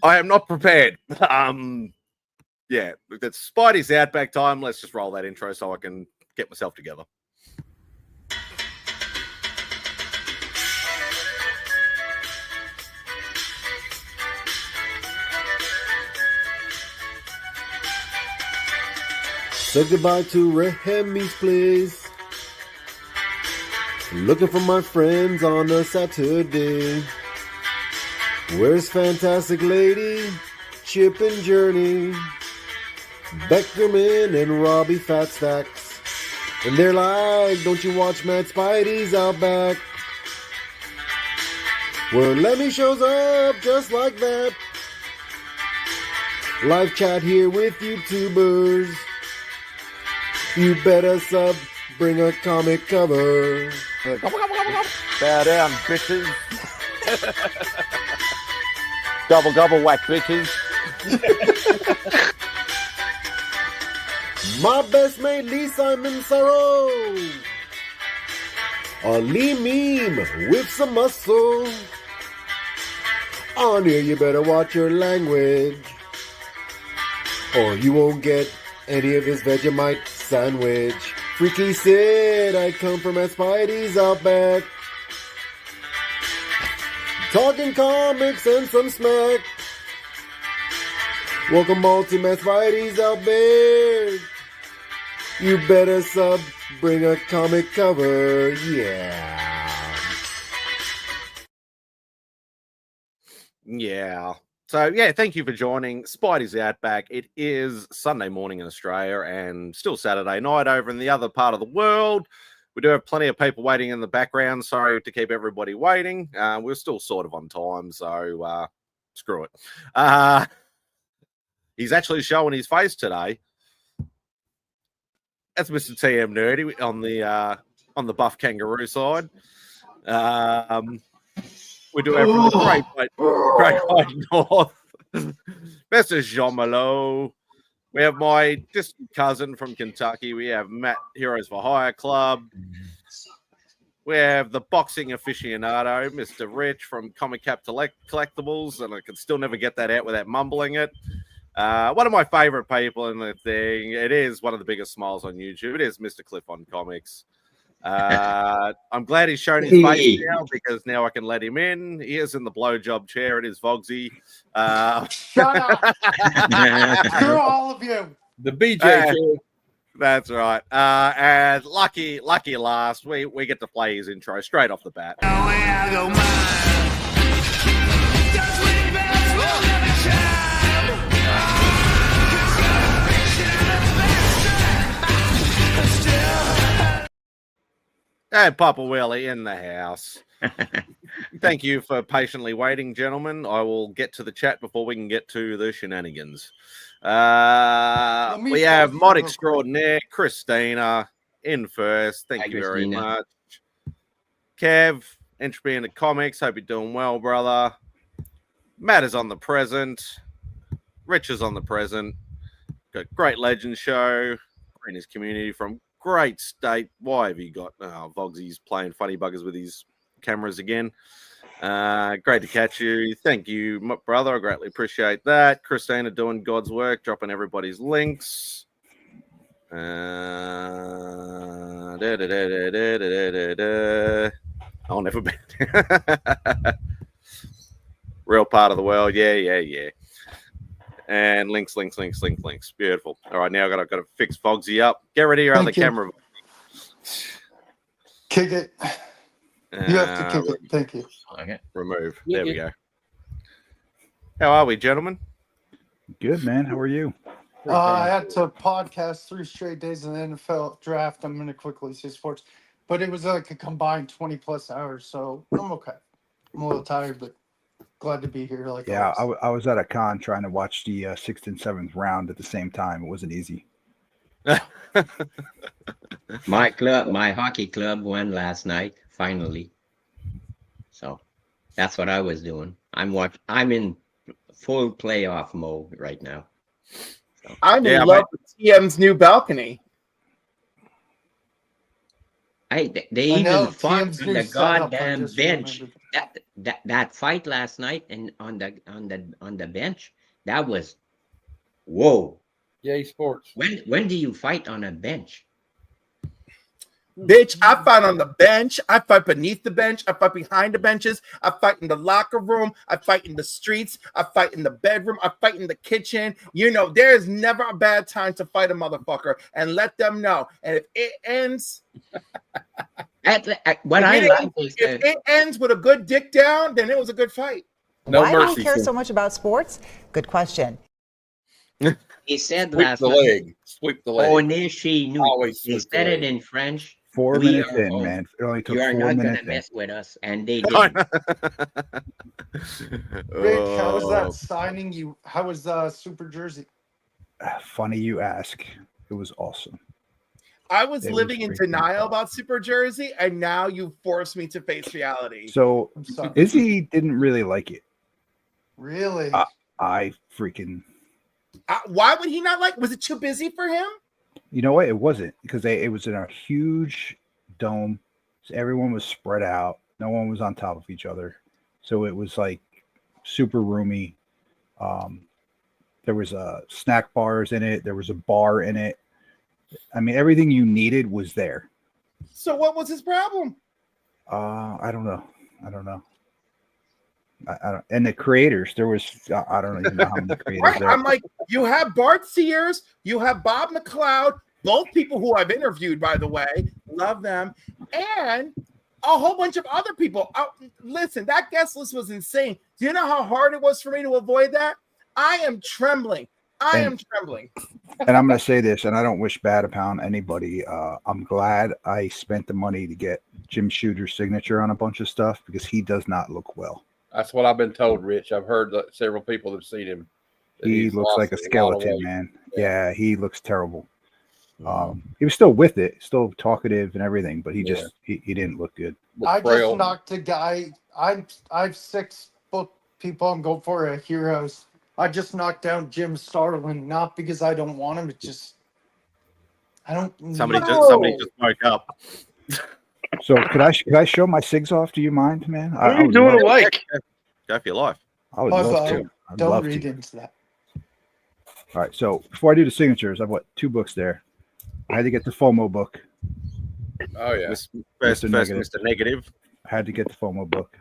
I am not prepared. Yeah, it's Spidey's Outback time. Let's just roll that intro so I can get myself together. Say goodbye to Remy's place. Looking for my friends on a Saturday. Where's Fantastic Lady, Chip and Journey, Beckerman and Robbie Fat Stacks? And they're like, don't you watch MadSpidey'S Outback? Where Lemmy shows up just like that. Live chat here with YouTubers. You better sub, bring a comic cover. Bow down, bitches. Gobble, gobble, whack, bitches. My best mate Lee Simon Sorrow. A Lee meme with some muscle. On here you better watch your language, or you won't get any of his Vegemite sandwich. Freaky Sid, I come from MadSpidey'S Outback. Talking comics and some smack. Welcome all to MadSpidey'S Outback. You better sub, bring a comic cover, yeah. Yeah. So, yeah, thank you for joining Spidey's Outback. It is Sunday morning in Australia and still Saturday night over in the other part of the world. We do have plenty of people waiting in the background, sorry to keep everybody waiting. We're still sort of on time, so screw it. He's actually showing his face today. That's Mr. TM Nerdy on the buff kangaroo side. We do have from the Great White North, Mr. Jean Malo. We have my distant cousin from Kentucky. We have Matt, Heroes for Hire Club. We have the boxing aficionado, Mr. Rich from Comic Cap Collectibles, and I can still never get that out without mumbling it. One of my favorite people in the thing. It is one of the biggest smiles on YouTube. It is Mr. Cliff on Comics. I'm glad he's shown his face now because now I can let him in. He is in the blowjob chair. It is Vogsy. Shut up! Screw all of you. The BJ chair. That's right. And lucky last, we get to play his intro straight off the bat. And Papa Willie in the house. Thank you for patiently waiting, gentlemen. I will get to the chat before we can get to the shenanigans. We have Mod Extraordinaire, Christina, in first. Thank you very much. Kev, Entropy into Comics. Hope you're doing well, brother. Matt is on the present. Rich is on the present. Got Great Legend Show. Green's Community from great state. Why have you got Vogsy's playing funny buggers with his cameras again? Great to catch you. Thank you, my brother. I greatly appreciate that. Christina doing God's work, dropping everybody's links. I'll never be. Real part of the world. Yeah. And links. Beautiful. All right, now I've got to fix Fogsy up. Get rid of your other camera. Kick it. You have to kick it. Thank you. Okay. Remove. There we go. How are we, gentlemen? Good, man. How are you? I had to podcast 3 straight days in the NFL draft. I'm going to quickly say sports. But it was like a combined 20-plus hours, so I'm okay. I'm a little tired, but glad to be here. I was at a con trying to watch the 6th and 7th round at the same time. It wasn't easy. My hockey club won last night, finally. So that's what I was doing. I'm in full playoff mode right now. So. I'm in love with TM's new balcony. They even fought on the goddamn bench that fight last night and on the bench, that was whoa. Yay, sports. When do you fight on a bench? Bitch, I fight on the bench. I fight beneath the bench. I fight behind the benches. I fight in the locker room. I fight in the streets. I fight in the bedroom. I fight in the kitchen. You know, there is never a bad time to fight a motherfucker, and let them know. And if it ends, If it ends with a good dick down, then it was a good fight. No Why do mercy. you care so much about sports? Good question. he said Sweep last the night. leg. Sweep the leg. Oh, Nishi knew. Always He sweep the said it leg. in French. 4 We minutes are in, home. man. It only took You are 4 not gonna minutes in. mess with us, and they did. Rick, how was Oh. that signing? How was Super Jersey? Funny you ask. It was awesome. I was It was living in freaking denial awesome. about Super Jersey, and now you forced me to face reality. So I'm sorry. Izzy didn't really like it. Really? I freaking, Why would he not like? Was it too busy for him? you know what? It wasn't because it was in a huge dome. So everyone was spread out. No one was on top of each other. So it was like super roomy. There was snack bars in it. There was a bar in it. I mean, everything you needed was there. So what was his problem? I don't know. I don't. And the creators, there was, I don't even know how many creators Right. there. I'm like, you have Bart Sears, you have Bob McLeod, both people who I've interviewed, by the way, love them, and a whole bunch of other people. Listen, that guest list was insane. Do you know how hard it was for me to avoid that? I am trembling. I am trembling. And I'm going to say this, and I don't wish bad upon anybody. I'm glad I spent the money to get Jim Shooter's signature on a bunch of stuff because he does not look well. That's what I've been told, Rich. I've heard that several people have seen him. that He he's looks lost like a lot of skeleton, weight. man. Yeah, he looks terrible. He was still with it, still talkative and everything, but he just he didn't look good. Look I frail. just knocked a guy. I've 6 book people I'm going for heroes. I just knocked down Jim Starlin, not because I don't want him. It's just I don't. Somebody know. just woke up. So could I show my SIGs off? Do you mind, man? What are you doing awake? Go for your life. I would Bye, love bye. to. I'd Don't love read to. into that. All right. So before I do the signatures, I've got 2 books there. I had to get the FOMO book. Oh, yeah. First, Negative. Mr. Negative. I had to get the FOMO book.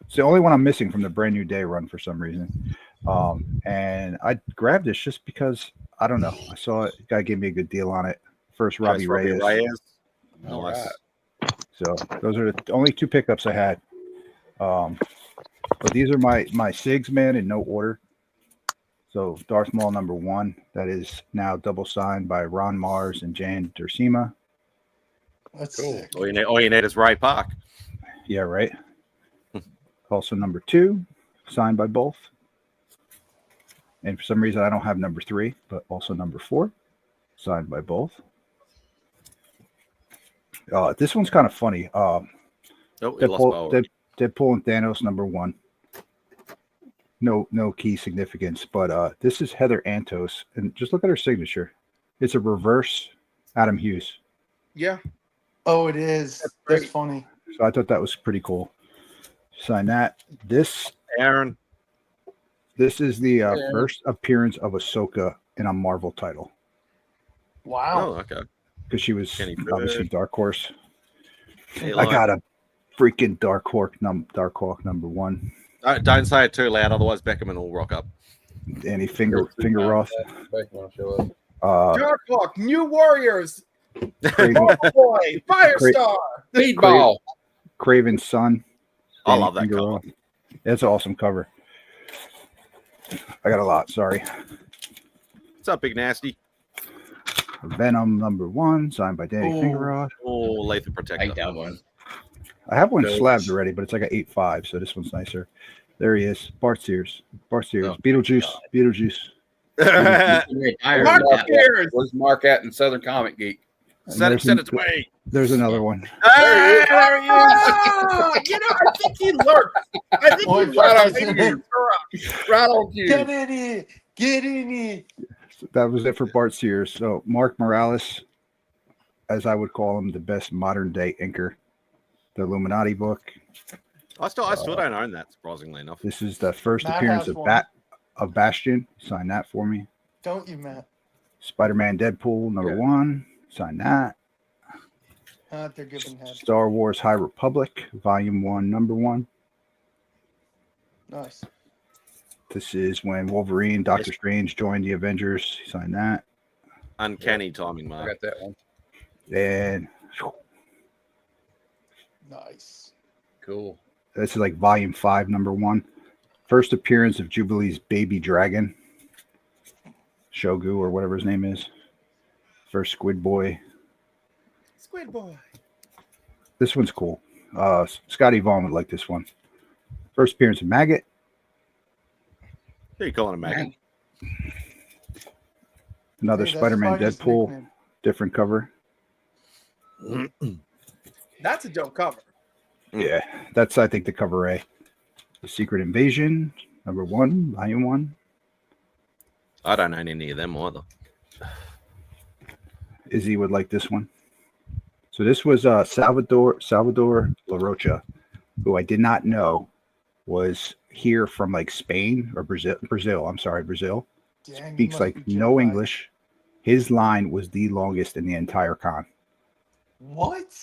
It's the only one I'm missing from the Brand New Day run for some reason. And I grabbed this just because I don't know. I saw it. Guy gave me a good deal on it. First Robbie Reyes. All Nice. right. So those are the only 2 pickups I had. But these are my SIGs, man, in no order. So Darth Maul #1, that is now double signed by Ron Mars and Jan Dursema. That's Cool. sick. All you need is Ray Park. Yeah, right. Also #2, signed by both. And for some reason I don't have #3, but also #4, signed by both. This one's kind of funny. Oh, we lost Bo. Deadpool and Thanos #1. No key significance, but this is Heather Antos, and just look at her signature. It's a reverse Adam Hughes. Yeah. Oh, it is. That's funny. So I thought that was pretty cool. Sign that. This Aaron. is the first appearance of Ahsoka in a Marvel title Wow. Oh, okay. because she was Kenny obviously Bird. Dark Horse. Hey, I like- got a freaking Dark Hawk #1. Don't say it too loud, otherwise Beckerman will rock up. Danny Finger Roth. Dark Hawk, New Warriors, Craven, Boy, Firestar. Speedball. Craven's son. I Danny love that Finger cover. Roth. That's an awesome cover. I got a lot. Sorry. What's up, Big Nasty? Venom #1, signed by Danny Ooh. Fingerrod. Oh, Lethal I Protector. like that one. I have one Nice. slabbed already, but it's like an 8.5, so this one's nicer. There he is. Bart Sears. Oh, Beetlejuice. Retired Mark with that one. Sears. Where's Mark at in Southern Comic Geek? Send it to me. There's another one. There he is. Ah, you know, I think he lurked. I think Boy, he right on lurked. cue. Right on cue. Get in here. Get in here. That was it for Bart Sears. So Mark Morales, as I would call him, the best modern day inker. The Illuminati book. I still don't own that, surprisingly enough. This is the first Matt appearance has of one. Bastion. Sign that for me. Don't you, Matt? Spider-Man Deadpool number 1. Sign that. They're giving head. Star Wars High Republic Volume 1 number 1. Nice. This is when Wolverine, Doctor Strange joined the Avengers. Sign that. Uncanny timing, I Mark. got that one. And Nice. Cool. this is like Volume 5 number 1. First appearance of Jubilee's baby dragon. Shogu or whatever his name is. First Squid Boy. Squid Boy. This one's cool. Scotty Vaughn would like this one. First appearance of Maggot. Who are you calling him, Maggie? Another Hey, that's Spider-Man Spidey's Deadpool. nickname. Different cover. That's a dope cover. Yeah, that's I think the cover A. The Secret Invasion number 1, Volume 1. I don't own any of them either. Izzy would like this one. So this was Salvador La Rocha, who I did not know was here from like Spain or Brazil. Brazil. Dang, you Speaks must like be no Jedi. English. His line was the longest in the entire con What?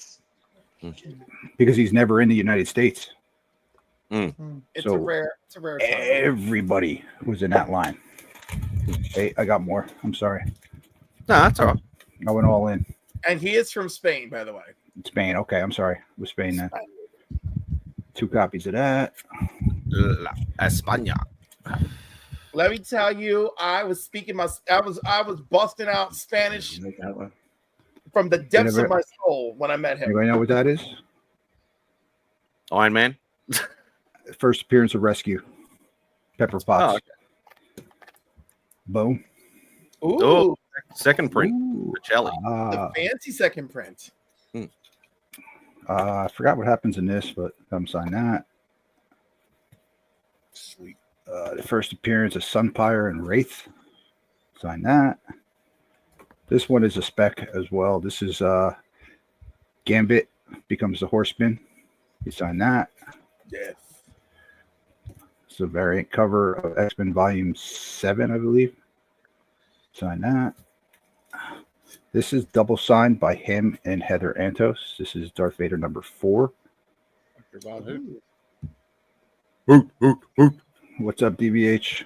because he's never in the United States. It's So a rare time. everybody was in that line. Hey, I got more. I'm sorry. No, that's all right. I went all in. And he is from Spain, by the way. Spain. Okay, I'm sorry. It was Spain then. 2 copies of that. La España. Let me tell you, I was busting out Spanish from the depths of my soul when I met him. Anybody know what that is? Iron Man. First appearance of Rescue. Pepper Potts. Oh, okay. Boom. Ooh, Oh, second print. Ooh. Chelly. the fancy second print. I forgot what happens in this, but come sign that. Sweet. The first appearance of Sunfire and Wraith. Sign that. This one is a spec as well. This is Gambit becomes the Horseman. You sign that. Yes. It's a variant cover of X-Men Volume 7, I believe. Sign that. This is double signed by him and Heather Antos. This is Darth Vader number 4. What's up, DVH?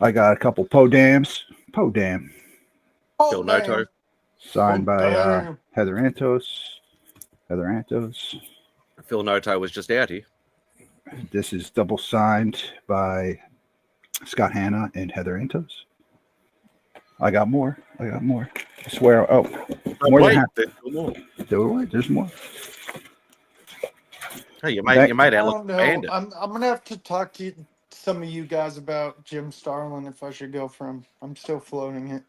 I got a couple Podams. Podam. Phil Noto. Signed Oh, by damn. Heather Antos. Heather Antos. Phil Noto was just out here. This is double signed by Scott Hanna and Heather Antos. I got more. I swear. Oh, more than half. There's still more. There's more. Hey, you made I out don't look know. bandit. I'm gonna have to talk to some of you guys about Jim Starlin if I should go for him. I'm still floating it.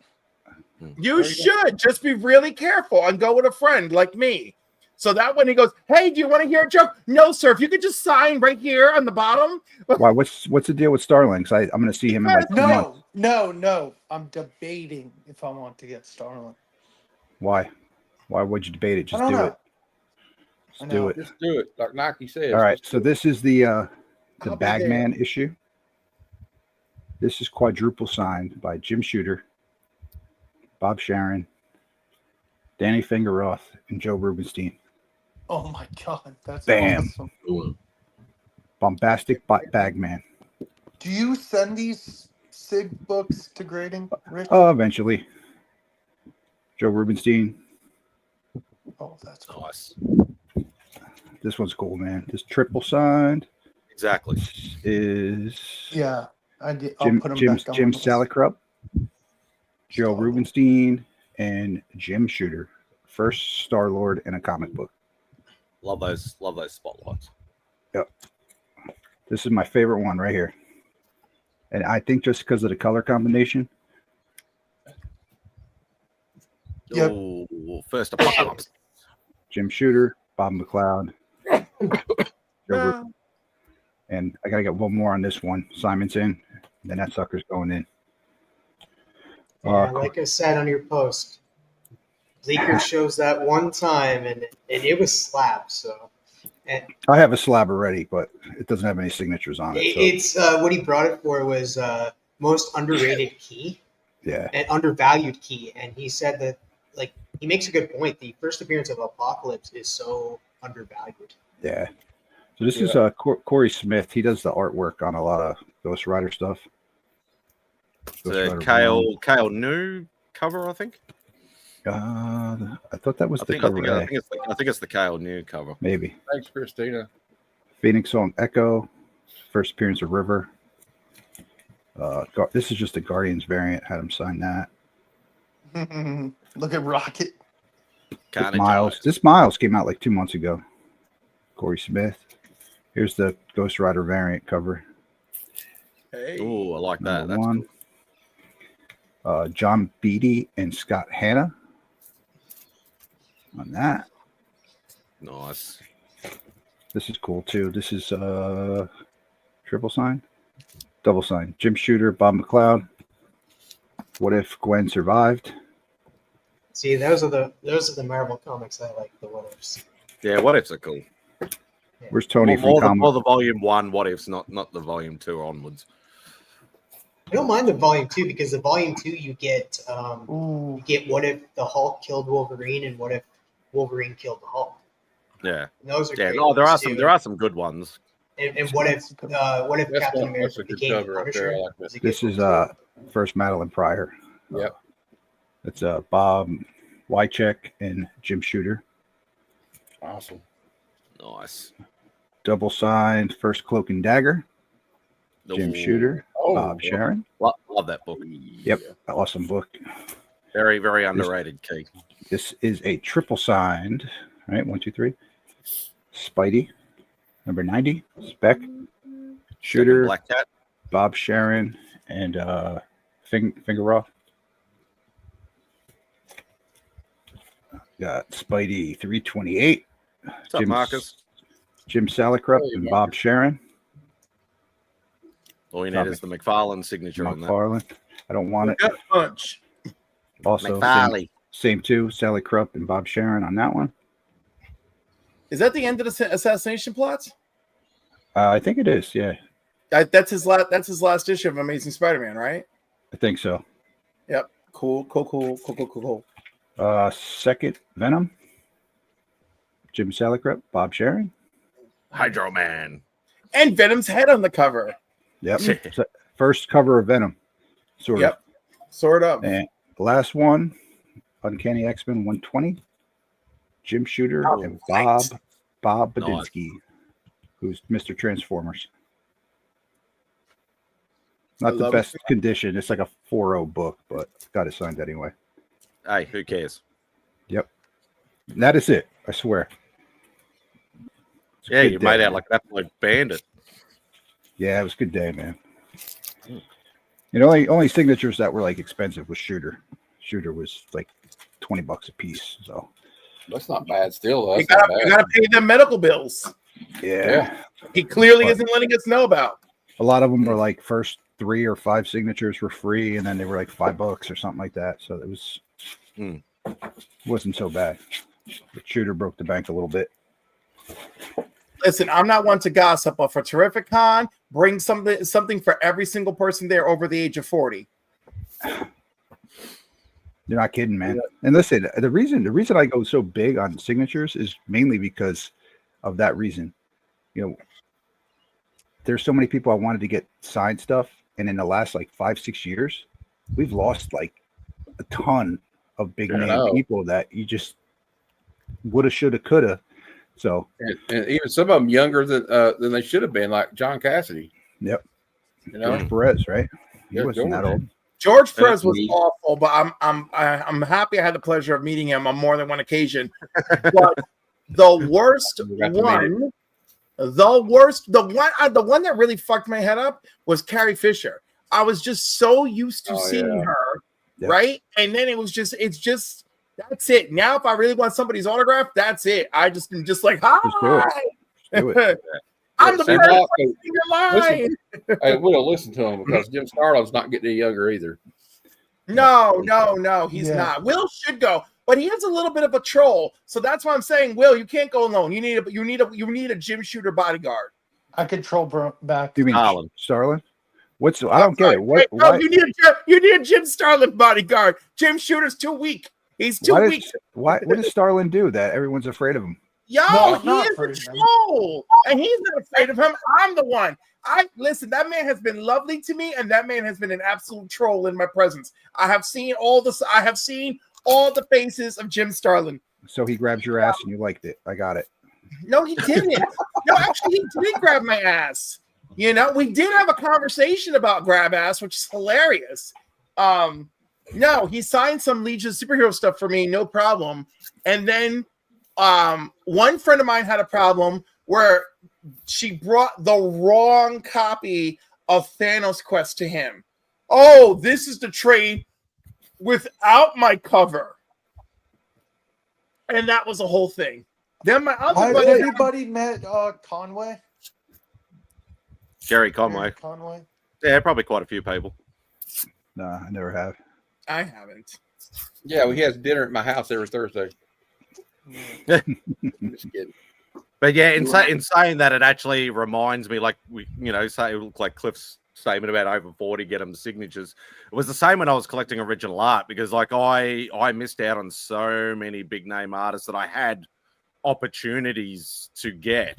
You should just be really careful and go with a friend like me. So that when he goes, hey, do you want to hear a joke? No, sir. If you could just sign right here on the bottom. Why? What's the deal with Starling? 'Cause I'm going to see him in like 2 months. No. I'm debating if I want to get Starlin. Why? Why would you debate it? Just I don't do know. it. I Just know. do it. Just do it, like Nike says. All right. So this is the I'll be Bagman issue. This is quadruple signed by Jim Shooter, Bob Sharon, Danny Fingeroth, and Joe Rubenstein. Oh my god, that's Bam. awesome. Bombastic Bagman. Do you send these SIG books to grading, Rich? Eventually. Joe Rubenstein. Oh, that's cool. Nice. This one's cool, man. This triple signed Exactly. is Yeah, I'll put them back on. Jim the list. Salicrup, Joe Rubenstein, and Jim Shooter. First Star-Lord in a comic book. Love those spotlights. Yep. This is my favorite one right here. And I think just because of the color combination. Yep. Oh, first apocalypse. Jim Shooter, Bob McLeod, and I gotta get one more on this one. Simonson, then that sucker's going in. Yeah, like I said on your post, Leaker shows that one time and it was slapped. So, And I have a slab already, but it doesn't have any signatures on it. So, it's what he brought it for was most underrated key yeah. and undervalued key. And he said that, like, he makes a good point. The first appearance of Apocalypse is so undervalued. Yeah. So this is Corey Smith. He does the artwork on a lot of Ghost Rider stuff. The Kale New cover, I think. I thought that was I the think, cover. I think it's the Kale New cover. Maybe. Thanks, Christina. Phoenix Song Echo. First appearance of River. This is just a Guardians variant. Had him sign that. Look at Rocket. This Miles came out like 2 months ago. Corey Smith. Here's the Ghost Rider variant cover. Hey. Oh, I like that. That's cool. John Beatty and Scott Hanna on that. Nice. This is cool too. This is triple sign, double sign. Jim Shooter, Bob McLeod. What if Gwen survived? See, those are the Marvel comics I like. The what ifs. Yeah, what ifs are cool. Where's Tony more the volume 1 what ifs, not the volume 2 onwards. I don't mind the volume 2 because the volume 2 you get what if the Hulk killed Wolverine and what if Wolverine killed the Hulk. Yeah. And those are great there are some good ones. And what if Captain America became Punisher? This is first Madeline Pryor. Yep. It's Bob Wycheck and Jim Shooter. Awesome. Nice. Double signed first Cloak and Dagger. Jim Shooter. Bob Sharon. Love that book. Yep. Awesome book. Very, very underrated key. This is a triple signed. All right, 1, 2, 3. Spidey, number 90. Spec, Shooter, Black Cat, Bob Sharon, and Finger Off. Got Spidey 328. What's up, Marcus? Jim Salicrup and Bob Sharon. All you need is the McFarlane signature on that. McFarlane. I don't want it. Punch. Also, same too. Sally Krupp and Bob Sharon on that one. Is that the end of the assassination plots? I think it is. Yeah. That's his last issue of Amazing Spider-Man, right? I think so. Yep. Cool. Second Venom. Jim Salicrup, Bob Sharon. Hydro Man. And Venom's head on the cover. Yep. First cover of Venom. Sort of. And the last one, Uncanny X-Men 120. Jim Shooter and Bob Badinsky, who's Mr. Transformers. Not the best condition. It's like a 4.0 book, but got it signed anyway. Hey, who cares? Yep. And that is it. I swear. Yeah, you made out like that like Bandit. Yeah, it was a good day, man. You know, only signatures that were like expensive was Shooter. Shooter was like $20 a piece. So that's not bad still, though. You gotta pay them medical bills. Yeah. He clearly isn't letting us know about. A lot of them were like first 3 or 5 signatures were free, and then they were like $5 or something like that. So it was wasn't so bad. But Shooter broke the bank a little bit. Listen, I'm not one to gossip, but for Terrific Con, bring something for every single person there over the age of 40. You're not kidding, man. And listen, the reason I go so big on signatures is mainly because of that reason. You know, there's so many people I wanted to get signed stuff, and in the last like 5-6 years, we've lost like a ton of big name people that you just woulda, shoulda, coulda. So and even some of them younger than they should have been, like John Cassidy. Yep. You know, George Perez, right? He wasn't that old. George Perez was awful, but I'm happy I had the pleasure of meeting him on more than one occasion. But the worst one, the one that really fucked my head up was Carrie Fisher. I was just so used to seeing her, right? And then it's just that's it. Now, if I really want somebody's autograph, that's it. I'm just like, hi. Just do it. I'm the person in your line. Hey, we'll listen to him because Jim Starlow's not getting any younger either. No, he's not. Will should go. but he is a little bit of a troll. So that's why I'm saying, Will, you can't go alone. You need a gym shooter bodyguard. I could troll back. You mean Starlin. Starlin? What's I don't get it. What? No, Why? you need a Jim Starlin bodyguard. Jim Shooter's too weak. He's too weak. What does Starlin do that everyone's afraid of him? Yo, No, I'm he not is afraid a of him. troll, and he's not afraid of him. I'm the one. Listen. That man has been lovely to me, and that man has been an absolute troll in my presence. I have seen all the faces of Jim Starlin. So he grabbed your ass and you liked it. I got it. No, he didn't. No, actually, he did grab my ass. You know, we did have a conversation about grab ass, which is hilarious. No, he signed some Legion superhero stuff for me, no problem. And then one friend of mine had a problem where she brought the wrong copy of Thanos Quest to him. Oh, this is the trade without my cover. And that was the whole thing. Then my other Has buddy, anybody met Conway? Gary Conway. Conway? Yeah, probably quite a few people. No, I never have. I haven't. Yeah, he has dinner at my house every Thursday. Just kidding. But yeah, in saying that, it actually reminds me, like say like Cliff's statement about over 40, get them signatures. It was the same when I was collecting original art, because like I missed out on so many big name artists that I had opportunities to get.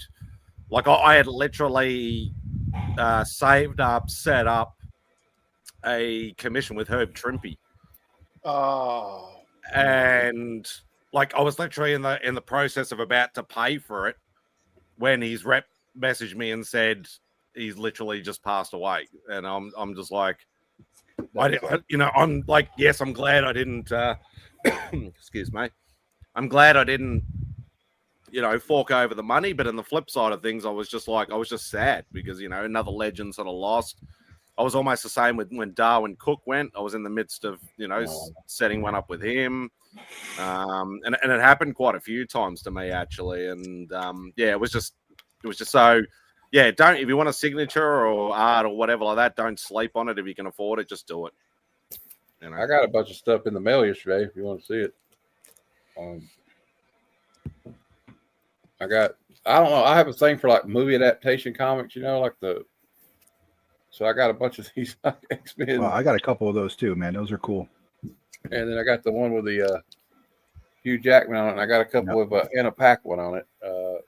Like I had literally saved up, set up a commission with Herb Trimpe. Oh. And like I was literally in the process of about to pay for it when his rep messaged me and said he's literally just passed away. And I'm just like, I'm like, yes, I'm glad I didn't excuse me. I'm glad I didn't fork over the money, but on the flip side of things, I was just sad because, another legend sort of lost. I was almost the same with when Darwin Cook went. I was in the midst of, setting one up with him. And it happened quite a few times to me actually. And it was just so, if you want a signature or art or whatever like that, don't sleep on it. If you can afford it, just do it. I got a bunch of stuff in the mail yesterday if you want to see it. I don't know. I have a thing for like movie adaptation comics, so I got a bunch of these X-Men. Well, I got a couple of those too, man. Those are cool. And then I got the one with the Hugh Jackman on it. And I got a couple with Anna Paquin on it.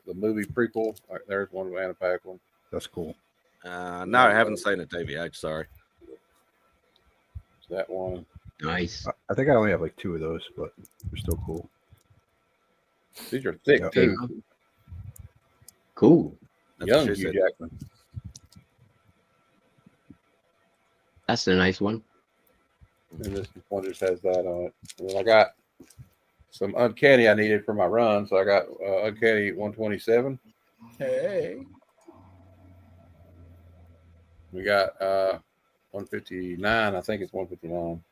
The movie prequel. There's one with Anna Paquin. That's cool. No, I haven't seen it, DVH. Sorry. That one. Nice. I think I only have like 2 of those, but they're still cool. These are thick too. Cool. That's Young what she Hugh said. Jackman. That's a nice one. And this one just has that on it. And then I got some Uncanny I needed for my run, so I got Uncanny 127. Hey. We got 159. I think it's 159.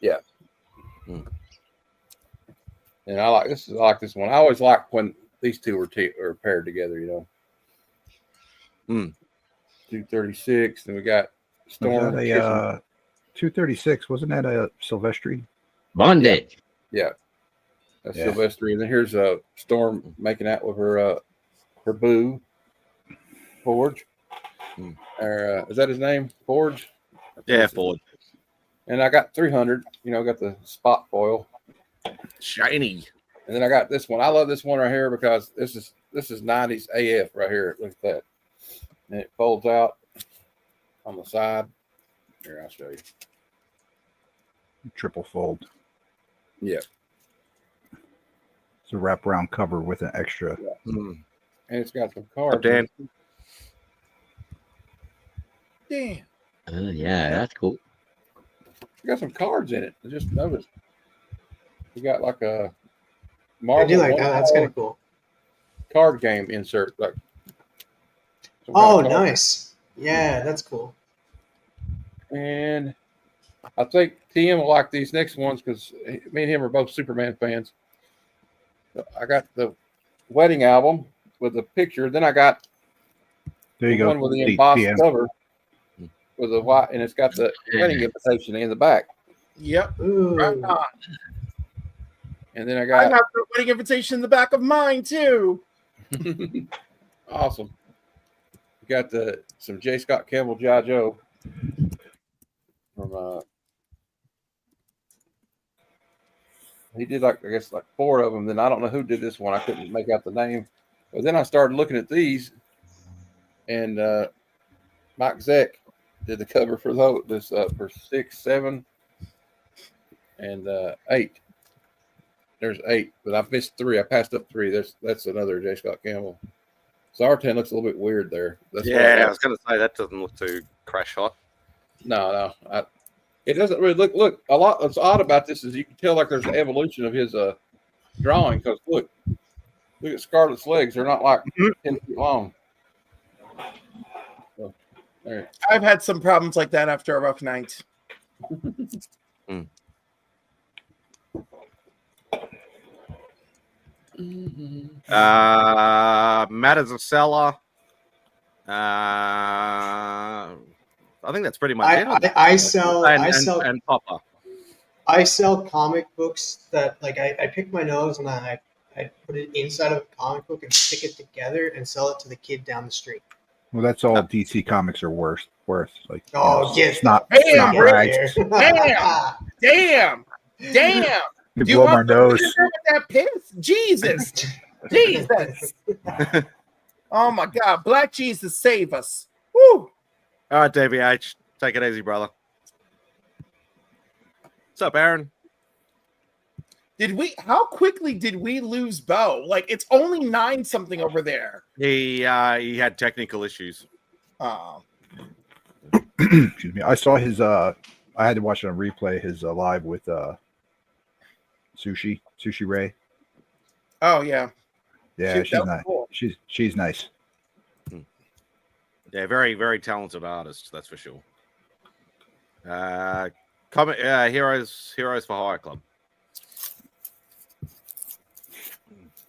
Yeah. And I like this one. I always like when these two are paired together, 236, and we got Storm. 236, wasn't that a Silvestri? Bondage. Yeah. That's Silvestri. And then here's a Storm making out with her boo, Forge. Is that his name? Forge? Yeah, Forge. And I got 300. Got the spot foil. Shiny. And then I got this one. I love this one right here because this is 90s AF right here. Look at that. And it folds out on the side. Here, I'll show you. Triple fold. Yeah. It's a wraparound cover with an extra. Yeah. And it's got some cards. Dan. Damn. Yeah, that's cool. It's got some cards in it. I just noticed. We got like a I Marvel do like that. That's kind of cool. card game insert. Like. Oh, nice. Yeah, that's cool. And I think Tim will like these next ones because me and him are both Superman fans. I got the wedding album with the picture. Then I got There you the go. one with the embossed DM. cover with the white, and it's got the wedding invitation in the back. Yep. Ooh. Right on. And then I I got got the wedding invitation in the back of mine too. awesome. We got some J. Scott Campbell G.I. Joe from he did like 4 of them. Then I don't know who did this one. I couldn't make out the name. But then I started looking at these, and Mike Zeck did the cover for this for 6, 7, and 8. There's 8, but I've missed 3. I passed up 3. That's another J. Scott Campbell. Zartan looks a little bit weird there. That's I was going to say that doesn't look too crash hot. No. It doesn't really look a lot. What's odd about this is you can tell like there's an evolution of his drawing because look at Scarlett's legs. They're not like 10 feet long. So, there. I've had some problems like that after a rough night. Matt is a seller. I think that's pretty much it. I sell and Papa. I sell comic books that like I pick my nose and I put it inside of a comic book and stick it together and sell it to the kid down the street. Well, that's all DC comics are worth. Like, yes, it's not. Damn, it's not right. Damn. You Do you blow my want to nose. with that piss? Jesus. Oh my God, Black Jesus, save us. Woo. All right, Davey H. Take it easy, brother. What's up, Aaron? How quickly did we lose Bo? Like, it's only 9 something over there. He had technical issues. Excuse me. I saw his I had to watch it on replay, his live with Sushi Ray. Oh yeah. Yeah, she's nice. Cool. She's nice. Yeah, very, very talented artist, that's for sure. Heroes for Hire Club.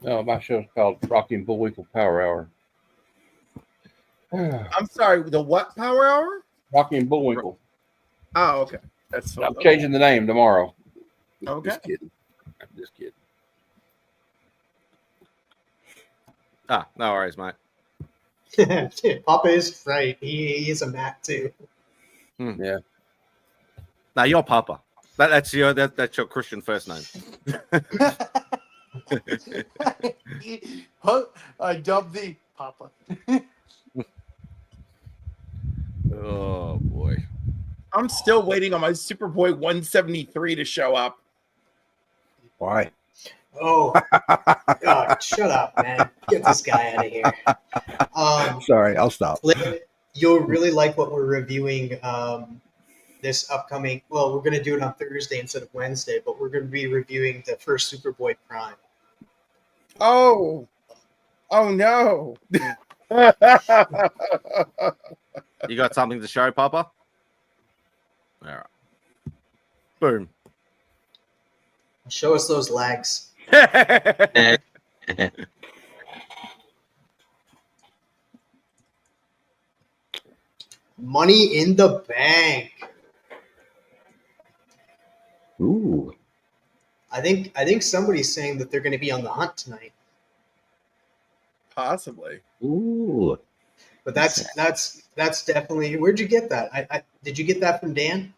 No, my show's called Rocky and Bullwinkle Power Hour. I'm sorry, the what Power Hour? Rocky and Bullwinkle. Oh, okay. That's I'm changing the name tomorrow. Okay. I'm just kidding. No worries, mate. Papa is right. He is a Matt too. Yeah. Now you're Papa. That's your Christian first name. I dubbed the Papa. Oh boy. I'm still waiting on my Superboy 173 to show up. Why? Oh, God, shut up, man. Get this guy out of here. Sorry, I'll stop. You'll really like what we're reviewing this upcoming. Well, we're going to do it on Thursday instead of Wednesday, but we're going to be reviewing the first Superboy Prime. Oh no. You got something to show, Papa? All right. Boom. Show us those legs. Money in the Bank. Ooh. I think somebody's saying that they're going to be on the hunt tonight. Possibly. Ooh. But that's definitely. Where'd you get that? Did you get that from Dan?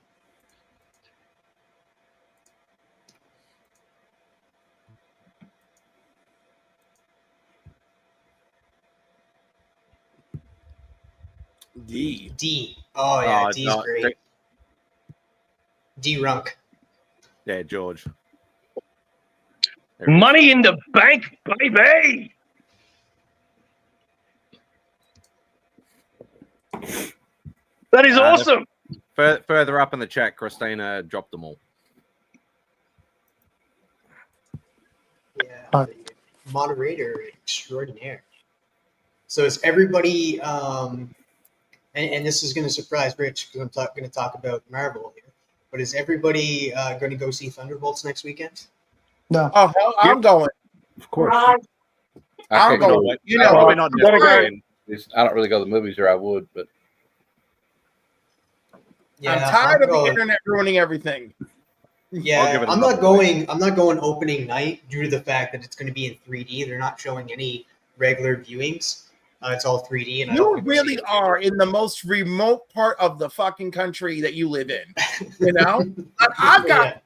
D. Oh yeah, D's no, great. D Runk. Yeah, George. Money in the Bank, baby. That is awesome. Further up in the chat, Christina dropped them all. Yeah, moderator extraordinaire. So is everybody? And this is going to surprise Rich because I'm going to talk about Marvel here. But is everybody going to go see Thunderbolts next weekend? No. Oh hell, I'm going. Of course. I'm going. You know, probably not this weekend. I don't really go to the movies, or I would, but Yeah, I'm tired of the going. internet ruining everything. Yeah, give it I'm another not going. I'm not going opening night due to the fact that it's going to be in 3D. They're not showing any regular viewings. It's all 3D, and I don't You want to go see really it. are in the most remote part of the fucking country that you live in. You know, like I've got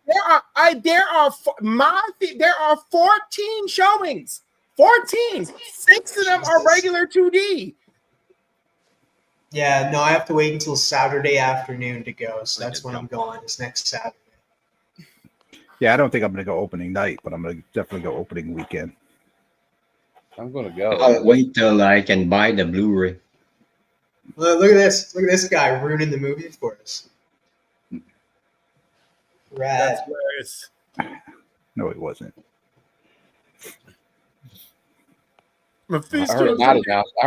there are 14 showings. 14. 6 of them are Jesus. regular 2D. Yeah, no, I have to wait until Saturday afternoon to go. So that's when I'm going. It's next Saturday. Yeah, I don't think I'm going to go opening night, but I'm going to definitely go opening weekend. I'm gonna go. I'll wait till I can buy the Blu-ray. Look at this. Look at this guy ruining the movie for us. Rad. That's hilarious. No, it wasn't. I heard Mighty Mouse. I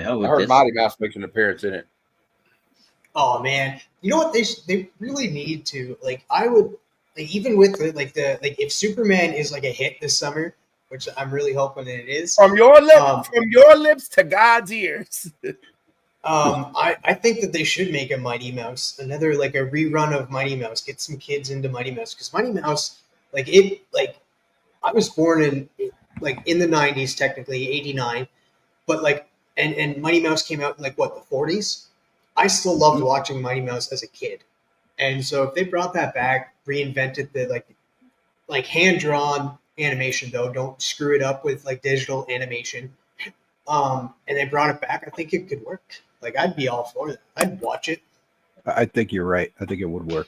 heard Mighty Mouse makes an appearance in it. Oh man, you know what they really need to like. I would like even with the if Superman is like a hit this summer, which I'm really hoping that it is. From your lips to God's ears. I think that they should make a Mighty Mouse, another like a rerun of Mighty Mouse. Get some kids into Mighty Mouse because Mighty Mouse, I was born in the 90s, technically 89, but and Mighty Mouse came out in the 40s. I still loved watching Mighty Mouse as a kid, and so if they brought that back, reinvented the hand drawn animation though, don't screw it up with digital animation. And they brought it back, I think it could work. I'd be all for that. I'd watch it. I think you're right. I think it would work.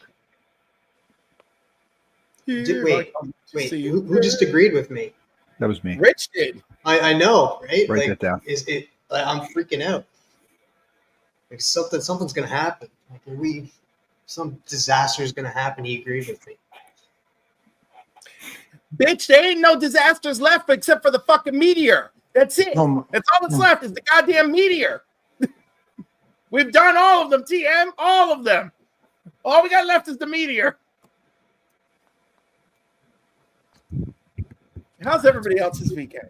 Wait, who just agreed with me? That was me. Rich did. I know, right? Write that down. Is it? I'm freaking out. Something's gonna happen. Some disaster is gonna happen. He agreed with me. Bitch, there ain't no disasters left except for the fucking meteor. That's it. That's all that's left is the goddamn meteor. We've done all of them, TM. All of them. All we got left is the meteor. How's everybody else's weekend?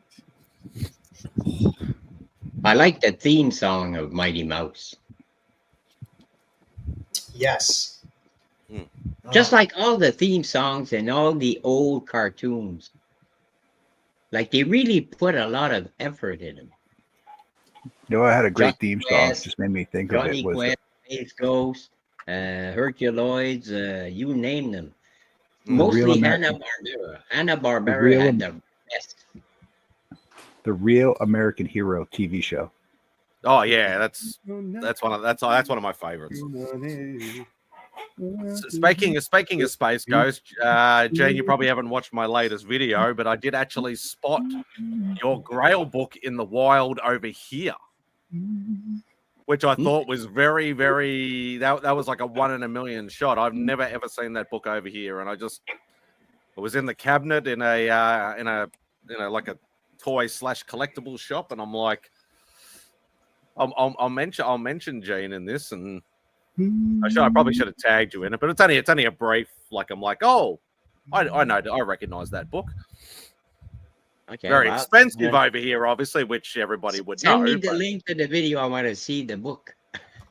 I like the theme song of Mighty Mouse. Yes. Just like all the theme songs and all the old cartoons. They really put a lot of effort in them. You know, I had a great Johnny theme song. Quest, Just made me think Johnny of it. Was Quest, Space Ghost, Herculoids, you name them. The Mostly Real Hanna-Barbera. Hanna-Barbera Real had the best. the Real American Hero TV show. Oh yeah, that's one of my favorites. Speaking of Space Ghost, Jane, you probably haven't watched my latest video, but I did actually spot your Grail book in the wild over here, which I thought was very, very. That was like a 1 in a million shot. I've never ever seen that book over here, and it was in the cabinet in a like a toy / collectible shop, and I'm like, I'll mention Jane in this, and I probably should have tagged you in it, but it's only a brief. I'm like, oh, I know, I recognize that book. Okay, Very expensive over here, obviously, which everybody would know. Send me the link to the video. I want to see the book,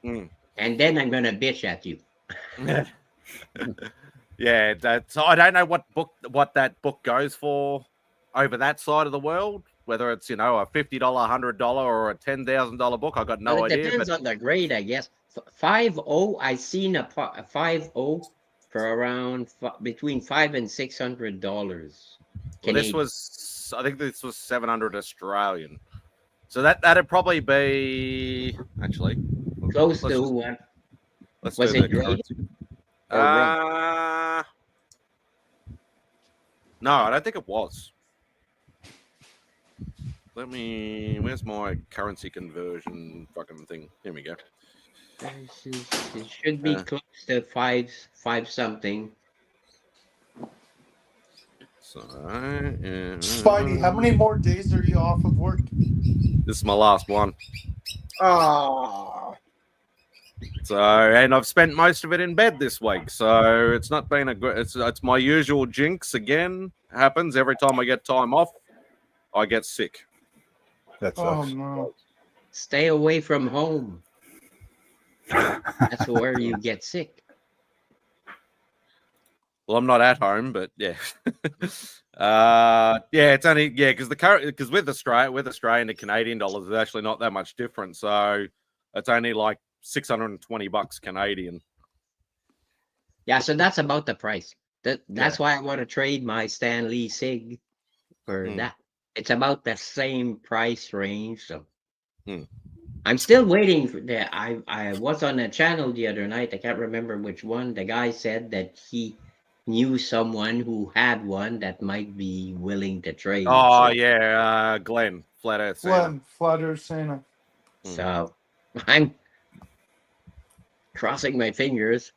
and then I'm gonna bitch at you. Yeah, I don't know what that book goes for over that side of the world. Whether it's a $50, $100, or a $10,000 book, I got no idea. It depends on the grade, I guess. 5.0, I seen a 5.0 for around between $500 and $600. Well, I think this was 700 Australian. So that'd probably be actually close to one. Was it graded? No, I don't think it was. Where's my currency conversion fucking thing? Here we go. It should be close to five something. So, Spidey, how many more days are you off of work? This is my last one. Oh. So, and I've spent most of it in bed this week. So it's not been a good. It's my usual jinx again. Happens every time I get time off. I get sick. That sucks. Oh no! Stay away from home. That's where you get sick. Well, I'm not at home, but yeah. It's only because with Australian to Canadian dollars, it's actually not that much different. So it's only like $620 Canadian. Yeah, so that's about the price. That's why I want to trade my Stan Lee Sig for that. It's about the same price range. So I'm still waiting for that. I was on a channel the other night. I can't remember which one. The guy said that he knew someone who had one that might be willing to trade. Oh yeah, Glenn, Flat Earth Santa. Flat Earth Santa. So I'm crossing my fingers.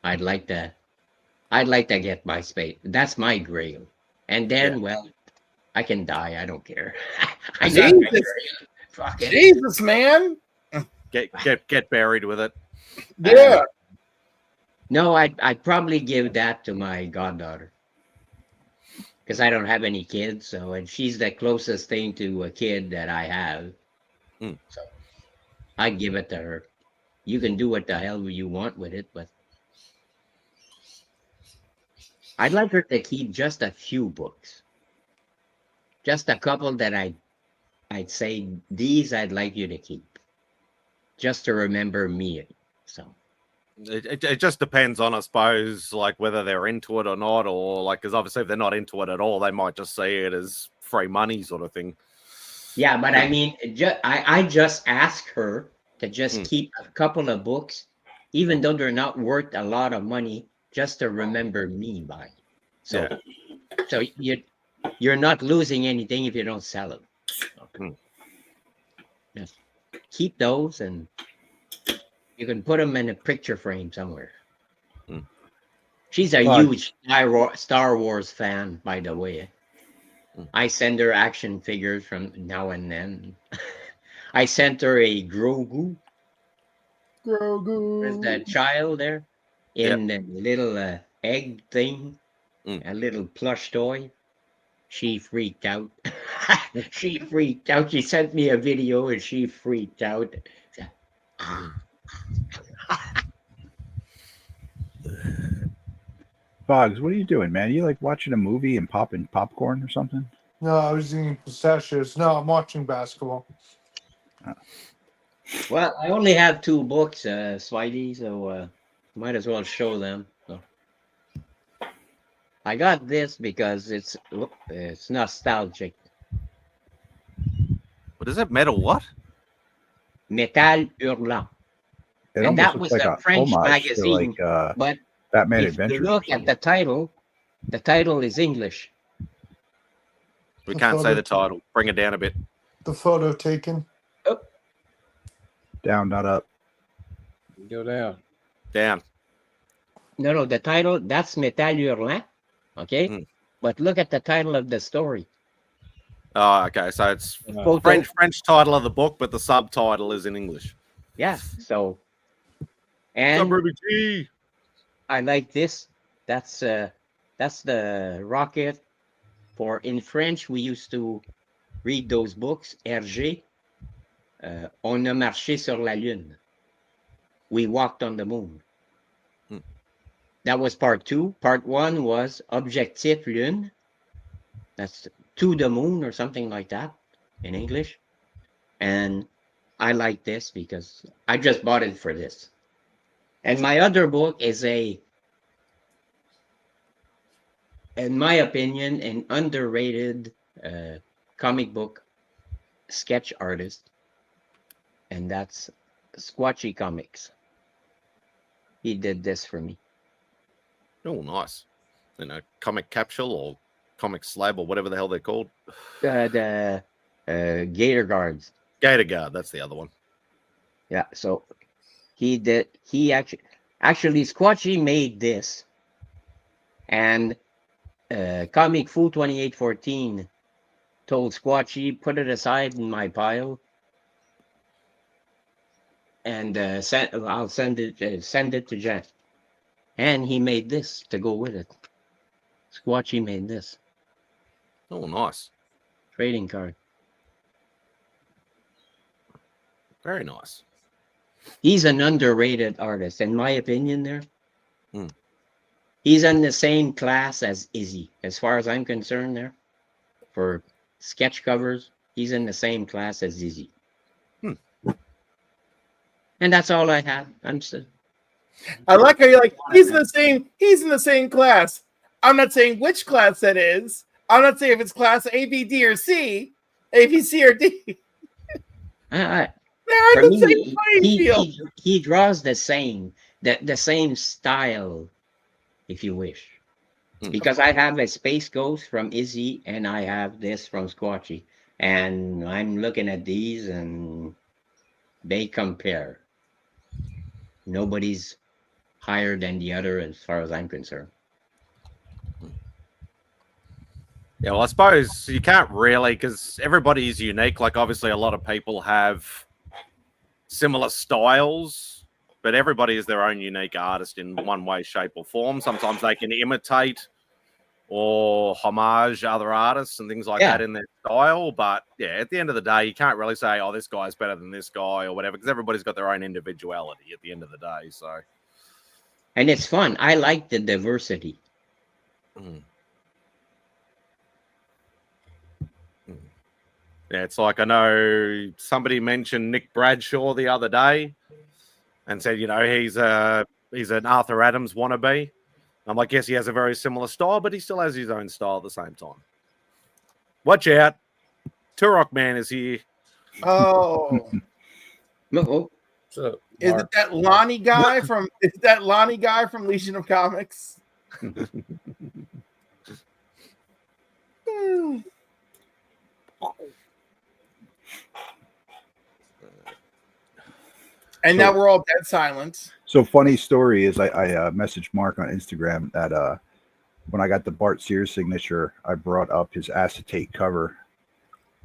I'd like to get my spade. That's my grail. And then, well, I can die. I don't care. I got my Jesus. grail. Fuck it. Jesus, man. Get buried with it. Yeah. No, I'd probably give that to my goddaughter. Because I don't have any kids, and she's the closest thing to a kid that I have. So I'd give it to her. You can do what the hell you want with it, but I'd like her to keep just a few books. Just a couple that I'd say, these I'd like you to keep. Just to remember me. So it just depends on, I suppose, like whether they're into it or not, or like, because obviously if they're not into it at all, they might just see it as free money sort of thing. Yeah, but I mean, I just ask her to just keep a couple of books, even though they're not worth a lot of money, just to remember me by. So you're not losing anything if you don't sell them. Okay. Just keep those, and you can put them in a picture frame somewhere. She's a huge Star Wars fan, by the way. I send her action figures from now and then. I sent her a Grogu. There's that child there in the little egg thing, a little plush toy. She freaked out. She freaked out. She sent me a video and she freaked out. Boggs, what are you doing, man? You like watching a movie and popping popcorn or something? No, I was eating pistachios. No, I'm watching basketball. Well, I only have 2 books, Spidey, so might as well show them. So I got this because it's nostalgic. What is it? Metal what? Metal Hurlant. And that was a French magazine. But Batman if Adventures. you look at the title is English. We can't say the title. Bring it down a bit. The photo taken. Down, not up. Go down. Down. No, the title, that's Metal Hurlant. Okay? But look at the title of the story. Oh, okay. So it's French title of the book, but the subtitle is in English. Yeah. So, and I like this. That's the rocket. For in French, we used to read those books. Hergé, on a marché sur la lune. We walked on the moon. That was part 2. Part 1 was Objectif Lune. That's to the moon or something like that in English. And I like this because I just bought it for this. And my other book is in my opinion, an underrated comic book sketch artist. And that's Squatchy Comics. He did this for me. Oh, nice. Comic capsule or comic slab or whatever the hell they're called. The Gator Guards. Gator Guard, that's the other one. Yeah, so he actually Squatchy made this. And Comic Fool 2814 told Squatchy, put it aside in my pile. And I'll send it to Jen. And he made this to go with it. Squatchy made this. Oh, nice. Trading card. Very nice. He's an underrated artist, in my opinion there. He's in the same class as Izzy, as far as I'm concerned. There, for sketch covers, he's in the same class as Izzy. And that's all I have. I'm still. I like how you're like, he's in the same class. I'm not saying which class that is. I'm not saying if it's class A, B, D, or C, A, B, C, or D. They're For in the same me, playing field. he draws the same style, if you wish. Because I have a Space Ghost from Izzy and I have this from Squatchy. And I'm looking at these and they compare. Nobody's higher than the other as far as I'm concerned. Yeah, well, I suppose you can't really, because everybody is unique. Like, obviously, a lot of people have similar styles, but everybody is their own unique artist in one way, shape, or form. Sometimes they can imitate or homage other artists and things like that in their style. But yeah, at the end of the day, you can't really say, oh, this guy's better than this guy or whatever, because everybody's got their own individuality at the end of the day. So, and it's fun. I like the diversity. Yeah, it's like, I know somebody mentioned Nick Bradshaw the other day and said, you know, he's an Arthur Adams wannabe. I'm like, yes, he has a very similar style, but he still has his own style at the same time. Watch out. Turok Man is here. Oh. So, Is it that Lonnie guy from Legion of Comics? And now we're all dead silent. So funny story is I messaged Mark on Instagram that when I got the Bart Sears signature, I brought up his acetate cover,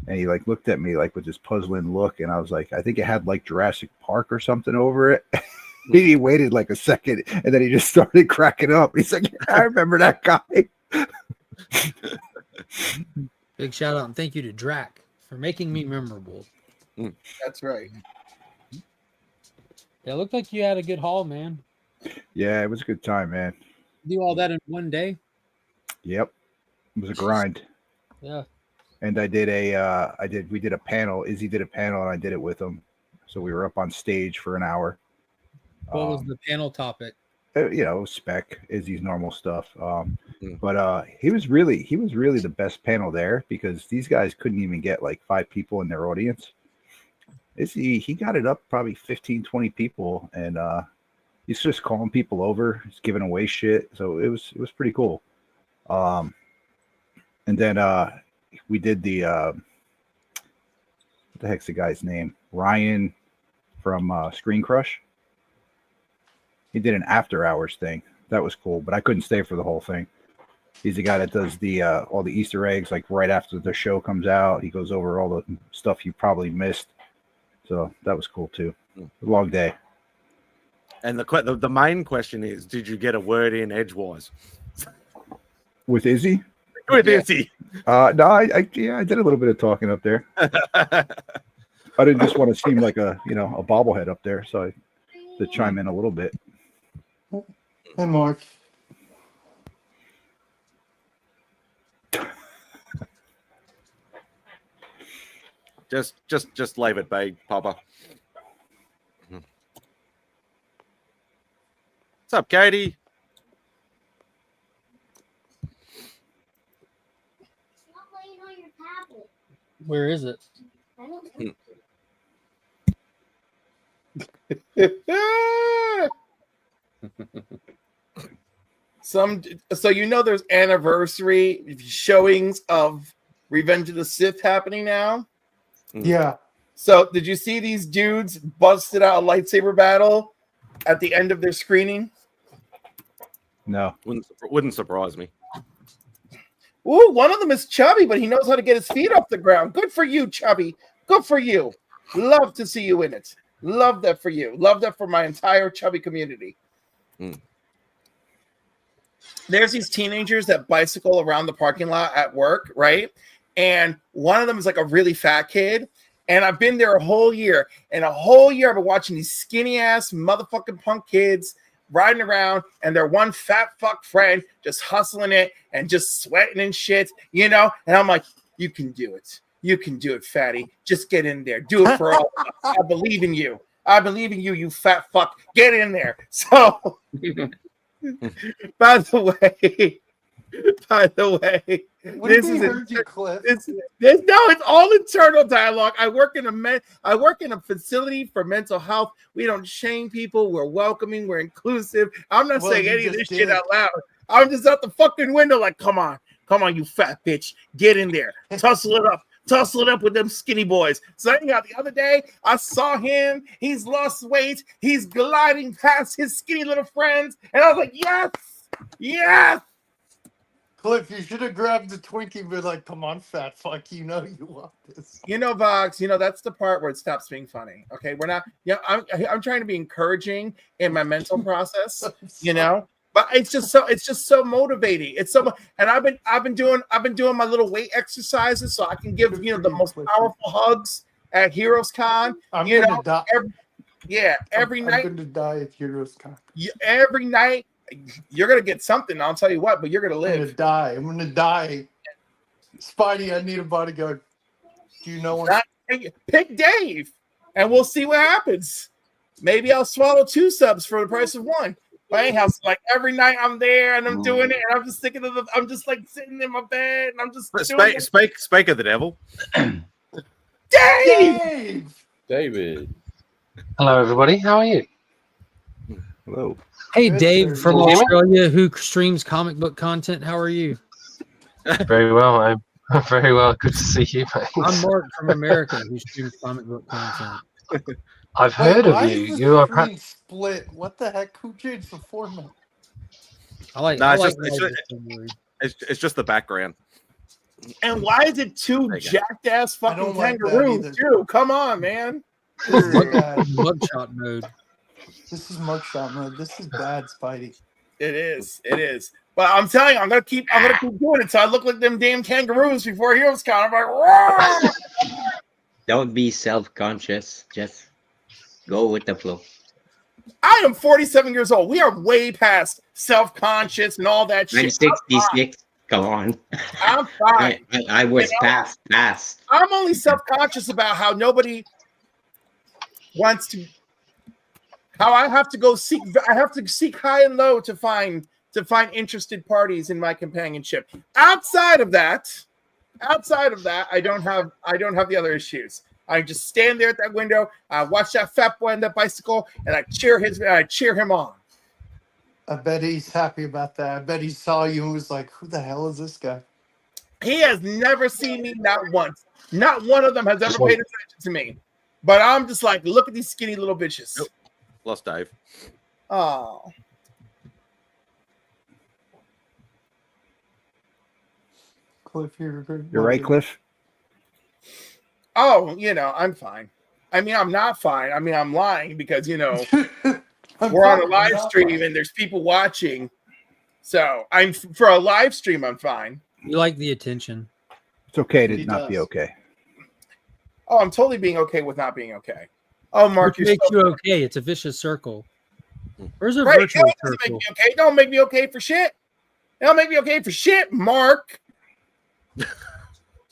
and he like looked at me like with this puzzling look, and I was like, I think it had like Jurassic Park or something over it. He waited like a second, and then he just started cracking up. He's like, I remember that guy. Big shout out and thank you to Drac for making me memorable. That's right. Yeah, it looked like you had a good haul, man. Yeah, it was a good time, man. Do all that in one day? Yep. It was a grind. Yeah. And we did a panel. Izzy did a panel and I did it with him. So we were up on stage for an hour. What was the panel topic? You know, spec, Izzy's normal stuff. But he was really the best panel there because these guys couldn't even get like 5 people in their audience. Izzy, he got it up probably 15, 20 people, and he's just calling people over, he's giving away shit. So it was pretty cool. And then we did the what the heck's the guy's name? Ryan from Screen Crush. He did an after hours thing. That was cool, but I couldn't stay for the whole thing. He's the guy that does the all the Easter eggs, like right after the show comes out. He goes over all the stuff you probably missed. So that was cool too. A long day. And the main question is, did you get a word in edgewise? With Izzy? With Izzy. No, I did a little bit of talking up there. I didn't just want to seem like a bobblehead up there, so I to chime in a little bit. Hey, Mark. Just leave it be, Papa. What's up, Katie? Where is it? So there's anniversary showings of Revenge of the Sith happening now. Yeah. So did you see these dudes busted out a lightsaber battle at the end of their screening? No. Wouldn't surprise me. Ooh, one of them is Chubby, but he knows how to get his feet off the ground. Good for you, Chubby. Good for you. Love to see you in it. Love that for you. Love that for my entire Chubby community. There's these teenagers that bicycle around the parking lot at work, right? And one of them is like a really fat kid. And I've been there a whole year. And a whole year I've been watching these skinny ass motherfucking punk kids riding around, and their one fat fuck friend just hustling it and just sweating and shit, you know? And I'm like, you can do it. You can do it, fatty. Just get in there. Do it for all of us. I believe in you. I believe in you, you fat fuck. Get in there. So, by the way, this is it's all internal dialogue. I work in a facility for mental health. We don't shame people. We're welcoming. We're inclusive. I'm not saying any of this shit out loud. I'm just out the fucking window, like, come on, you fat bitch, get in there, tussle it up with them skinny boys. So anyhow, the other day I saw him. He's lost weight. He's gliding past his skinny little friends, and I was like, yes. Cliff, you should have grabbed the Twinkie and been like, come on, fat fuck, you know you want this. You know, Vox, that's the part where it stops being funny. Okay, we're not, I'm trying to be encouraging in my mental process, but it's just so motivating. It's so, and I've been doing my little weight exercises so I can give, the most powerful hugs at Heroes Con. I'm gonna die. Every night. I'm going to die at Heroes Con. Every night. You're gonna get something. I'll tell you what, but you're gonna live. I'm gonna die. Spidey, I need a bodyguard. Do you know one? Pick Dave, and we'll see what happens. Maybe I'll swallow 2 subs for the price of 1. But anyhow, like every night I'm there and I'm doing it, and I'm just thinking of I'm just like sitting in my bed and I'm just Spake of the devil. David. Hello, everybody. How are you? Hello. Hey, Dave from Australia, who streams comic book content. How are you? Very well. I'm very well. Good to see you, mate. I'm Mark from America, who streams comic book content. I've heard of you. You are split. What the heck? Who changed the format? It's just the background. And why is it 2 jacked ass fucking kangaroos too? Come on, man. Mugshot mode. This is mugshot mode. This is bad, Spidey. It is. But I'm telling you, I'm gonna keep doing it so I look like them damn kangaroos before Heroes Con. I'm like, roar! Don't be self-conscious. Just go with the flow. I am 47 years old. We are way past self-conscious and all that shit. I'm 66. Come on. I'm fine. I was past. I'm only self-conscious about how nobody wants to. How I have to seek high and low to find interested parties in my companionship. Outside of that, I don't have the other issues. I just stand there at that window, I watch that fat boy on that bicycle, and I cheer him on. I bet he's happy about that. I bet he saw you and was like, who the hell is this guy? He has never seen me, not once. Not one of them has ever paid attention to me. But I'm just like, look at these skinny little bitches. Nope. Lost Dave. Oh. Cliff, you're right, Cliff. Oh, I'm fine. I mean, I'm not fine. I mean, I'm lying because, we're on a live stream and there's people watching. So for a live stream, I'm fine. You like the attention. It's okay to not be okay. Oh, I'm totally being okay with not being okay. Oh, Mark, Which makes you okay. It's a vicious circle. Where's a virtual circle? Make me okay. Don't make me okay for shit. Don't make me okay for shit, Mark.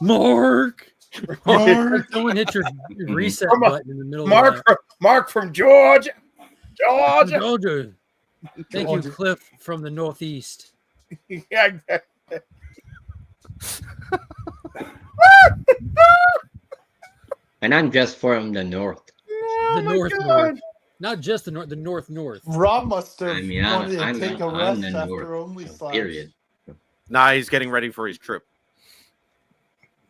Mark. Someone hit your reset button in the middle of that. Mark from Georgia. Thank you, Cliff from the Northeast. Yeah, exactly. And I'm just from the north. The north. Not just the north, the north. Rob must have wanted I'm to take a rest after only five. Period. Nah, he's getting ready for his trip.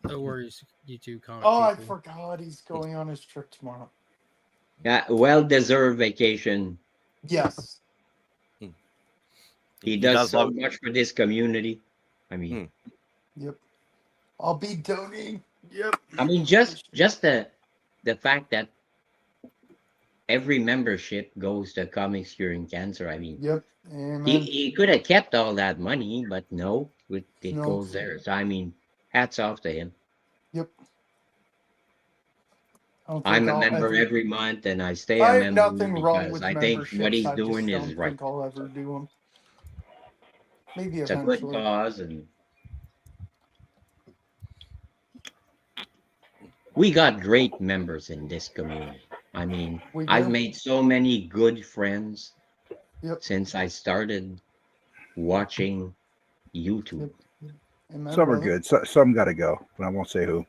No worries, you two comic people. I forgot he's going on his trip tomorrow. Yeah, well-deserved vacation. Yes. He does so much for this community. I mean. Yep. I'll be donating. Yep. I mean, just the fact that every membership goes to Comics Curing Cancer. I mean, yep. He could have kept all that money, but no, it goes there. So I mean, hats off to him. Yep. I'm a I'll member ever- every month, and I stay I a have member nothing wrong because with I think what memberships. he's I doing just is don't right. think I'll ever do them. Maybe It's a good eventually. cause, and we got great members in this community. I mean, We I've do. made so many good friends Yep. since I started watching YouTube. Amen, Some are brother. good. Some got to go, but I won't say who.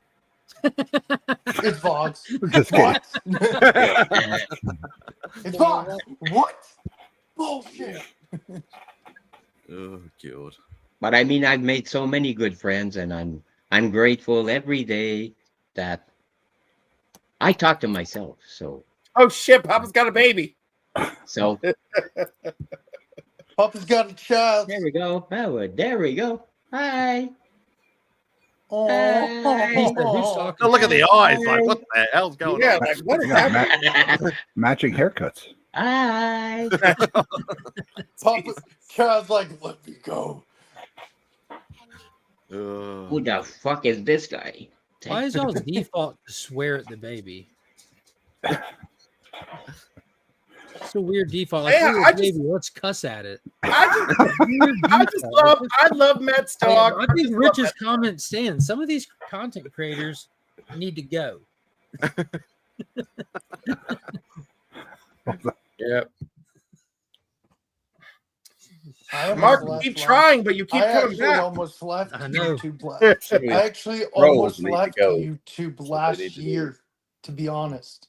It's Vox. Just kidding. What? It's Vox. What? Bullshit. Oh god. But I mean, I've made so many good friends, and I'm grateful every day that I talk to myself. Oh shit, Papa's got a baby. So Papa's got a child. there we go. Oh, there we go. Hi. Oh, Hi. Oh, look at the eyes. Like, what the hell's going Yeah, on? like what is Yeah, happening? matching haircuts. Hi. Papa, child's like, let me go. Who the fuck is this guy? Why is y'all's default to swear at the baby? It's a weird default. Like, Yeah, "Ooh, I baby, let's cuss at it." I love Matt's dog. I think Rich's comment stands. Some of these content creators need to go. Yep. Mark, you keep trying, but you keep I coming actually back. almost left I know. YouTube last. I actually Trolls almost need to left go. YouTube That's what last they need to do. year, to be honest.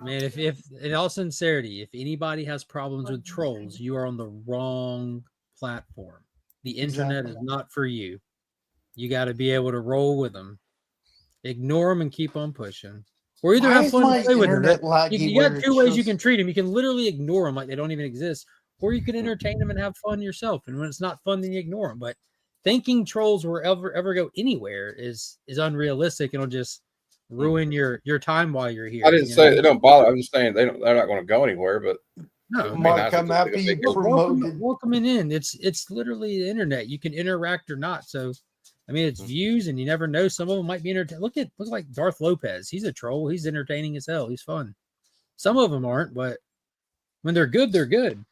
Man, if in all sincerity, if anybody has problems with trolls, you are on the wrong platform. The internet is not for you. You got to be able to roll with them, ignore them, and keep on pushing. Or either Why have is fun my and play with them. internet laggy You where got it two ways you shows- can treat them. You can literally ignore them like they don't even exist, or you can entertain them and have fun yourself. And when it's not fun, then you ignore them. But thinking trolls will ever go anywhere is unrealistic, and it'll just ruin your time while you're here. I didn't say they don't bother. I'm just saying they're not going to go anywhere. But No, it'd be Mark, nice I'm if they happy you could go. promoted. welcoming in. It's literally the internet. You can interact or not. So, I mean, it's views, and you never know. Some of them might be entertaining. Look like Darth Lopez. He's a troll. He's entertaining as hell. He's fun. Some of them aren't, but when they're good, they're good.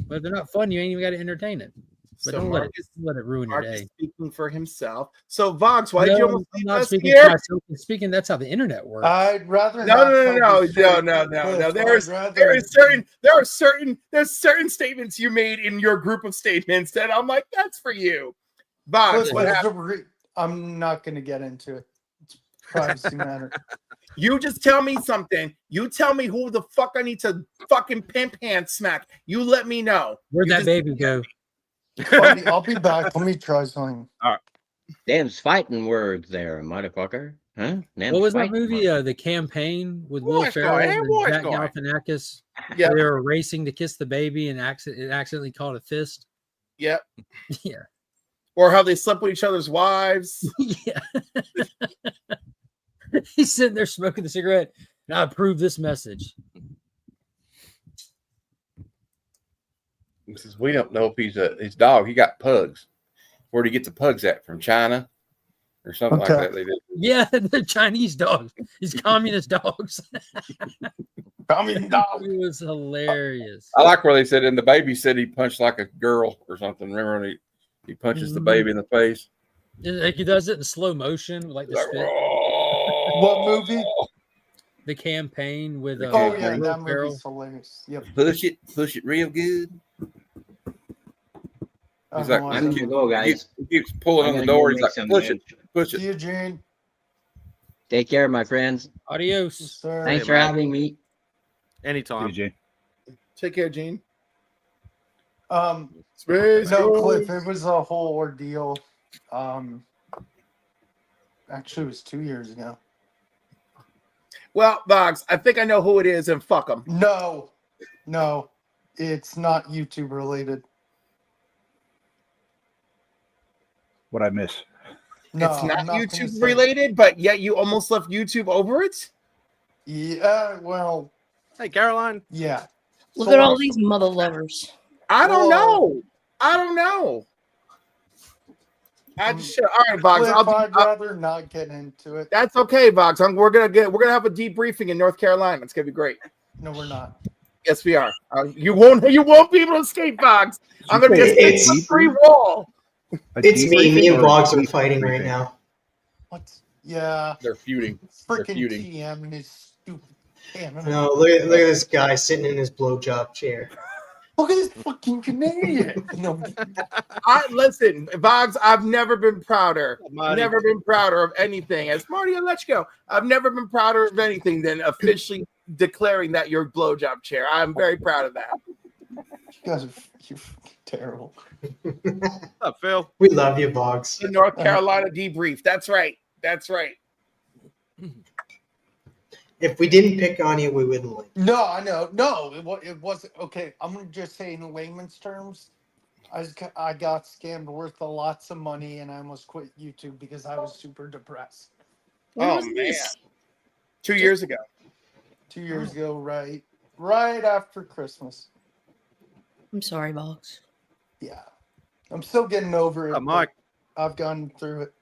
But if they're not fun, you ain't even got to entertain it. But So don't Mark let it ruin your Mark is day. speaking for himself. So Vox, why did No, you almost I'm leave not us speaking here? for myself. I'm speaking. That's how the internet works. I'd rather No, not no, tell no, the story, no. Cliff. There's certain statements you made in your group of statements that I'm like, that's for you. Vox, Cliff, what there's happened? I'm not going to get into it. It's a privacy matter. You just tell me something. You tell me who the fuck I need to fucking pimp hand smack. You let me know. Where'd You that just- baby go? Buddy, I'll be back. Let me try something. Them's fighting words there, motherfucker. Huh? What was that movie? The Campaign with Will Watch Ferrell guy, hey, and watch Jack guy. Galifianakis. Yeah. They were racing to kiss the baby and it accidentally caught a fist. Yep. Yeah. Or how they slept with each other's wives. Yeah. He's sitting there smoking the cigarette. And I approve this message. He says we don't know if he's his dog. He got pugs. Where'd he get the pugs at? From China or something like that? They did. Yeah, the Chinese dogs. These communist dogs. Communist dogs. It was hilarious. I like where they said, and the baby said he punched like a girl or something. Remember when he punches the baby in the face? Like he does it in slow motion, like the spit. What movie? The Campaign with Oh yeah, Will that Ferrell. movie's hilarious. Yep. Push it real good. He's like, I'm gonna go, guys. He keeps pulling I'm on the gonna door. go He's make like, some push lunch. it. See you, Gene. Take care, my friends. Adios. Sir. Thanks for having me. Anytime. Take care, Gene. No, Cliff, it was a whole ordeal. Actually, it was 2 years ago. Well, Vox, I think I know who it is, and fuck them. No, it's not YouTube related. What I miss? No, It's I'm not gonna YouTube say- related, but yet you almost left YouTube over it. Yeah, well, Hey, Caroline. yeah. Look at all these mother lovers. I don't Whoa. know. I don't know. I just should. All right, Boggs. I'd rather not get into it. That's okay, Boggs. We're gonna have a debriefing in North Carolina. It's gonna be great. No, we're not. Yes, we are. You won't be able to escape, Boggs. I'm gonna be a free wall. It's me and Boggs are fighting right now. What? Yeah. They're feuding. Freaking TM and his stupid. Damn, No, look at this guy sitting in his blowjob chair. Look at this fucking Canadian. No. Listen, Boggs, I've never been prouder. Never been prouder of anything. As Marty, I'll let you go. I've never been prouder of anything than officially declaring that you're blowjob chair. I'm very proud of that. You guys are you're terrible. What's up, Phil? We love you, Boggs. The North Carolina debrief. That's right. That's right. If we didn't pick on you, we wouldn't win. No, I know. No, it wasn't. Okay, I'm going to just say in layman's terms, I got scammed worth lots of money, and I almost quit YouTube because I was super depressed. Oh, man. 2 years ago. 2 years ago, right after Christmas. I'm sorry, Boggs. Yeah. I'm still getting over it. Mike. I've gone through it.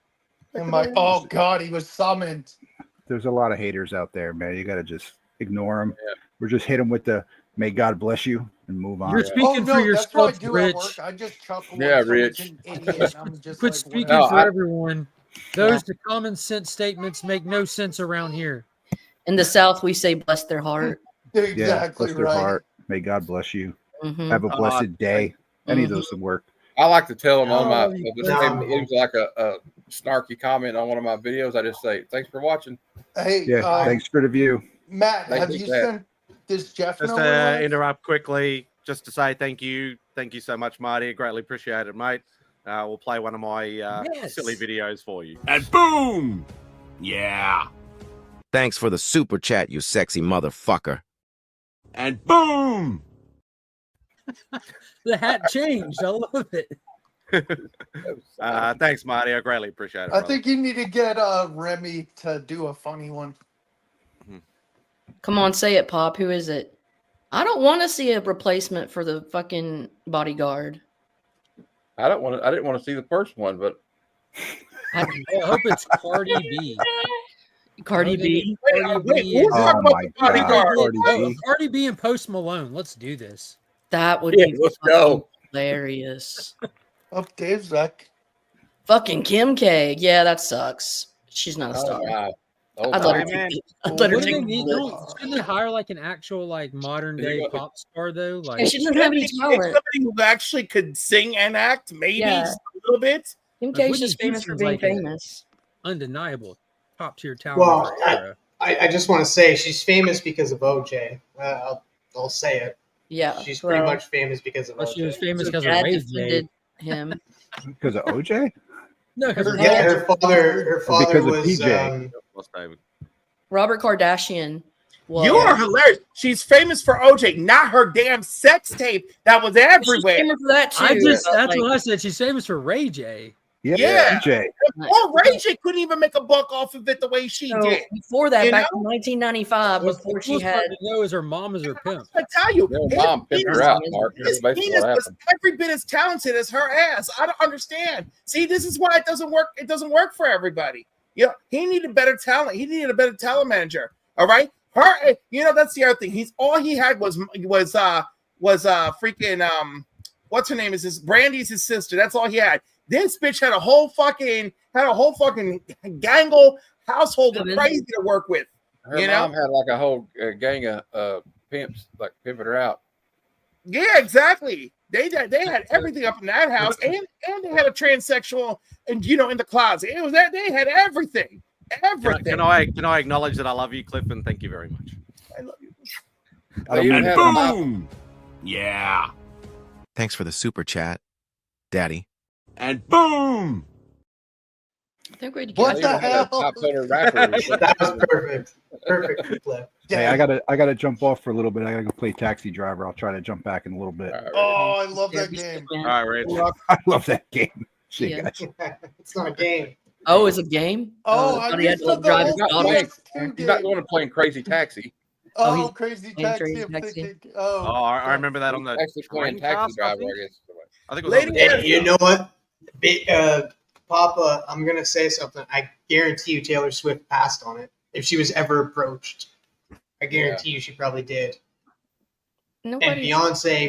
And oh, God, he was summoned. There's a lot of haters out there, man. You got to just ignore them. Yeah. Or just hit them with the "May God bless you" and move on. You're speaking for yourself, Rich. I just chuckle. Yeah, Rich. Quit speaking for everyone. Those common sense statements make no sense around here. In the South, we say "bless their heart." Exactly, yeah, bless their heart. May God bless you. Mm-hmm. Have a blessed day. Any of those would work. I like to tell them on my if it leaves like a snarky comment on one of my videos. I just say, "Thanks for watching." Hey, thanks for the view. Matt, have you sent this Jeff? Just to interrupt quickly, just to say thank you so much, Marty. I greatly appreciate it, mate. We'll play one of my silly videos for you. And boom! Yeah. Thanks for the super chat, you sexy motherfucker. And boom! The hat changed. I love it. Thanks, Marty. I greatly appreciate it. I think you need to get Remy to do a funny one. Come on, say it, Pop. Who is it? I don't want to see a replacement for the fucking bodyguard. I didn't want to see the first one, but I hope it's Cardi B. Cardi B. Cardi B and Post Malone. Let's do this. That would be let's go. Hilarious. Up Dave Zach. Fucking Kim K. Yeah, that sucks. She's not a star. Wow. I'd let her Shouldn't they hire like an actual like modern day pop star though? Like yeah, she doesn't have any talent. Somebody who actually could sing and act, maybe a little bit. Kim K's just famous for being famous. Undeniable, top tier talent. Well, I just want to say she's famous because of OJ. I'll say it. Yeah, she's pretty much famous because of OJ. She was famous because of Ray J. Him. Because of OJ? No, because her father was PJ. Robert Kardashian. You are hilarious. She's famous for OJ, not her damn sex tape that was everywhere. She's famous for that too. That's what I said. She's famous for Ray J. Yeah. PJ. Well, Ray J couldn't even make a buck off of it the way she did. Before that, back in 1995, before she had. Know is her mom is her pimp. I tell you, her mom pimped her out, Mark. His penis was every bit as talented as her ass. I don't understand. See, this is why it doesn't work. It doesn't work for everybody. Yeah, he needed better talent. He needed a better talent manager. All right, her. That's the other thing. All he had was freaking what's her name? Is his Brandy's his sister? That's all he had. This bitch had a whole fucking gangle household of crazy to work with. Her mom had like a whole gang of pimps, like pimping her out. Yeah, exactly. They had everything up in that house, and they had a transsexual, and in the closet. It was that they had everything. Everything. Can I acknowledge that I love you, Cliff, and thank you very much. I love you. And boom! Yeah. Thanks for the super chat, Daddy. And boom! I think we're what the hell? That was perfect. Perfect clip. Hey, I gotta jump off for a little bit. I gotta go play Taxi Driver. I'll try to jump back in a little bit. Oh, I love that game. All right, Rich. I love that game. See you guys. It's not a game. Oh, it's a game? Oh, I had to drive his daughter. He's not going to play Crazy Taxi. Oh, Crazy Taxi. I remember that on the actually playing Taxi Driver. I guess. I think it was you know what? Papa, I'm gonna say something. I guarantee you Taylor Swift passed on it if she was ever approached. I guarantee you she probably did. Nobody. And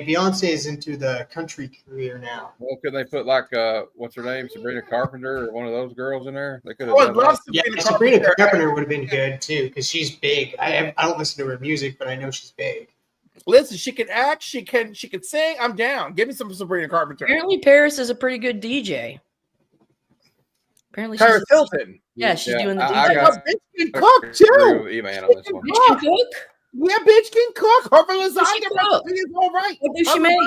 Beyonce is into the country career now. Well, could they put like what's her name, Sabrina Carpenter, or one of those girls in there? They could have. Oh, I love Sabrina Carpenter would have been good too because she's big. I don't listen to her music, but I know she's big. Listen, she can act. She can sing. I'm down. Give me some Sabrina Carpenter. Apparently, Paris is a pretty good DJ. Apparently, Paris Hilton. Yeah, she's doing the I DJ. got bitch can cook too. E-man on this one. Bitch can cook. Yeah, bitch can cook. Her lasagna cook? recipe is all right. What does she make?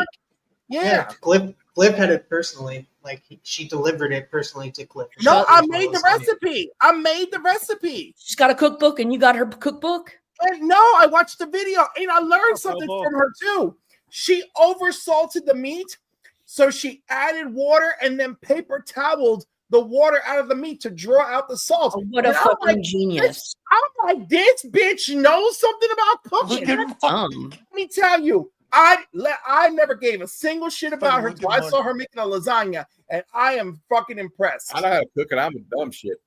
Yeah. Cliff had it personally. Like she delivered it personally to Cliff. No, I made the recipe. I made the recipe. She's got a cookbook, and you got her cookbook. And no, I watched the video and I learned something from her too. She oversalted the meat, so she added water and then paper toweled the water out of the meat to draw out the salt. Oh, what a fucking genius! I'm like, this bitch knows something about cooking. Let me tell you, I never gave a single shit about her until I saw her making a lasagna, and I am fucking impressed. I know how to cook, and I'm a dumb shit.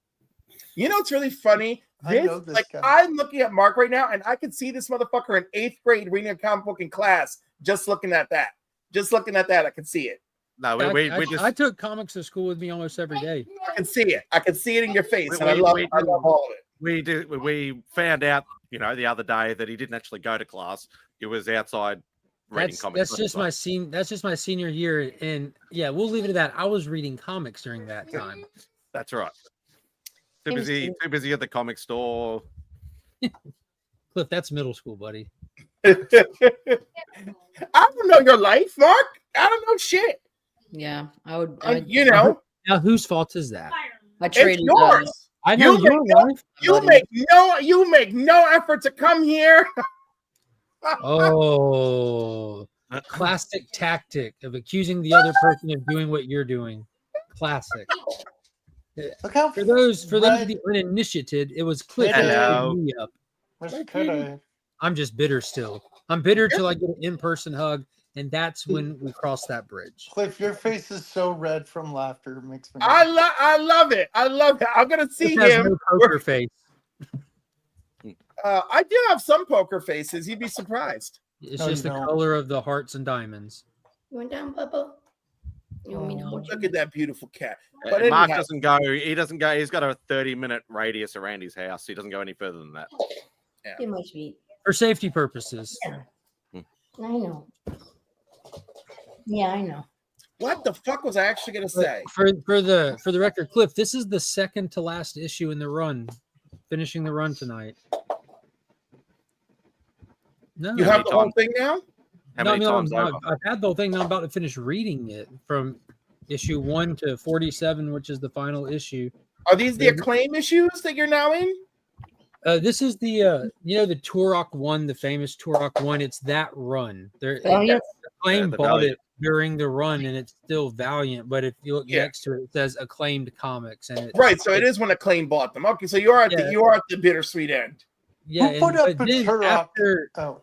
You know what's really funny? I'm looking at Mark right now, and I can see this motherfucker in 8th grade reading a comic book in class. Just looking at that, I can see it. No, I took comics to school with me almost every day. I can see it. I can see it in your face, and I love all of it. We found out, the other day that he didn't actually go to class. He was outside reading comics. That's just my senior year, and yeah, we'll leave it at that. I was reading comics during that time. That's right. Too busy at the comic store. Cliff, that's middle school, buddy. I don't know your life, Mark. I don't know shit. Yeah, I would. Now, whose fault is that? I traded yours. I know your life. You make no effort to come here. Oh, classic tactic of accusing the other person of doing what you're doing. Classic. Look how for those the uninitiated, it was Cliff that put me up. I'm just bitter still. I'm bitter till I get an in-person hug, and that's when we cross that bridge. Cliff, your face is so red from laughter. It makes me. I love it. I'm gonna see him. No poker face. I do have some poker faces. You'd be surprised. It's just the color of the hearts and diamonds. You went down, Bubba. You want me to hold you? Look at that beautiful cat. But Mark doesn't go. He doesn't go. He's got a 30-minute radius around his house. He doesn't go any further than that. Yeah. It must be for safety purposes. Yeah. I know. Yeah, I know. What the fuck was I actually gonna say? For the record, Cliff, this is the second to last issue in the run. Finishing the run tonight. No, you have the whole thing now? How many times I've had the whole thing. Now I'm about to finish reading it from issue 1 to 47, which is the final issue. Are these the Acclaim issues that you're now in? This is the the Turok 1, the famous Turok 1. It's that run. Acclaim bought it during the run, and it's still Valiant. But if you look next to it, it says Acclaimed Comics, and right. So it is when Acclaim bought them. Okay, so you are at the bittersweet end. Yeah,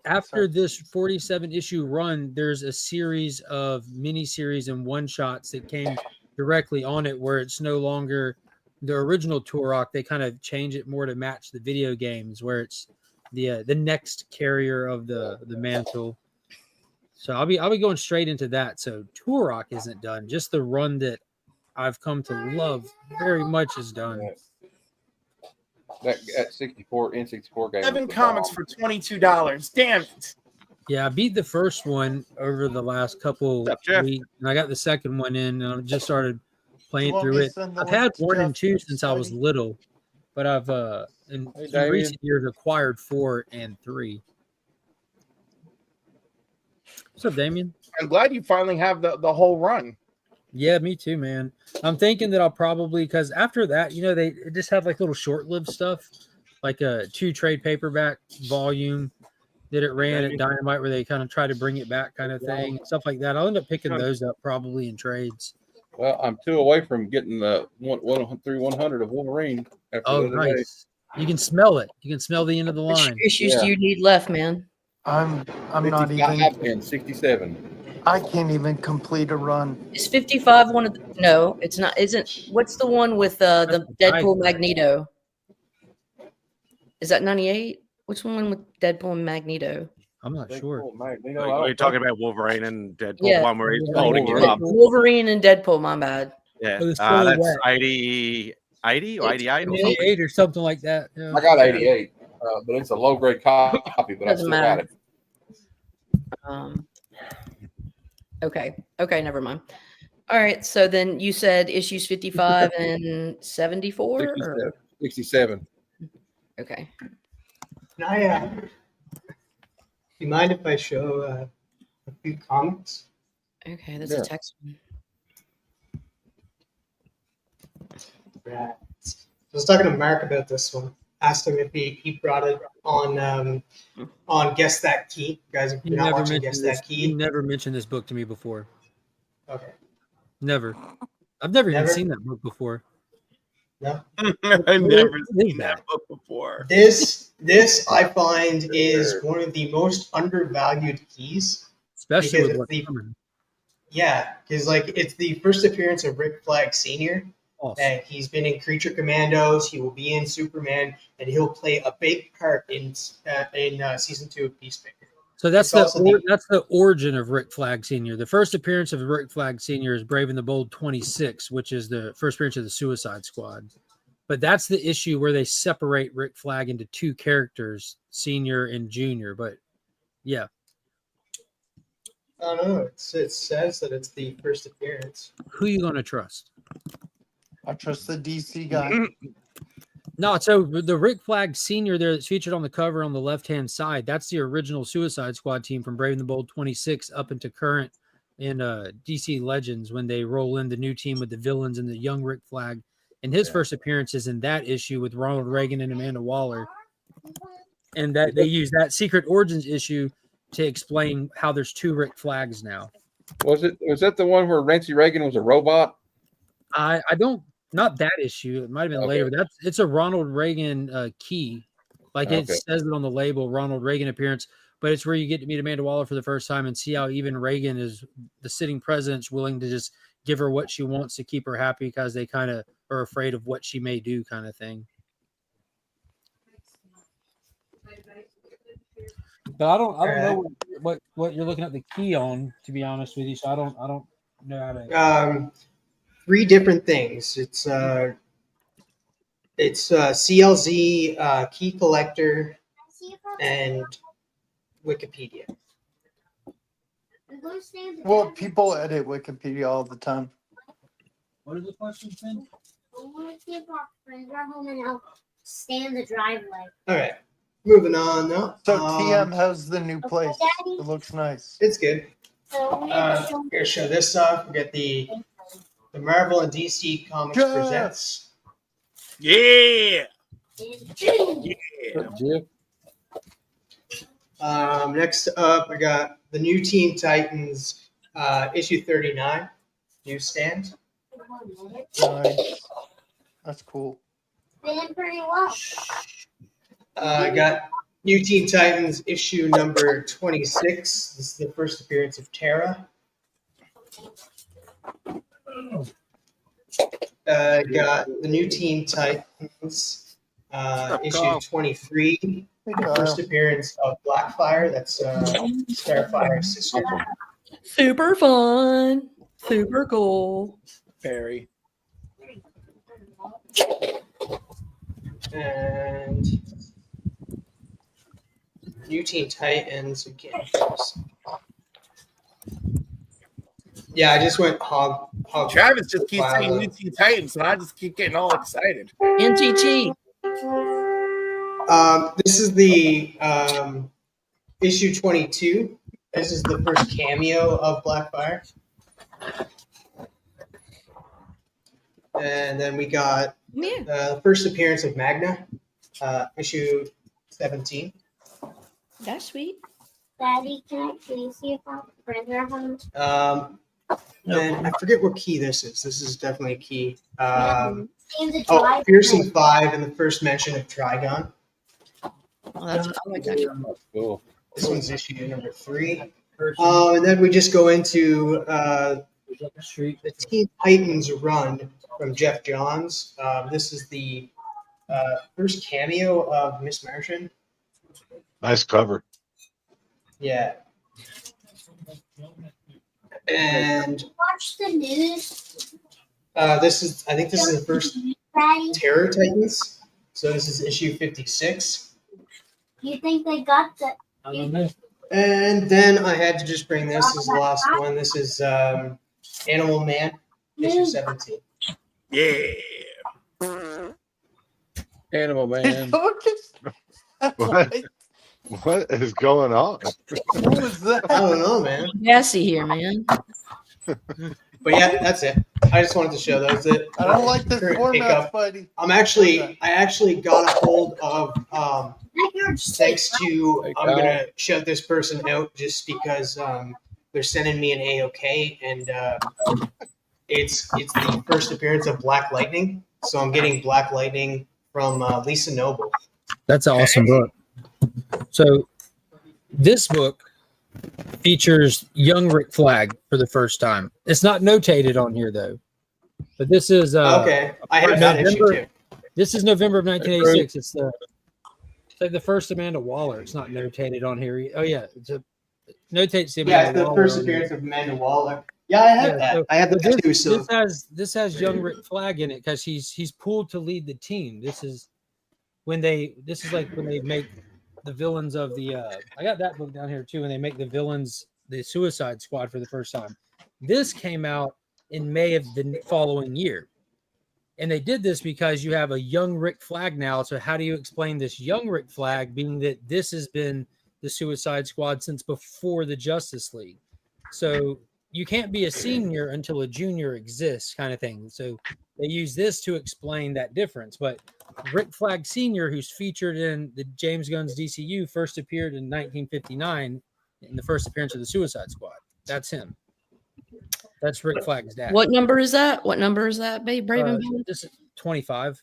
after this 47 issue run, there's a series of mini-series and one-shots that came directly on it, where it's no longer the original Turok. They kind of change it more to match the video games, where it's the next carrier of the mantle. So I'll be going straight into that. So Turok isn't done. Just the run that I've come to love very much is done. That 64 N64 game. 7 comics for $22. Damn it. Yeah, I beat the first one over the last couple weeks, and I got the second one in, and I just started playing through it. I've had 1 and 2 since I was little, but I've in recent years acquired 4 and 3. What's up, Damien? I'm glad you finally have the whole run. Yeah, me too, man. I'm thinking that I'll probably, because after that, they just have like little short-lived stuff, like a 2 trade paperback volume that it ran at Dynamite, where they kind of try to bring it back, kind of thing, stuff like that. I'll end up picking those up probably in trades. Well, I'm 2 away from getting the 100 of Wolverine. Oh, nice! You can smell it. You can smell the end of the line. Which issues do you need left, man? I'm not even. And 67. I can't even complete a run. Is 55 one of the, no, it's not. Isn't what's the one with the Deadpool Magneto? Is that 98? Which one with Deadpool and Magneto? I'm not sure. Are you talking about Wolverine and Deadpool? Yeah, The one where he's holding him up. Wolverine and Deadpool. My bad. Yeah, It was fully that's wet. 80 or 88 or something. 88 or something like that. Yeah. I got 88, but it's a low grade copy, but I Doesn't still matter. got it. Okay, never mind. All right, so then you said issues 55 and 74? 67. Okay. Can I, do you mind if I show a few comics? Okay, there's a text one. Right. I was talking to Mark about this one. Asked him if he brought it on Guess That Key. You guys, if you're not watching Guess That Key. You never mentioned this book to me before. Okay. Never. I've never even seen that book before. No. I've never seen that book before. This I find is one of the most undervalued keys. Especially with because what's coming. Yeah, because like it's the first appearance of Rick Flag Sr. Awesome. And he's been in Creature Commandos. He will be in Superman, and he'll play a big part in season 2 of Peacemaker. So that's It's that's the origin of Rick Flag Sr. The first appearance of Rick Flag Sr. is Brave and the Bold 26, which is the first appearance of the Suicide Squad. But that's the issue where they separate Rick Flag into two characters, Senior and Junior. But yeah. I don't know. It says that it's the first appearance. Who are you going to trust? I trust the DC guy. No, so the Rick Flag Senior there that's featured on the cover on the left-hand side, that's the original Suicide Squad team from Brave and the Bold 26 up into current in DC Legends when they roll in the new team with the villains and the young Rick Flag. And his first appearance is in that issue with Ronald Reagan and Amanda Waller. And that they use that Secret Origins issue to explain how there's two Rick Flags now. Was that the one where Nancy Reagan was a robot? I don't. Not that issue. It might have been later. But it's a Ronald Reagan key. Like it says it on the label, Ronald Reagan appearance. But it's where you get to meet Amanda Waller for the first time and see how even Reagan is the sitting president's willing to just give her what she wants to keep her happy because they kind of are afraid of what she may do, kind of thing. But I don't know what you're looking at the key on, to be honest with you. So I don't know how to. 3 different things. It's CLZ, Key Collector, and Wikipedia. Well, people edit Wikipedia all the time. What is the question, Finn? I want to see if our friends are home and I'll stay in the driveway. All right, moving on now. So TM has the new place. It looks nice. It's good. So Here, show this off. We got the Marvel and DC Comics presents. Yeah. Next up, we got the new Teen Titans issue 39 newsstand. Nice. That's cool. Been pretty well. I got New Teen Titans issue number 26. This is the first appearance of Terra. Got the New Teen Titans issue 23. The first appearance of Blackfire. That's Starfire's sister. Super fun. Super cool. Very. And New Teen Titans again. Yeah, I just went hog. Travis just keeps saying New Teen Titans, so I just keep getting all excited. NTT. This is the issue 22. This is the first cameo of Blackfire. And then we got the first appearance of Magna, issue 17. That's sweet. Daddy, can you see if our friends are home? And I forget what key this is. This is definitely a key. Trigon. Fearsome 5 and the first mention of Trigon. Oh, I like that. Cool. This one's issue number 3. And then we just go into the Teen Titans run from Jeff Johns. This is the first cameo of Miss Martian. Nice cover. Yeah. And Watch the news. I think this is the first Terror Titans. So this is issue 56. You think they got the? And then I had to just bring this as the last one. This is Animal Man, issue 17. Yeah. Animal Man. What is going on? What was that? I don't know, man. Gassy here, man. But yeah, that's it. I just wanted to show those. That I don't like this current format, pickup. Spidey. I actually got a hold of thanks to I'm gonna shout this person out just because they're sending me an AOK and it's the first appearance of Black Lightning. So I'm getting Black Lightning from Lisa Noble. That's an awesome book. So this book features young Rick Flag for the first time. It's not notated on here though, but this is okay. I have that issue too. This is November of 1986. It's like the first Amanda Waller. It's not notated on here. Oh yeah, notates the Amanda Yeah, it's the Waller first appearance of Amanda Waller. Yeah, I have that. So, I have that too. So this has young Rick Flag in it because he's pulled to lead the team. This is when they make the villains of the I got that book down here too, when they make the villains the Suicide Squad for the first time. This came out in May of the following year. And they did this because you have a young Rick Flag now. So how do you explain this young Rick Flag, being that this has been the Suicide Squad since before the Justice League? So you can't be a senior until a junior exists, kind of thing. So they use this to explain that difference. But Rick Flag Sr., who's featured in the James Gunn's DCU, first appeared in 1959 in the first appearance of the Suicide Squad. That's him. That's Rick Flag's dad. What number is that? What number is that, babe? Brave This is 25.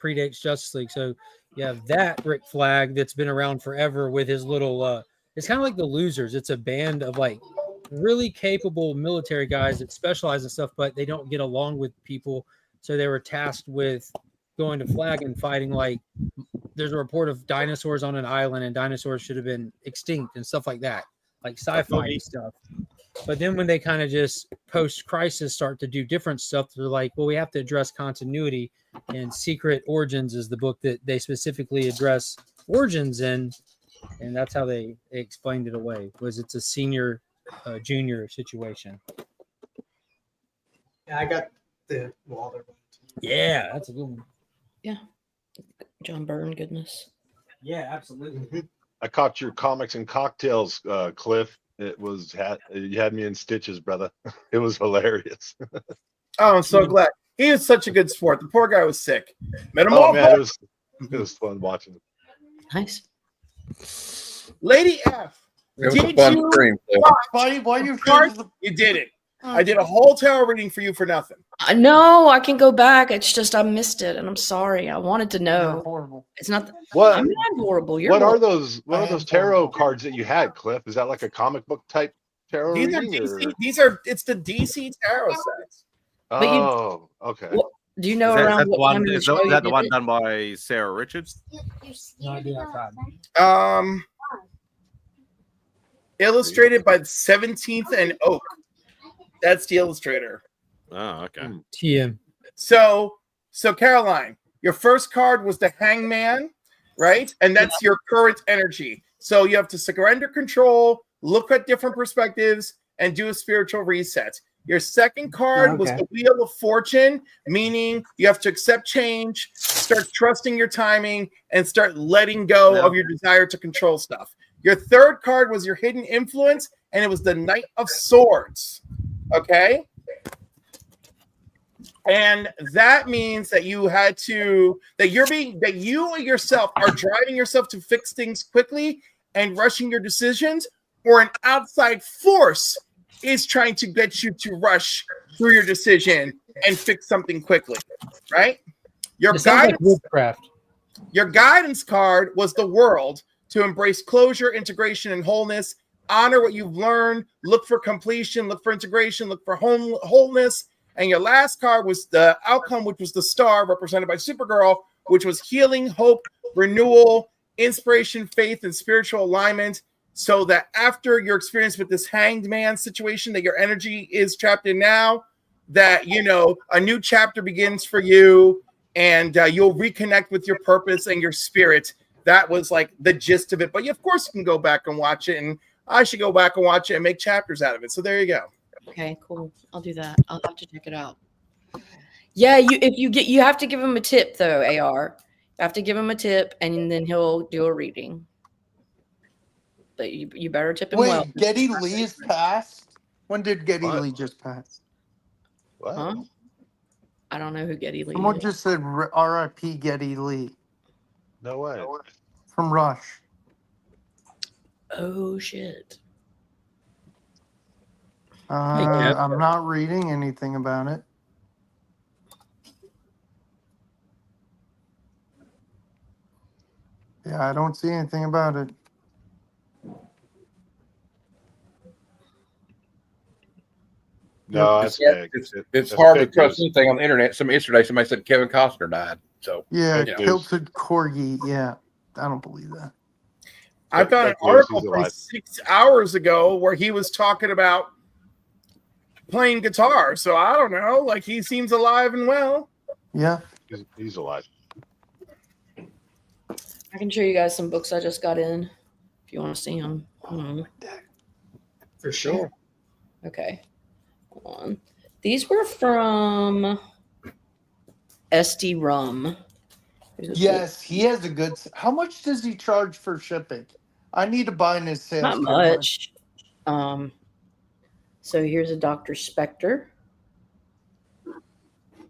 Predates Justice League. So you have that Rick Flag that's been around forever with his little it's kind of like the Losers. It's a band of like really capable military guys that specialize in stuff, but they don't get along with people. So they were tasked with going to Flag and fighting. Like there's a report of dinosaurs on an island and dinosaurs should have been extinct and stuff like that, like sci-fi stuff. But then when they kind of just post-crisis start to do different stuff, they're like, well, we have to address continuity, and Secret Origins is the book that they specifically address origins in, and that's how they explained it away, was it's a senior junior situation. yeah, I got the Waller one. Yeah, that's a good one. Yeah. John Byrne, goodness. Yeah, absolutely. I caught your comics and cocktails, Cliff. It was you had me in stitches, brother. It was hilarious. Oh, I'm so glad. He was such a good sport. The poor guy was sick. Man, it was fun watching it. Nice. Lady F. It was a fun stream. You did it. I did a whole tarot reading for you for nothing. No, I can go back. It's just I missed it, and I'm sorry. I wanted to know. Horrible. It's not. What? I'm not horrible. You're What are horrible. those? What are those tarot cards that you had, Cliff? Is that like a comic book type tarot These are reading? DC. It's the DC tarot sets. Oh, okay. Do you know around what time in the show you Is that the did one it? done by Sarah Richards? Illustrated by 17th and Oak. That's the illustrator. Oh, okay. TM. So Caroline, your first card was the Hangman, right? And that's your current energy. So you have to surrender control, look at different perspectives, and do a spiritual reset. Your second card was the Wheel of Fortune, meaning you have to accept change, start trusting your timing, and start letting go of your desire to control stuff. Your third card was your Hidden Influence, and it was the Knight of Swords. Okay? And that means that you yourself are driving yourself to fix things quickly and rushing your decisions, or an outside force is trying to get you to rush through your decision and fix something quickly, right? Your guidance card was the World, to embrace closure, integration, and wholeness. honor what you've learned, look for completion, look for integration, look for wholeness. And your last card was the outcome, which was the star represented by Supergirl, which was healing, hope, renewal, inspiration, faith, and spiritual alignment. So that after your experience with this hanged man situation that your energy is trapped in now, that, you know, a new chapter begins for you, and you'll reconnect with your purpose and your spirit. That was like the gist of it. But of course you can go back and watch it, and I should go back and watch it and make chapters out of it. So there you go. Okay, cool. I'll do that. I'll have to check it out. Yeah, you have to give him a tip though, AR. You have to give him a tip, and then he'll do a reading. But you better tip him well. Wait, Geddy Lee is passed? When did Geddy Lee just pass? What? Huh? I don't know who Geddy Lee Someone is. just said R.I.P. Geddy Lee No way. from Rush. Oh shit. I'm not reading anything about it. Yeah, I don't see anything about it. No, It's, that's fake. it's That's hard to fake trust news. anything on the internet. Yesterday, somebody said Kevin Costner died. So Yeah, you know. Kilted Corgi. Yeah, I don't believe that. I found an article from 6 hours ago where he was talking about playing guitar. So I don't know. Like, he seems alive and well. Yeah. He's alive. I can show you guys some books I just got in if you want to see them. For sure. Okay. Hold on. These were from SD Rum. Yes, he has a good. How much does he charge for shipping? I need to buy in his sales. Not much. So here's a Dr. Spectre.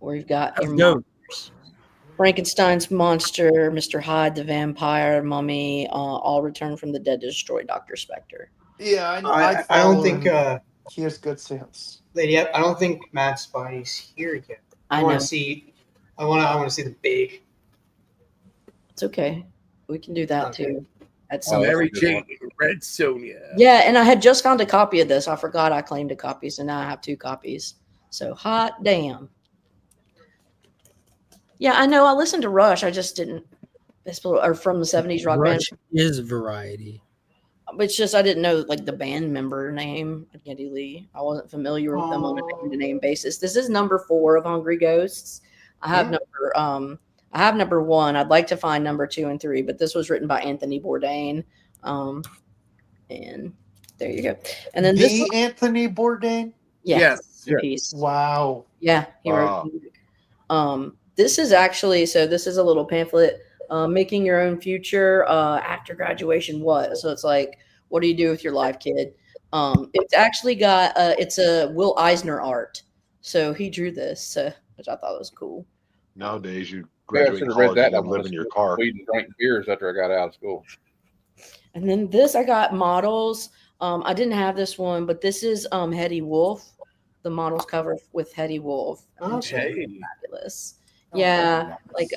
We've got your monsters. Frankenstein's monster, Mr. Hyde, the vampire, mummy, all return from the dead to destroy Dr. Spectre. Yeah, I don't think he has good sales. Lady, I don't think MadSpidey's here yet. I want to see. I want to see the big. It's okay. We can do that too. At some Mary point. Jane, Red Sonja. Yeah, and I had just found a copy of this. I forgot I claimed a copy, so now I have 2 copies. So hot damn. Yeah, I know. I listened to Rush. I just didn't. Or from the 70s rock band. Rush is variety. But it's just I didn't know like the band member name, Geddy Lee. I wasn't familiar with them on a name-to-name basis. This is number 4 of Hungry Ghosts. I have number 1. I'd like to find number 2 and 3, but this was written by Anthony Bourdain. And there you go. And then this Anthony Bourdain. Yes. Piece. Wow. Yeah, he wrote music. This is actually this is a little pamphlet. Making your own future after graduation. So it's like, what do you do with your life, kid? It's actually got it's a Will Eisner art. So he drew this, which I thought was cool. Nowadays, you Yeah, I graduate should have college read that. and live in your car. Weed and drank beers after I got out of school. And then this, I got models. I didn't have this one, but this is Hetty Wolf. The models cover with Hetty Wolf. Okay. Fabulous. Yeah, like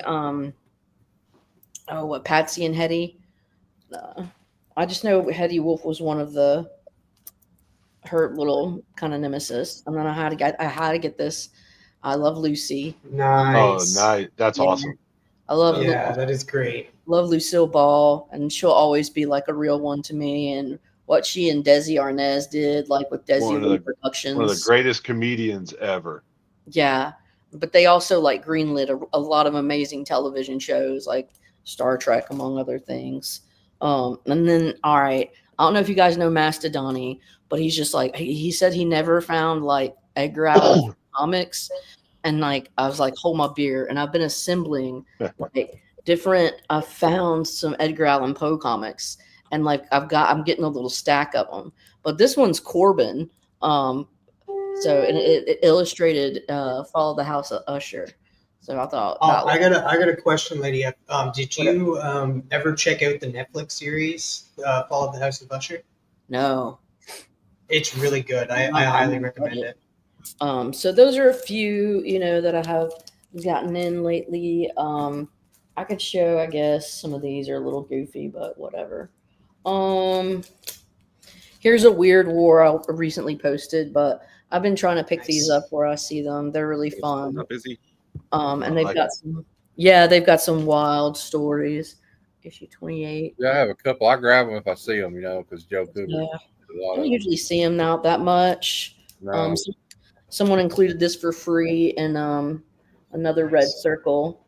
what Patsy and Hetty. I just know Hetty Wolf was one of her little kind of nemesis. And then I had to get this. I love Lucy. Nice. Oh, nice. That's awesome. I love. Yeah, that is great. Love Lucille Ball, and she'll always be like a real one to me. And what she and Desi Arnaz did, like with Desi Lee Productions, one of the greatest comedians ever. Yeah, but they also like greenlit a lot of amazing television shows like Star Trek, among other things. And then, all right, I don't know if you guys know Mastodon, but he's just like, he said he never found like Edgar Allan comics. And like, I was like, hold my beer. And I've been assembling like I found some Edgar Allan Poe comics, and like, I'm getting a little stack of them, but this one's Corbin. So, and it illustrated Fall of the House of Usher. So I thought, I got a question, lady. Did you ever check out the Netflix series Fall of the House of Usher? No. It's really good. I highly recommend it. So those are a few, that I have gotten in lately. I could show, I guess some of these are a little goofy, but whatever. Here's a weird war I recently posted, but I've been trying to pick these up where I see them. They're really fun. Not busy. And they've got some. Yeah, they've got some wild stories. Issue 28. Yeah, I have a couple. I grab them if I see them, because Joe Cooper. Yeah. does a lot I of don't them. usually see them out that much. No. Someone included this for free in another Red Circle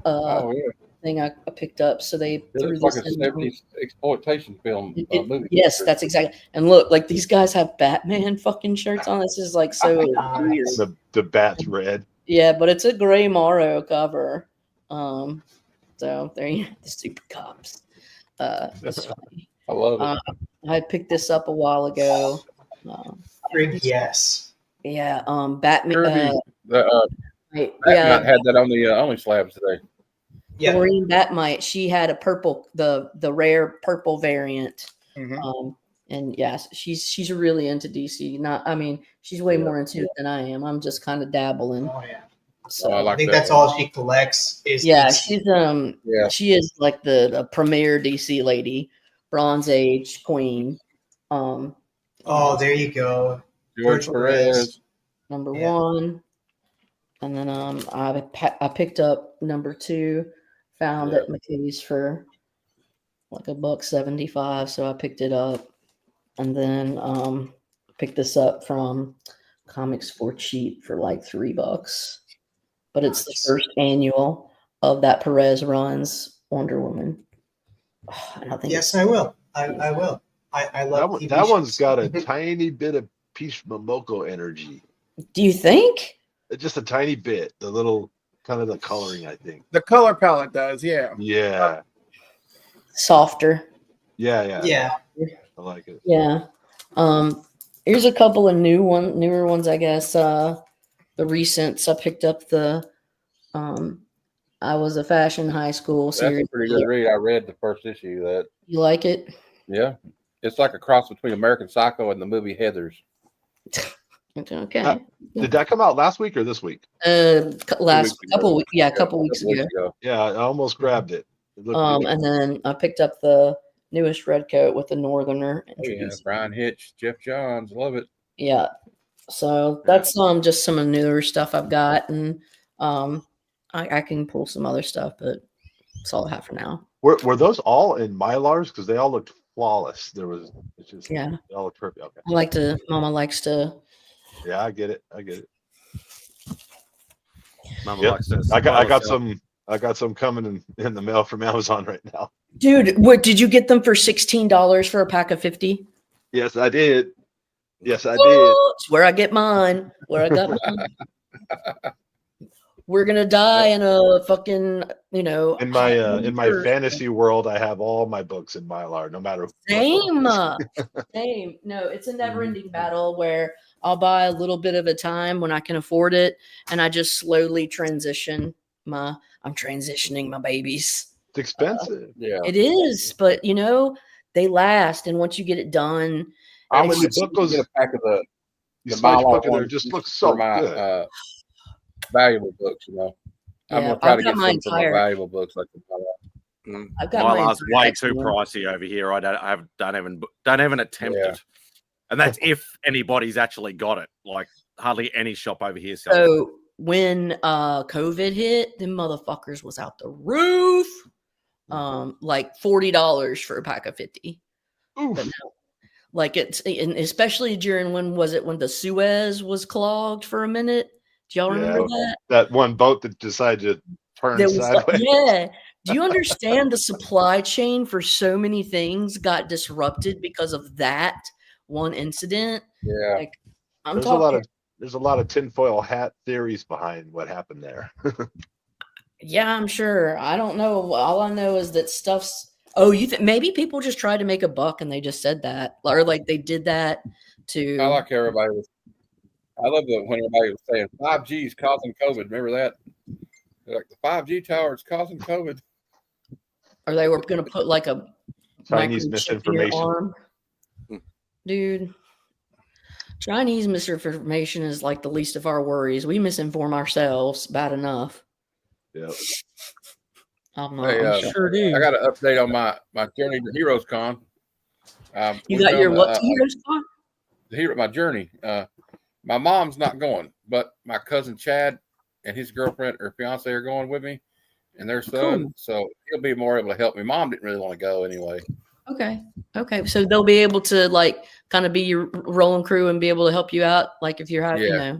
Oh yeah. thing I picked up. So they It threw looks this like a in. 70s exploitation film movie. Yes, that's exactly. And look, like these guys have Batman fucking shirts on. This is like so weird. The bat's red. Yeah, but it's a Gray Morrow cover. So there you the Super Cops. That's funny. I love it. I picked this up a while ago. Yes. Yeah. Batman. Kirby, Right, Batman had that on the only slabs today. Yeah. Maureen Batmite. She had a purple, the rare purple variant. And yes, she's really into DC. She's way more into it than I am. I'm just kind of dabbling. Oh yeah. So I think that's all she collects. Is she's she is like the premier DC lady, Bronze Age queen. Oh, there you go. George Perez, number 1, and then I picked up number 2, found at McKay's for like $1.75, so I picked it up, and then picked this up from Comics for Cheap for like $3. But it's the first annual of that Perez runs Wonder Woman. I think yes, I will. I will. I love that one's got a tiny bit of Peach Momoko energy. Do you think? Just a tiny bit. The little kind of the coloring, I think. The color palette does, yeah. Yeah. Softer. Yeah. Yeah. I like it. Yeah. Here's a couple of newer ones, I guess. The recents. I picked up the I Was a Fashion High School series. That's a pretty good read. I read the first issue of that. You like it? Yeah. It's like a cross between American Psycho and the movie Heathers. Okay. Did that come out last week or this week? Couple weeks ago. Yeah, I almost grabbed it. And then I picked up the newest Redcoat with the Northerner. Yeah, Brian Hitch, Jeff Johns, love it. Yeah. So that's just some of the newer stuff I've got, and I can pull some other stuff, but that's all I have for now. Were those all in Mylars? Because they all looked flawless. It's just Yeah. they all look perfect. Okay. Mama likes to. Yeah, I get it. Mama Yep. likes to I got spoil some coming in the mail from Amazon right now. Dude, what did you get them for $16 for a pack of 50? Yes, I did. Yes, I did. It's where I get mine. Where I got mine. We're gonna die in a fucking, In my fantasy world, I have all my books in Mylar, no matter. Same. No, it's a never-ending battle where I'll buy a little bit of a time when I can afford it, and I just slowly transition I'm transitioning my babies. It's expensive. Yeah, it is, but they last, and once you get it done, When the book goes, get a pack of the smudge Mylar book in there ones just looks for so my, good. valuable books, I'm Yeah, gonna try I've to got get my some for my entire- valuable books like the I've got my Mylar's entire way too one. pricey over here. I don't even attempt it. And that's if anybody's actually got it. Like hardly any shop over here sells it. So when COVID hit, them motherfuckers was out the roof. Like $40 for a pack of 50. But now, like and especially during when the Suez was clogged for a minute. Do y'all remember that? That one boat that decided to turn There was sideways. Do you understand the supply chain for so many things got disrupted because of that one incident? Yeah. Like There's a lot of tinfoil hat theories behind what happened there. Yeah, I'm sure. I don't know. All I know is that stuff's. Oh, maybe people just tried to make a buck and they just said that, or like they did that to. I like everybody was. I love that when everybody was saying 5G is causing COVID. Remember that? They're like the 5G tower is causing COVID. Or they were going to put like a Chinese microchip in your misinformation. arm. Dude, Chinese misinformation is like the least of our worries. We misinform ourselves bad enough. Yeah. I'm Hey, sure do. I got an update on my Journey to Heroes Con. You we've got your done, what hero squad? The hero, my journey. My mom's not going, but my cousin Chad and his girlfriend or fiance are going with me, and their son. Cool. So he'll be more able to help me. Mom didn't really want to go anyway. Okay. Okay. So they'll be able to like kind of be your rolling crew and be able to help you out, like if you're having, you know.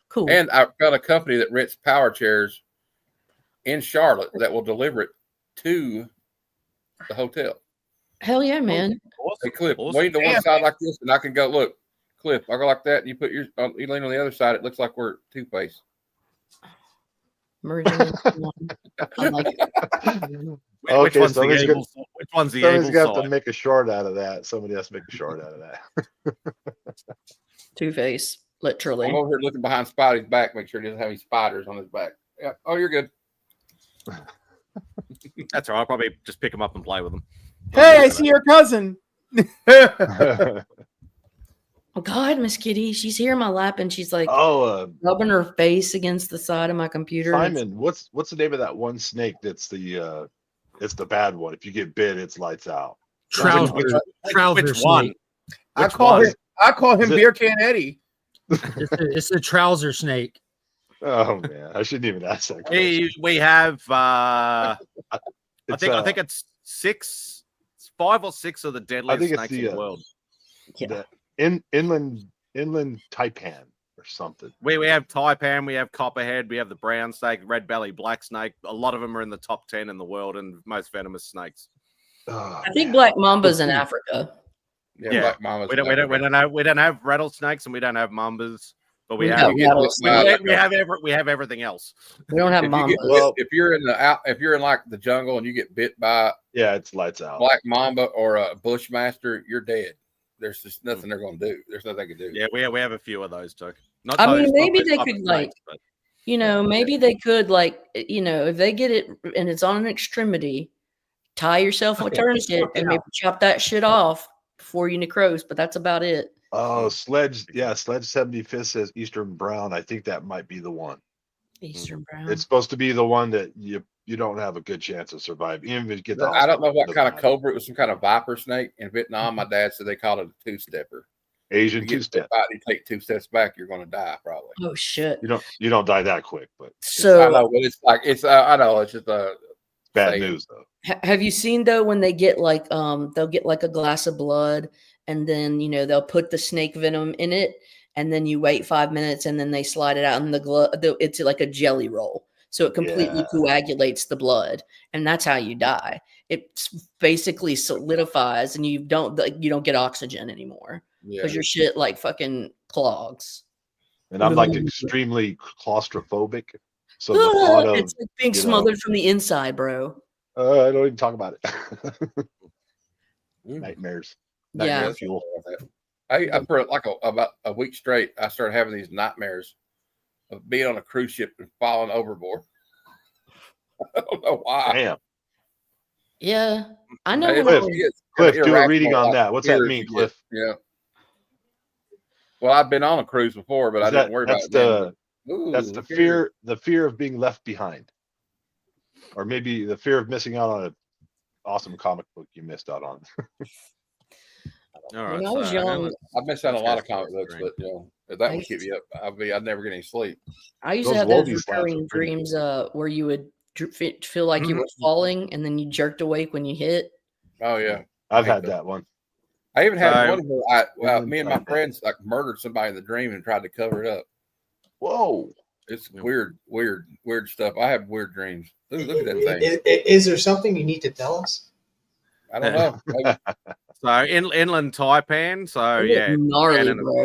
Cool. And I've got a company that rents power chairs in Charlotte that will deliver it to the hotel. Hell yeah, man. Hey, Cliff, lean to one side like this, and I can go, look, Cliff, I go like that, and you put your, you lean on the other side, it looks like we're two-faced. Merging into one. I like it. Which one's the able side? Which one's the able Somebody's got side? to make a short out of that. Somebody has to make a short out of that. Two-Face, literally. I'm over here looking behind Spidey's back, make sure he doesn't have any spiders on his back. Yeah. Oh, you're good. That's all right. I'll probably just pick them up and play with them. Hey, I see your cousin. Oh God, Miss Kitty, she's here in my lap and she's like, rubbing her face against the side of my computer. Simon, what's the name of that one snake that's it's the bad one? If you get bit, it's lights out. Trouser snake. I call him Is it- Beer Can Eddie. It's a trouser snake. Oh man, I shouldn't even ask that question. We have I think it's 5 or 6 of the I deadliest think it's snakes in the world. the inland taipan or something. We have taipan, we have copperhead, we have the brown snake, red belly, black snake. A lot of them are in the top 10 in the world and most venomous snakes. Oh, I think black mamba's in Africa. Yeah, black mama's we don't have rattlesnakes and we don't have mambas, but we We have got rattlesnakes. we have everything else. We don't have mambas. If you're in like the jungle and you get bit by it's lights out. black mamba or a bushmaster, you're dead. There's just nothing they're going to do. There's nothing they can do. Yeah, we have a few of those too. I mean, maybe they could like, you know, maybe they could like, you know, if they get it and it's on an extremity, tie yourself with tourniquet and maybe chop that shit off before you necrose. But that's about it. Oh, Sledge 75th says Eastern Brown. I think that might be the one. Eastern Brown. It's supposed to be the one that you don't have a good chance of surviving. Even if you get the I don't know what hospital, kind of cobra. It was some kind of viper snake in Vietnam. My dad said they called it a two-stepper. Asian You get two-step. bit by it, you take 2 steps back, you're going to die probably. Oh shit! You don't die that quick, but So I know, but it's like I know it's just bad saying. news though. Have you seen though when they get like they'll get like a glass of blood and then you know they'll put the snake venom in it and then you wait 5 minutes and then they slide it out in the glove. It's like a jelly roll, so it completely coagulates the blood and that's how you die. It basically solidifies and you don't get oxygen anymore because your shit like fucking clogs. And I'm like extremely claustrophobic, so the thought of it's like being smothered from the inside, bro. I don't even talk about it. Nightmares. Nightmare fuel. I for like about a week straight, I started having these nightmares of being on a cruise ship and falling overboard. I don't know why. Damn. Yeah, I know. Cliff, do a reading on that. What's that mean, Cliff? Yeah. Well, I've been on a cruise before, but I didn't worry about it. That's the fear. The fear of being left behind, or maybe the fear of missing out on an awesome comic book you missed out on. All right, when I was young, I missed out on a lot of comic books, but if that would keep me up, I'd never get any sleep. I used to have those recurring dreams where you would feel like you were falling and then you jerked awake when you hit. Oh yeah, I've had that one. I even had one where me and my friends like murdered somebody in the dream and tried to cover it up. Whoa, it's weird stuff. I have weird dreams. Look at that thing. Is there something you need to tell us? I don't know. So inland taipan. So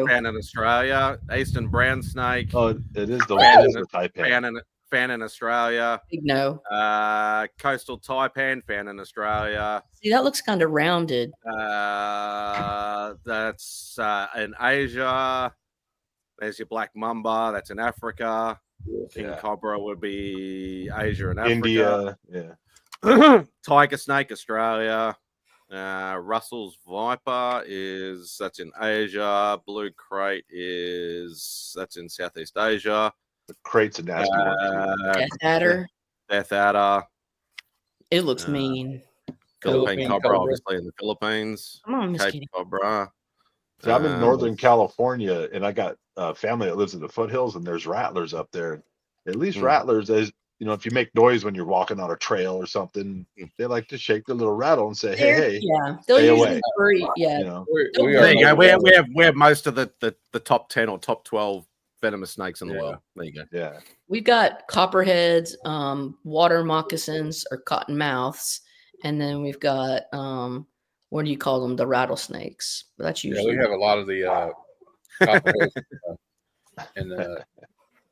fan in Australia. Eastern brown snake. Oh, it is the taipan. Fan in Australia. Big no. Coastal taipan. Fan in Australia. See, that looks kind of rounded. That's in Asia. There's your black mamba. That's in Africa. King cobra would be Asia and Africa. India. Tiger snake, Australia. Russell's viper that's in Asia. Blue crate that's in Southeast Asia. The crate's a nasty one. Death adder. Death adder. It looks mean. Philippine Cobra, Cobra. obviously in the Philippines. Come on, Miss Cape Kitty. Cobra. So I'm in Northern California, and I got a family that lives in the foothills, and there's rattlers up there. At least rattlers, as you know, if you make noise when you're walking on a trail or something, they like to shake their little rattle and say, "Hey, Yeah, they'll stay usually away." hurry. Yeah, You know, There you go. We have most of the top 10 or top 12 venomous snakes in the world. There you go. Yeah. we've got copperheads, water moccasins or cottonmouths, and then we've got what do you call them? The rattlesnakes. That's usually we have a lot of the copperheads, and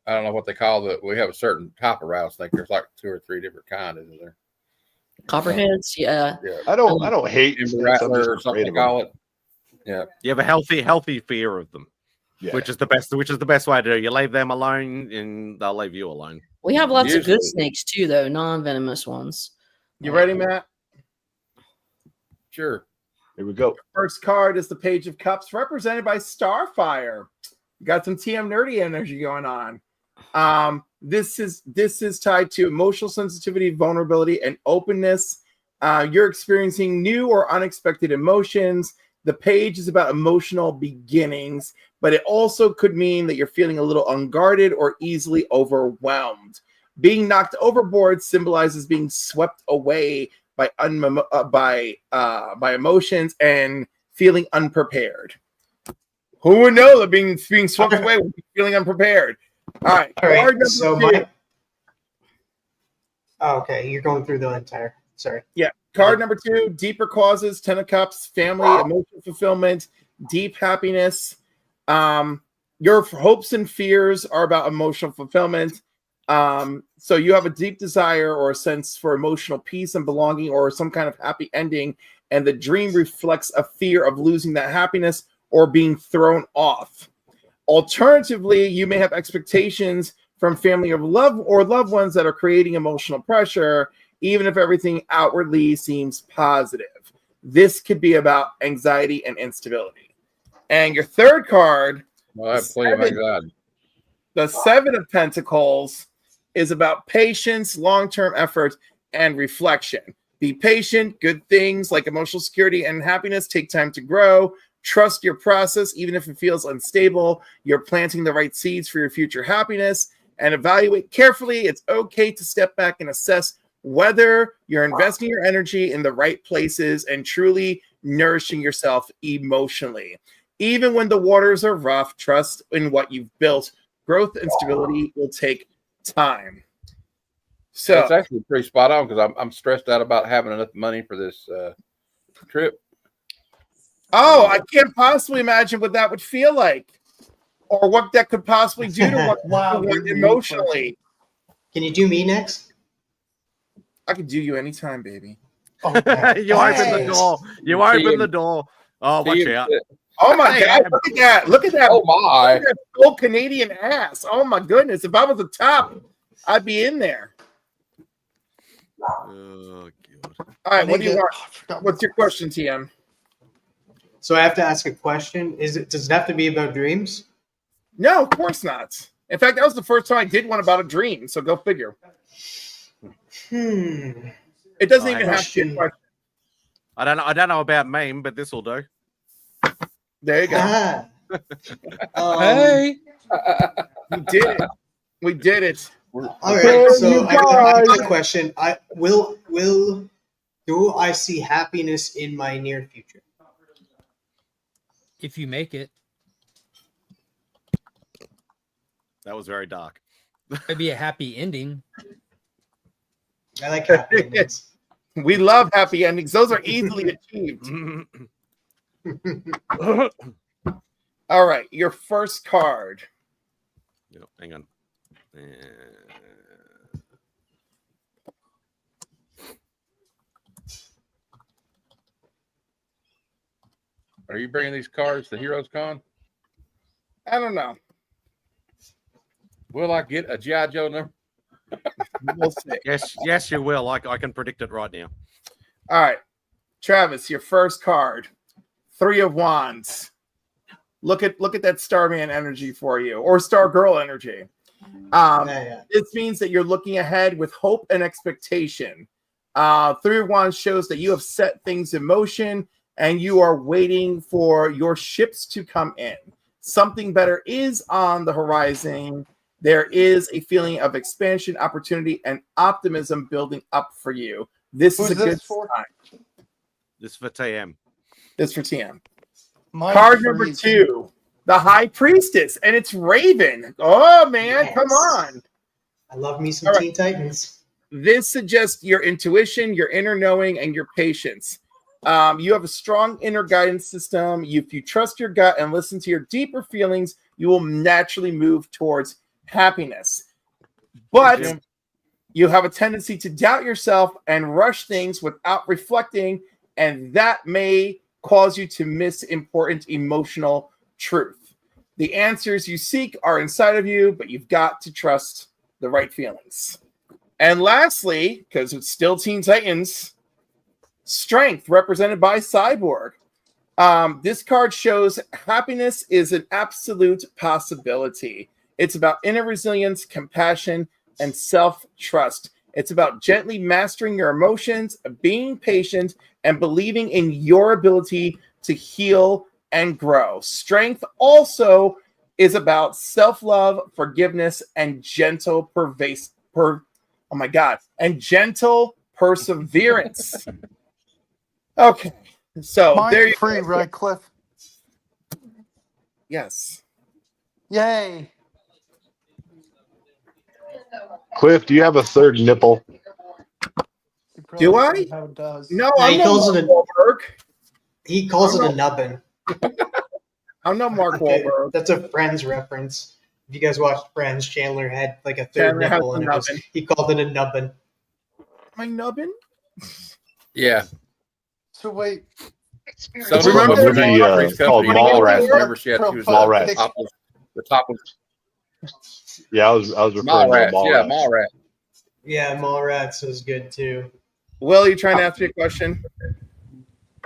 I don't know what they call it. We have a certain type of rattlesnake. There's like 2 or 3 different kinds, isn't there? copperheads. Yeah. I don't hate Timber snakes. I'm rattler or just something afraid they of them. call it. Yeah. You have a healthy fear of them. Yeah. Which is the best way to do. You leave them alone and they'll leave you alone. We have lots of good Usually. snakes too, though, non-venomous ones. You ready, Matt? Sure. Here we go. First card is the Page of Cups, represented by Starfire. Got some TM nerdy energy going on. This is tied to emotional sensitivity, vulnerability, and openness. You're experiencing new or unexpected emotions. The page is about emotional beginnings, but it also could mean that you're feeling a little unguarded or easily overwhelmed. Being knocked overboard symbolizes being swept away by emotions and feeling unprepared. Who would know that being swept away would be feeling unprepared? All right. So okay, you're going through the entire. Sorry. Yeah. Card number 2, deeper causes, 10 of Cups, family, emotional fulfillment, deep happiness. Your hopes and fears are about emotional fulfillment. So you have a deep desire or a sense for emotional peace and belonging or some kind of happy ending. And the dream reflects a fear of losing that happiness or being thrown off. Alternatively, you may have expectations from family or loved ones that are creating emotional pressure, even if everything outwardly seems positive. This could be about anxiety and instability. And your third card, I have plenty of anxiety. the 7 of Pentacles, is about patience, long-term effort, and reflection. Be patient. Good things like emotional security and happiness take time to grow. Trust your process, even if it feels unstable. You're planting the right seeds for your future happiness. And evaluate carefully. It's okay to step back and assess whether you're investing your energy in the right places and truly nourishing yourself emotionally. Even when the waters are rough, trust in what you've built. Growth and stability will take time. So it's actually pretty spot on because I'm stressed out about having enough money for this trip. Oh, I can't possibly imagine what that would feel like, or what that could possibly do to one emotionally. Can you do me next? I can do you anytime, baby. You open the door. You open the door. Oh, watch out. Oh my God! Look at that! Look at that! Oh my! Look at that full Canadian ass! Oh my goodness! If I was the top, I'd be in there. Oh God! All right, what do you want? What's your question, TM? So I have to ask a question. Does it have to be about dreams? No, of course not. In fact, that was the first time I did one about a dream. So go figure. It doesn't even have to be a question. I don't know about meme, but this will do. There you go. Hey, we did it. We did it. All right. So I have a question. Do I see happiness in my near future? If you make it. That was very dark. It'd be a happy ending. I like happy endings. We love happy endings. Those are easily achieved. All right, your first card. Yep, hang on. Are you bringing these cards to Heroes Con? I don't know. Will I get a G.I. Joe number? We'll see. Yes, you will. I can predict it right now. All right, Travis, your first card, 3 of Wands. Look at that Starman energy for you, or Stargirl energy. This means that you're looking ahead with hope and expectation. Three of Wands shows that you have set things in motion and you are waiting for your ships to come in. Something better is on the horizon. There is a feeling of expansion, opportunity, and optimism building up for you. This is a good sign. This for TM. This for TM. Mine Card number freeze. 2, the High Priestess, and it's Raven. Oh, man, Yes. come on. I love me some Teen Titans. This suggests your intuition, your inner knowing, and your patience. You have a strong inner guidance system. If you trust your gut and listen to your deeper feelings, you will naturally move towards happiness. But you have a tendency to doubt yourself and rush things without reflecting, and that may cause you to miss important emotional truth. The answers you seek are inside of you, but you've got to trust the right feelings. And lastly, because it's still Teen Titans, Strength, represented by Cyborg. This card shows happiness is an absolute possibility. It's about inner resilience, compassion, and self-trust. It's about gently mastering your emotions, being patient, and believing in your ability to heal and grow. Strength also is about self-love, forgiveness, and gentle gentle perseverance. Okay, so Mine's there you free, go. right, Cliff? Yes. Yay. Cliff, do you have a third nipple? Do I? How it does. No, Yeah, I'm he no calls Mark it a- Wahlberg. He calls it a nubbin. I'm no Mark Wahlberg. That's a Friends reference. If you guys watched Friends, Chandler had like a third Chandler has nipple, a and nubbin. he called it a nubbin. My nubbin? Yeah. So wait. So It's from a movie called Mallrats. Whenever she was Mallrats. the top of Yeah, I was referring to Mallrats. Mallrats. Yeah, Mallrats. Yeah, Mallrats is good too. Will, you trying to ask me a question?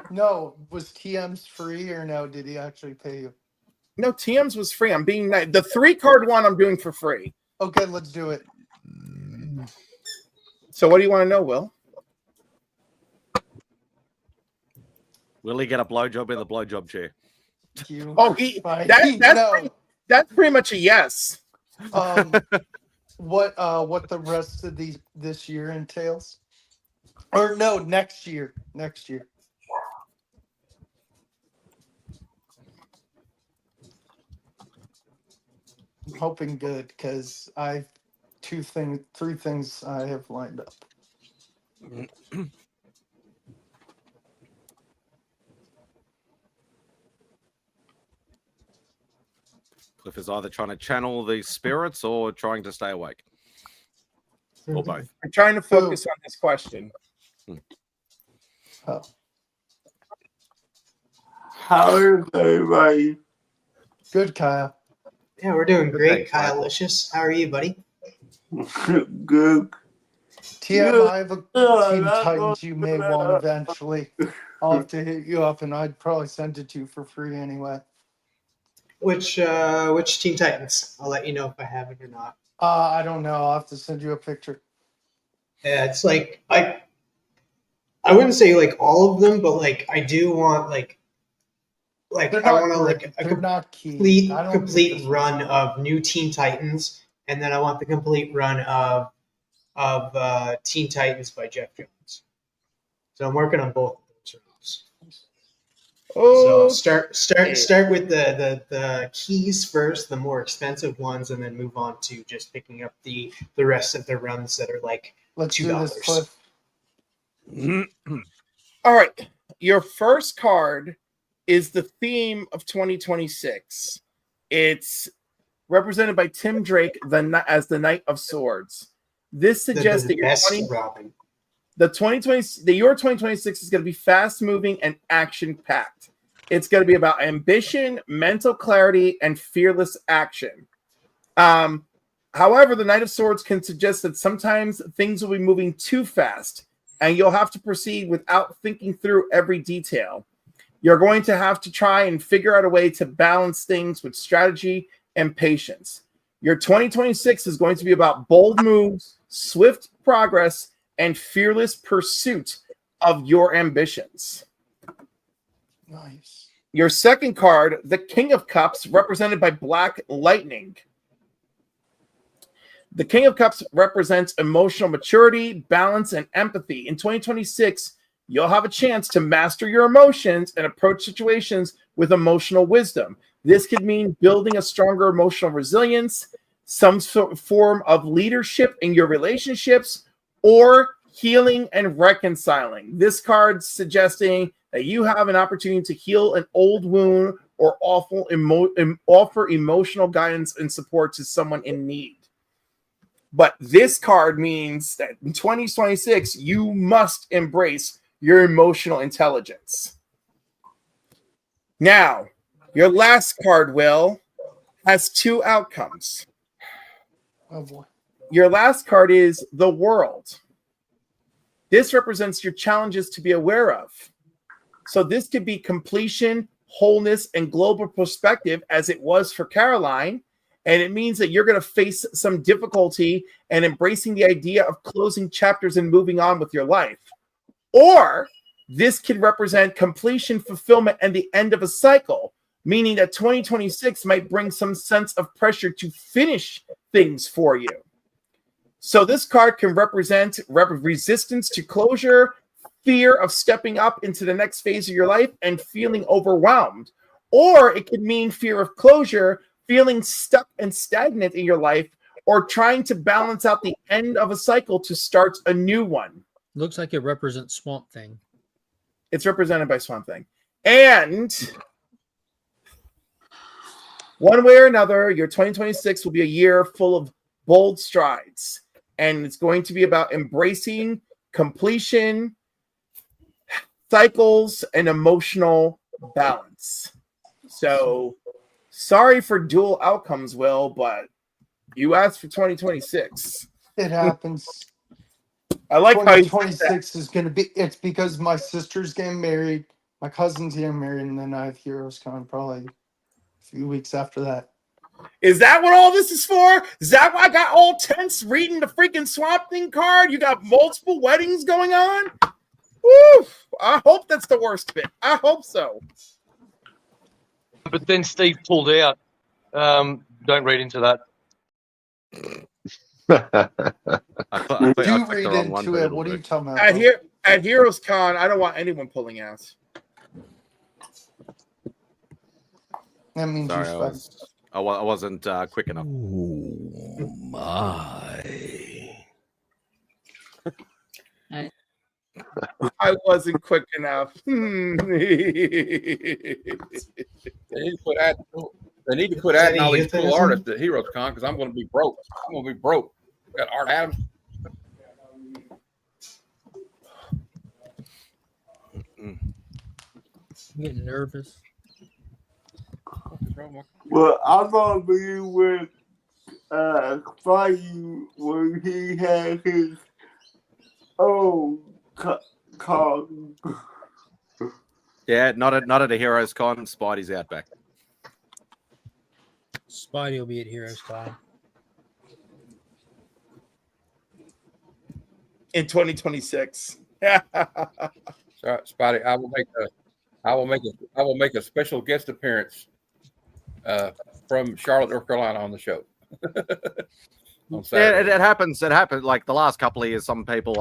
No, was TM's free or no? Did he actually pay you? No, TM's was free. I'm being nice. The 3-card one I'm doing for free. Okay, let's do it. So what do you want to know, Will? Will he get a blowjob in the blowjob chair? You. Oh, No. that's pretty much a yes. What the rest of this year entails? Or no, next year. Next year. I'm hoping good because I've three things I have lined up. Cliff is either trying to channel these spirits or trying to stay awake. Or both. I'm trying to focus on this question. Oh. How are everybody? Good, Kyle. Yeah, we're doing great, Kyle-licious. How are you, buddy? Good. TM, I have a Team Titans you may want eventually. I'll have to hit you up, and I'd probably send it to you for free anyway. Which Teen Titans? I'll let you know if I have it or not. I don't know. I'll have to send you a picture. Yeah, it's like I wouldn't say like all of them, but like I do want like I want to like a complete run of new Teen Titans, and then I want the complete run of Teen Titans by Jeff Jones. So I'm working on both of those runs. So start with the keys first, the more expensive ones, and then move on to just picking up the rest of the runs that are like $2. All right. Your first card is the theme of 2026. It's represented by Tim Drake as the Knight of Swords. This suggests that the best Robin. The year 2026 is going to be fast moving and action packed. It's going to be about ambition, mental clarity, and fearless action. However, the Knight of Swords can suggest that sometimes things will be moving too fast, and you'll have to proceed without thinking through every detail. You're going to have to try and figure out a way to balance things with strategy and patience. Your 2026 is going to be about bold moves, swift progress, and fearless pursuit of your ambitions. Nice. Your second card, the King of Cups, represented by Black Lightning. The King of Cups represents emotional maturity, balance, and empathy. In 2026, you'll have a chance to master your emotions and approach situations with emotional wisdom. This could mean building a stronger emotional resilience, some form of leadership in your relationships, or healing and reconciling. This card suggesting that you have an opportunity to heal an old wound or offer emotional guidance and support to someone in need. But this card means that in 2026, you must embrace your emotional intelligence. Now, your last card, Will, has two outcomes. Oh boy. Your last card is the World. This represents your challenges to be aware of. So this could be completion, wholeness, and global perspective, as it was for Caroline. And it means that you're going to face some difficulty and embracing the idea of closing chapters and moving on with your life. Or this could represent completion, fulfillment, and the end of a cycle, meaning that 2026 might bring some sense of pressure to finish things for you. So this card can represent resistance to closure, fear of stepping up into the next phase of your life, and feeling overwhelmed. Or it could mean fear of closure, feeling stuck and stagnant in your life, or trying to balance out the end of a cycle to start a new one. Looks like it represents Swamp Thing. It's represented by Swamp Thing. And one way or another, your 2026 will be a year full of bold strides. And it's going to be about embracing completion, cycles, and emotional balance. So sorry for dual outcomes, Will, but you asked for 2026. It happens. I like how you said 2026 is going to be. It's because my sister's getting married, my cousin's getting married, and then I have Heroes Con probably a few weeks after that. Is that what all this is for? Is that why I got all tense reading the freaking Swamp Thing card? You got multiple weddings going on? Woo! I hope that's the worst bit. I hope so. But then Steve pulled out. Don't read into that. Do read into it. What are you talking about? At Heroes Con, I don't want anyone pulling ass. That means Sorry, you're I wasn't quick enough. Oh my. I wasn't quick enough. They need to quit adding all these cool artists at Heroes Con because I'm going to be broke. I'm going to be broke. Got Art Adams. I'm getting nervous. Well, I'm gonna be with Spidey when he had his own con. Yeah, not at a Heroes Con. Spidey's Outback. Spidey will be at Heroes Con in 2026. So, Spidey, I will make a special guest appearance from Charlotte, North Carolina, on the show. On Saturday. Yeah, it happens. It happens. Like the last couple of years, some people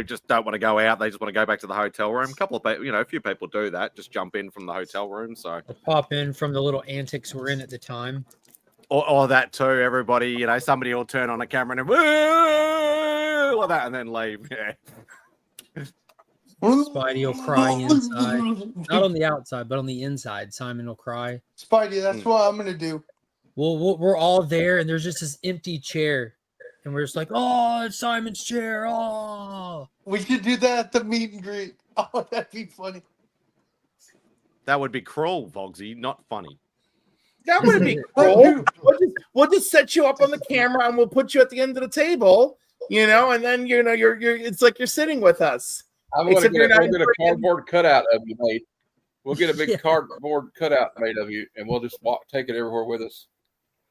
just don't want to go out. They just want to go back to the hotel room. A couple of people, a few people do that. Just jump in from the hotel room. So pop in from the little antics we're in at the time. Or that too. Everybody, somebody will turn on a camera and like that, and then leave. Yeah. Spidey will cry inside, not on the outside, but on the inside. Simon will cry. Spidey, that's what I'm gonna do. Well, we're all there, and there's just this empty chair, and we're just like, "Oh, it's Simon's chair!" Oh, we should do that at the meet and greet. Oh, that'd be funny. That would be cruel, Vogsy, not funny. That would be cool. We'll just set you up on the camera, and we'll put you at the end of the table, and then you're it's like you're sitting with us. I'm going to get a cardboard cutout of you made. We'll get a big cardboard cutout made of you, and we'll just take it everywhere with us.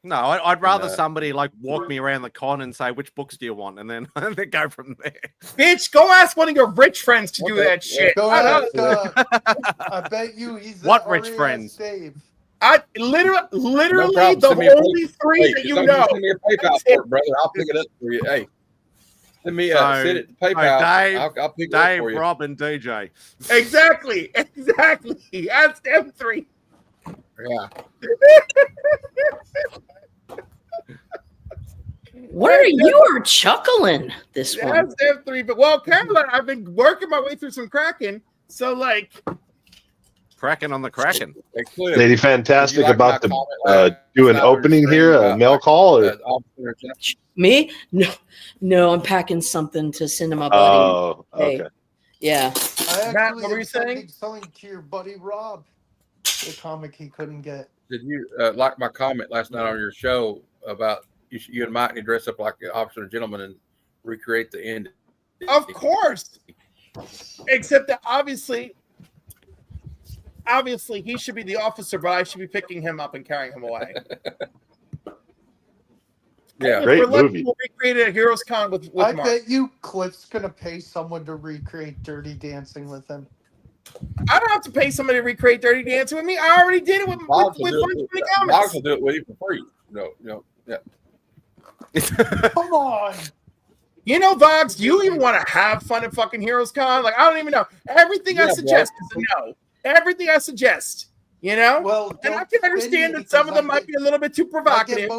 No, I'd rather somebody like walk me around the con and say, which books do you want? And then, and then go from there. Bitch, go ask one of your rich friends to do that shit. Go ahead. I bet you he's What rich friends? Dave. I literally problem. the Send me a only three that you know. Send me a PayPal for it, brother. I'll pick it up for you. Hey, send me send it to PayPal. Dave, I'll pick it up Dave, for you. Rob, and DJ. Exactly. Ask them three. Yeah. You are chuckling this one. Ask them three. But well, Caroline, I've been working my way through some Kraken. So like Kraken on the Kraken. Lady Fantastic about to do an opening here, a mail call, or Me? No, I'm packing something to send to my buddy. Oh, Hey. okay. Yeah. I Matt, actually what were you am saying? Something to your buddy Rob, the comic he couldn't get. Did you like my comment last night on your show about you and Mike need to dress up like an officer and gentleman and recreate the end? Of course. Except that obviously he should be the officer, but I should be picking him up and carrying him away. Yeah, great movie. We'll recreate a Heroes Con with I Mark. bet you Cliff's gonna pay someone to recreate Dirty Dancing with him. I don't have to pay somebody to recreate Dirty Dancing with me. I already did it with Boggs Punch will the do it Comics. with you for free. No, yeah. Come on. You know, Boggs, do you even want to have fun at fucking Heroes Con? Like, I don't even know. Everything I suggest is a no. Everything I suggest, you know? Well, and I can understand that some of them might be a little bit too provocative.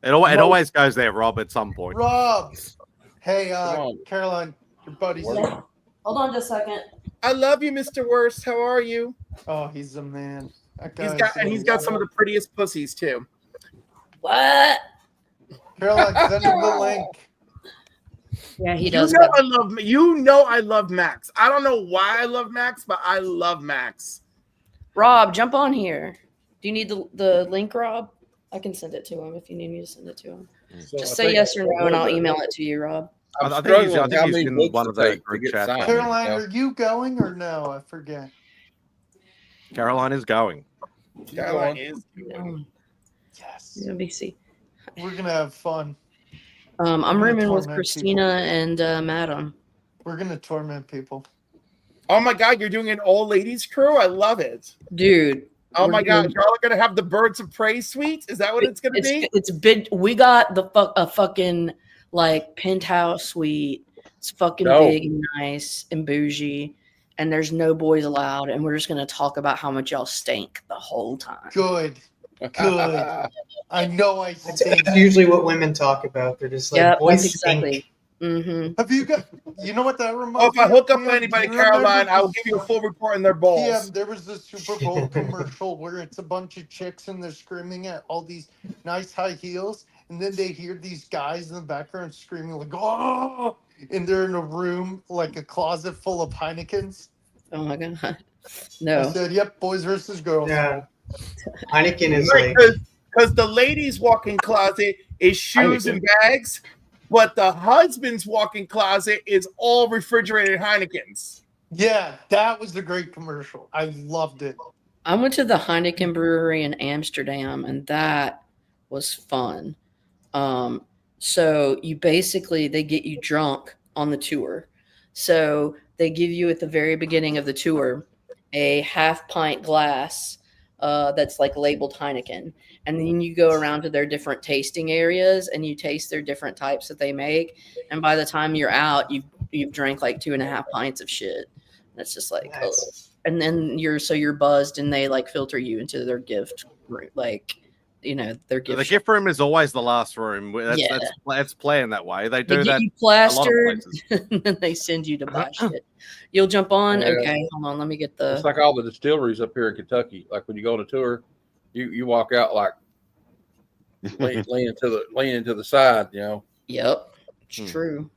It always goes there, Rob, at some point. Rob. Hey, Caroline, your buddy's here. Hold on just a second. I love you, Mr. Worst. How are you? Oh, he's a man. He's got some of the prettiest pussies too. What? Caroline, send him the link. Yeah, he does. I love Max. I don't know why I love Max, but I love Max. Rob, jump on here. Do you need the link, Rob? I can send it to him if you need me to send it to him. Just say yes or no, and I'll email it to you, Rob. I think he's in one of the group chats. Caroline, are you going or no? I forget. Caroline is going. Caroline is going. Yes. Let me see. We're gonna have fun. I'm rooming with torment Christina and Madam. We're gonna torment people. Oh my God, you're doing an all ladies crew? I love it, dude. Oh my God, y'all are gonna have the Birds of Prey suite? Is that what it's gonna be? It's big. We got a fucking like penthouse suite. It's fucking big and nice and bougie, and there's no boys allowed. And we're just gonna talk about how much y'all stink the whole time. Good. I know I stink. That's usually what women talk about. They're just like, boys exactly. Mm-hmm. Have you got? You know what that reminds me? Oh, if I hook up of? with anybody, Do you remember Caroline, I will this- give you a full report on their balls. Yeah, there was this Super Bowl commercial where it's a bunch of chicks and they're screaming at all these nice high heels, and then they hear these guys in the background screaming like "oh!" and they're in a room like a closet full of Heinekens. Oh my God. I No. said, "Yep, boys versus girls." Yeah. Heineken is Right, like because the ladies' walk-in closet is shoes and bags, but the husband's walk-in closet is all refrigerated Heinekens. Yeah, that was a great commercial. I loved it. I went to the Heineken brewery in Amsterdam, and that was fun. So you basically, they get you drunk on the tour. So they give you at the very beginning of the tour a half pint glass that's like labeled Heineken. And then you go around to their different tasting areas and you taste their different types that they make. And by the time you're out, you've drank like 2.5 pints of shit. That's just like, ugh. And then you're buzzed and they like filter you into their gift room, like, you know, their gift. The gift room is always the last room. That's playing that way. They do They get that you a lot of plastered places. and then they send you to buy shit. You'll jump on. Yeah. Okay, hold on. Let me get the. It's like all the distilleries up here in Kentucky. Like when you go on a tour, you walk out like leaning to the side, you know. Yep, it's true.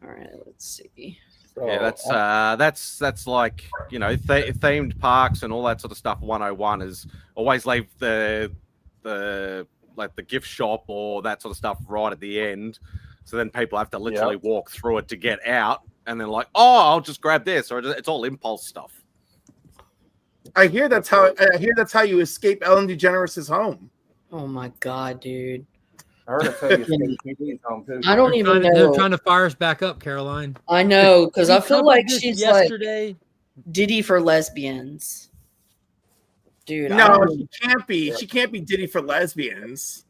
All right, let's see. Yeah, that's like, you know, themed parks and all that sort of stuff. 101 is always leave the like the gift shop or that sort of stuff right at the end, so then people have to literally walk through it to get out, and then like, oh, I'll just grab this, or it's all impulse stuff. I hear that's how you escape Ellen DeGeneres' home. Oh my god, dude. I heard it say he's home too. I don't even know. They're trying to fire us back up, Caroline. I know, because I feel like this she's yesterday. like Diddy for lesbians. Dude, I No, don't she can't be. She can't be Diddy for lesbians.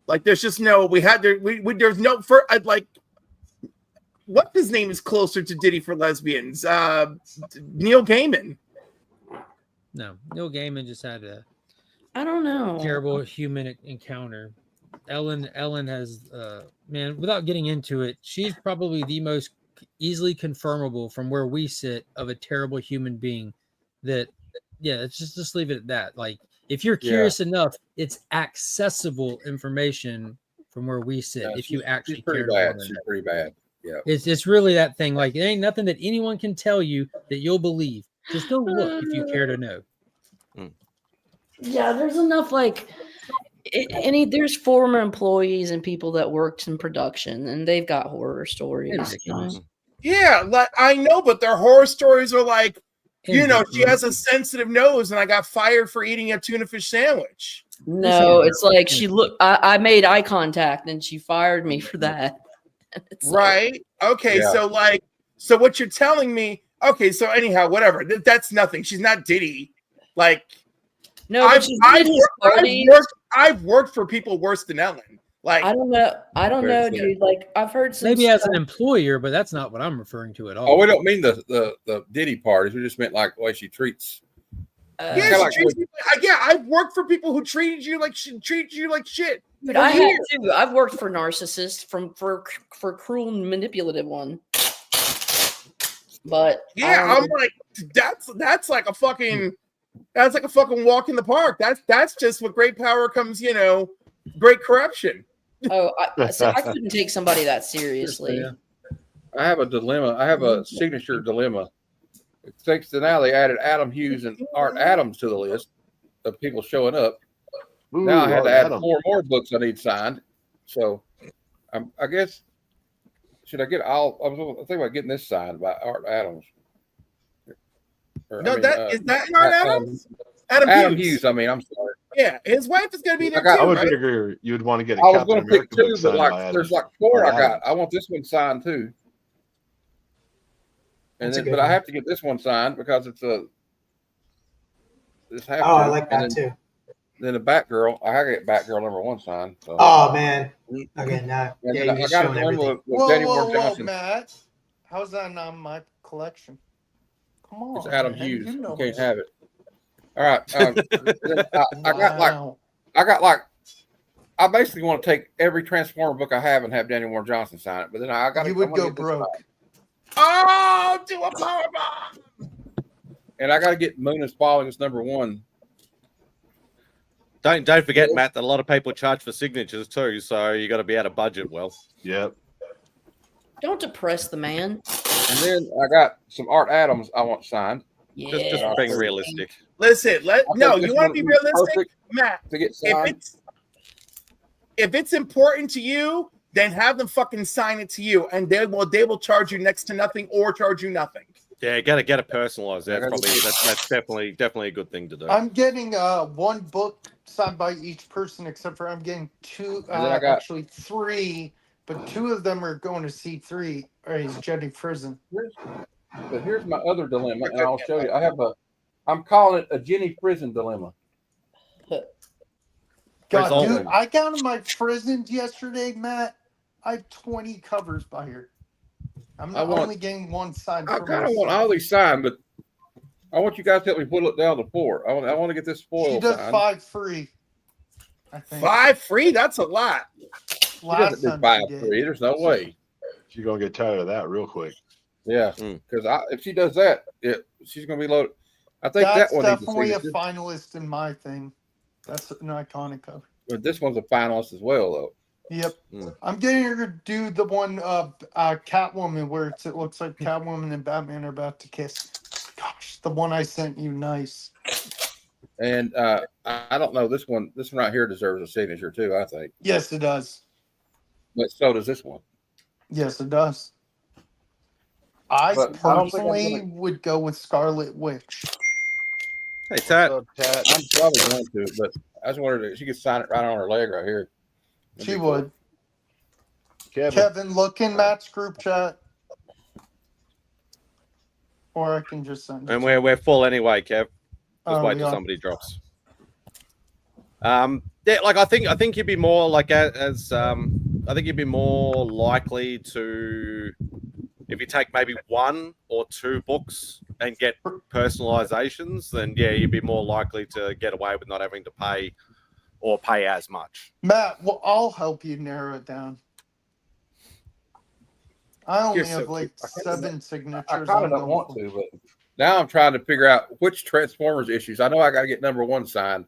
Like, there's just no. We had there. There's no. For I'd like. What his name is closer to Diddy for lesbians? Neil Gaiman. No, Neil Gaiman just had a I don't know. terrible human encounter. Ellen has man, without getting into it, she's probably the most easily confirmable from where we sit of a terrible human being. That it's just leave it at that. Like, if you're curious enough, it's accessible information from where we sit. Yeah, if you actually she's pretty care bad. She's pretty bad. Yeah. It's really that thing. Like, there ain't nothing that anyone can tell you that you'll believe. Just go look if you care to know. Yeah, there's enough like there's former employees and people that worked in production, and they've got horror stories. Yeah, like I know, but their horror stories are like, she has a sensitive nose, and I got fired for eating a tuna fish sandwich. No, it's like I made eye contact, and she fired me for that. Right? Okay, Yeah. so what you're telling me? Okay, so anyhow, whatever. That's nothing. She's not Diddy. Like, no, but she's Diddy's party. I've worked for people worse than Ellen. Like, I don't know, dude. Like, I've heard some maybe as stuff. an employer, but that's not what I'm referring to at all. Oh, we don't mean the Diddy parties. We just meant like the way she treats. I've worked for people who treated you like shit. Dude, I have too. I've worked for narcissists for cruel and manipulative one. But I'm like, that's like a fucking walk in the park. That's just with great power comes, great corruption. Oh, I couldn't take somebody that seriously. I have a dilemma. I have a signature dilemma. Thanks to now they added Adam Hughes and Art Adams to the list of people showing up. Ooh, now I had to Art add Adams. 4 more books I need signed. So I guess should I get I was thinking about getting this signed by Art Adams. Is that Art Adams? Adam Hughes. I mean, I'm sorry. Yeah, his wife is going to be there too. I would right? figure you would want to get a I was Captain going to pick America 2, book but signed by like Adams. there's like 4 Art I got. Adams. I want this one signed too. And That's a then, good but I one. have to get this one signed because it's this have Oh, to. I like And that too. Then the Batgirl, I gotta get Batgirl #1 signed. So. Oh man. Okay, now And yeah, then you're I got showing a everything. dilemma with Daniel Warren Whoa, Johnson. Matt. How's that not in my collection? Come on. It's Adam man, Hughes. You know You can't this. have it. All right. Then I got like I basically want to take every Transformer book I have and have Daniel Warren Johnson sign it. But then I got You would go broke. Oh, do a power bomb. And I got to get Moon and Spalding as #1. Don't forget, Matt, that a lot of people charge for signatures too, so you got to be out of budget. Well, yep. Don't depress the man. And then I got some Art Adams I want signed. Yeah. just being realistic. Listen, I think you this want one to be is realistic, perfect Matt. to get signed. If it's important to you, then have them fucking sign it to you, and they will charge you next to nothing or charge you nothing. Yeah, get it personalized. That's definitely a good thing to do. I'm getting 1 book signed by each person, except for I'm getting 2, And then I got- actually 3, but 2 of them are going to C3, or he's Jetty Prison. But here's my other dilemma, and I'll show you. I'm calling it a Jenny Prison dilemma. God, dude, I counted my prisons yesterday, Matt. I have 20 covers by here. I'm not only getting 1 signed. I kind of want all these signed, but I want you guys to help me put it down the floor. I want to get this spoil She does signed. 5 free. I think 5 free? That's a lot. She doesn't do 5 free. There's no way. She's gonna get tired of that real quick. Yeah, because if she does that, she's gonna be loaded. I think That's that one needs definitely a to see. finalist in my thing. That's an iconic cover. But this one's a finalist as well, though. Yep. I'm getting her to do the one Catwoman where it looks like Catwoman and Batman are about to kiss. Gosh, the one I sent you, nice. And I don't know, this one right here deserves a signature too, I think. Yes, it does. But so does this one. Yes, it does. I But I don't think I'm personally gonna- would go with Scarlet Witch. Hey, Tat. I'm probably going to, but I just wondered if she could sign it right on her leg right here. She would. Kevin. Kevin, look in Matt's group chat. Or I can just send it. And we're full anyway, Kev. Just wait we till are. somebody drops. Yeah, like I think you'd be more like I think you'd be more likely to, if you take maybe 1 or 2 books and get personalizations, then yeah, you'd be more likely to get away with not having to pay as much. Matt, well, I'll help you narrow it down. I only have like 7 signatures. I kind of don't want to, but now I'm trying to figure out which Transformers issues. I know I got to get number 1 signed,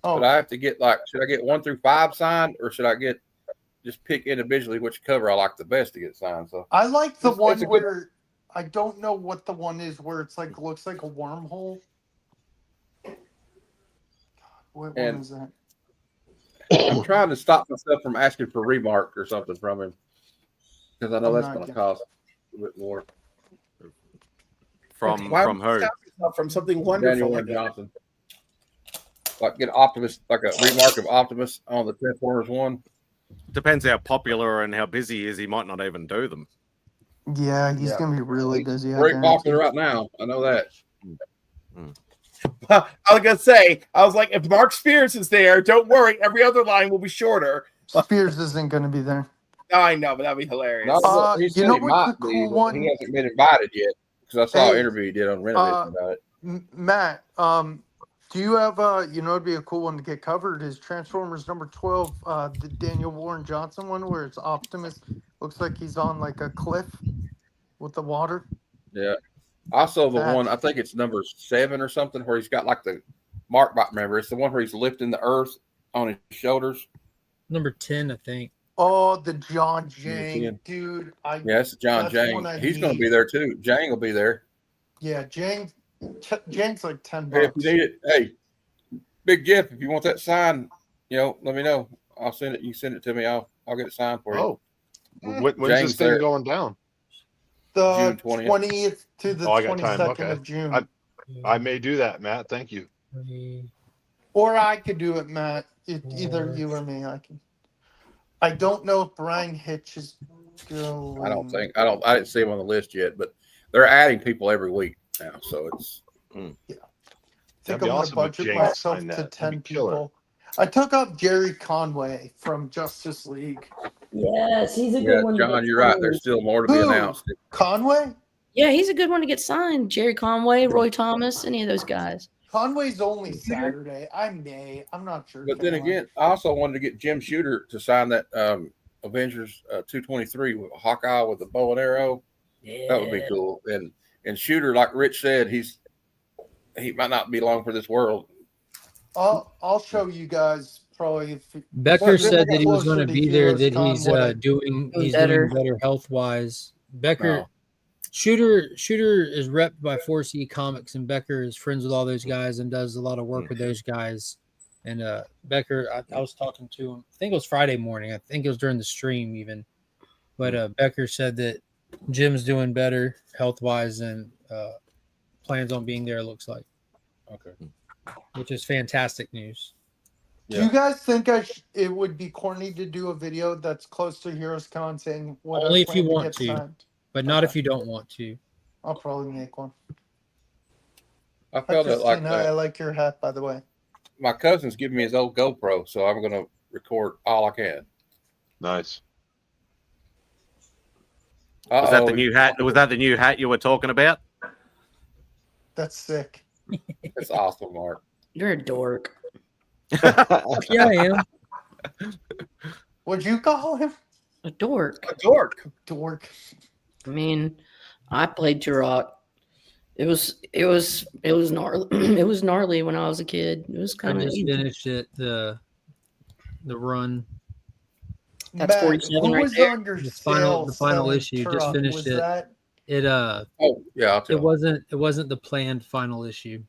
but I have to get should I get 1 through 5 signed, or should I just pick individually which cover I like the best to get signed? So I like the one where I don't know what the one is where it's like looks like a wormhole. God, what one is that? I'm trying to stop myself from asking for remark or something from him, because I know that's going to cost a bit more. From who? From something wonderful. Daniel Johnson. Like get Optimus, like a remark of Optimus on the Transformers 1. Depends how popular and how busy he is. He might not even do them. Yeah, he's gonna be really busy. Very popular right now. I know that. I was gonna say, I was like, if Mark Spears is there, don't worry, every other line will be shorter. Spears isn't gonna be there. I know, but that'd be hilarious. No, he know what's the cool one? He hasn't been invited yet, because I saw an interview he did on Renovation about it. Matt, do you have it'd be a cool one to get covered is Transformers number 12, the Daniel Warren Johnson one where it's Optimus looks like he's on like a cliff with the water. Yeah. Also the one, I think it's number 7 or something, where he's got like the Mark bot, remember, it's the one where he's lifting the earth on his shoulders. Number 10, I think. Oh, the John Jang, dude. Yes, John Jang. He's going to be there too. Jang will be there. Yeah, Jang's like $10. Hey, if you need it, hey, Big Jeff, if you want that signed, let me know. I'll send it. You send it to me. I'll get it signed for you. Oh, when's this thing going down? The June 20th to the 22nd of June. I may do that, Matt. Thank you. Or I could do it, Matt. Either you or me. I don't know if Brian Hitch is going. I didn't see him on the list yet, but they're adding people every week now, so it's yeah. I think I'm gonna budget myself to 10 people. I took up Jerry Conway from Justice League. Yes, he's a good one. John, you're right. There's still more to be announced. Conway? Yeah, he's a good one to get signed. Jerry Conway, Roy Thomas, any of those guys. Conway's only Saturday. I'm not sure. But then again, I also wanted to get Jim Shooter to sign that Avengers 223 with Hawkeye with the bow and arrow. Yeah. That would be cool. And Shooter, like Rich said, he might not be long for this world. I'll show you guys probably. Becker said that he was going to be there. That he's doing better health wise. Becker. No. Shooter is repped by 4C Comics, and Becker is friends with all those guys and does a lot of work with those guys. And Becker, I was talking to him. I think it was Friday morning. I think it was during the stream even. But Becker said that Jim's doing better health wise and plans on being there. It looks like. Okay. Which is fantastic news. Do you guys think it would be corny to do a video that's close to Heroes Con saying what? Only if you want to. But not if you don't want to. I'll probably make one. I felt it like I like your hat, by the way. My cousin's giving me his old GoPro, so I'm going to record all I can. Nice. Was that the new hat? Was that the new hat you were talking about? That's sick. That's awesome, Mark. You're a dork. Yeah, I am. What'd you call him? A dork. A dork. Dork. I mean, I played Turok. It was gnarly. It was gnarly when I was a kid. It was kind of just finished it the run. That's 47 right there. The final issue. Just finished it. It it wasn't the planned final issue.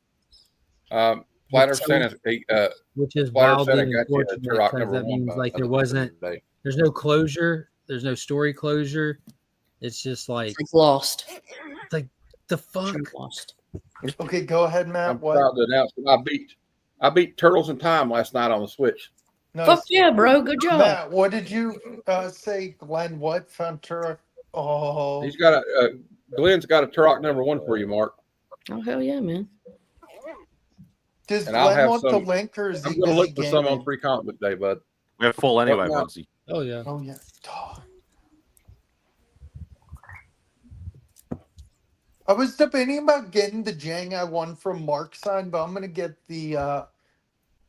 Platter Santa, which is wildly unfortunate because that means like there's no closure, there's no story closure. It's just like lost. It's like the fuck. Lost. Okay, go ahead, Matt. I'm proud to announce that I beat Turtles in Time last night on the Switch. Nice. Fuck yeah, bro. Good job. Matt, what did you say, Glenn? What found Turok? Oh, He's got Glenn's got a Turok #1 for you, Mark. Oh hell yeah, man. Does And I'll Glenn have want the some. link, or is I'm he going to busy look for some on gaming? Free Comic Book Day, bud. We're full anyway, But no. Bugsy. Oh yeah. Oh yeah. I was debating about getting the Jenga one from Mark signed, but I'm gonna get the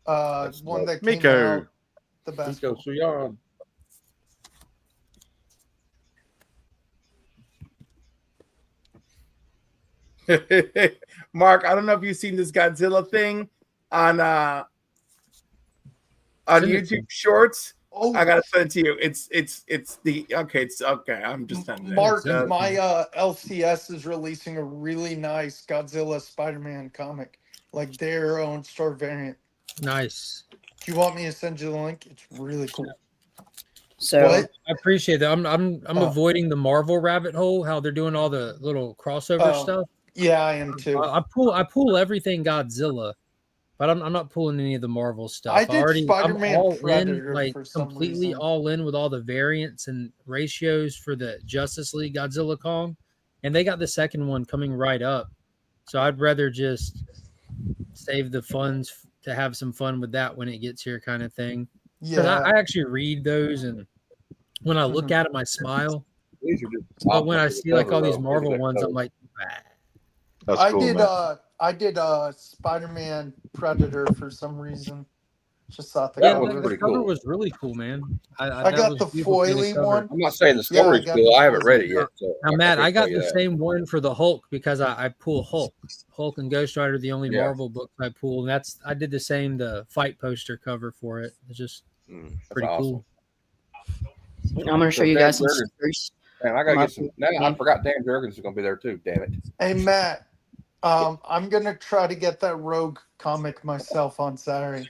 one that came Miko. out. The best. Miko Suyan. Mark, I don't know if you've seen this Godzilla thing on Send it to YouTube me. Shorts. Oh, I gotta send it to you. It's the okay. It's okay. I'm just sending it. Mark, It's, my LCS is releasing a really nice Godzilla Spider-Man comic, like their own store variant. Nice. Do you want me to send you the link? It's really cool. So What? I appreciate that. I'm Oh. avoiding the Marvel rabbit hole. How they're doing all the little crossover Oh. stuff. Yeah, I am too. I pull everything Godzilla, but I'm not pulling any of the Marvel stuff. I did I'm Spider-Man all Predator in, like for some completely reason. all in with all the variants and ratios for the Justice League Godzilla Kong, and they got the second one coming right up. So I'd rather just save the funds to have some fun with that when it gets here, kind of thing. Because Yeah. I actually read those, and when I look at them, I smile. These are just But when I options for the see like cover, all these though. Marvel Look at that ones, cover. I'm like, "Ah." That's I cool, did man. I did Spider-Man Predator for some reason. Just thought Yeah, That was the pretty cover cool. was really cool, man. I that got was the beautiful to foily cover. one. I'm not saying the Yeah, I story's got cool. the I haven't read it foily. yet. So Now, I Matt, I can't tell got you the that. same one for the Hulk because I pull Hulk. Hulk and Ghost Rider are the only Yeah. Marvel books I pull. And I did the same, the fight poster cover for it. It's just pretty awesome. cool. I'm gonna show So you Dan guys some Jurgens- stickers. Man, I gotta get some. Now I forgot Dan Jurgens is gonna be there too. Damn it. Hey Matt, I'm gonna try to get that Rogue comic myself on Saturday.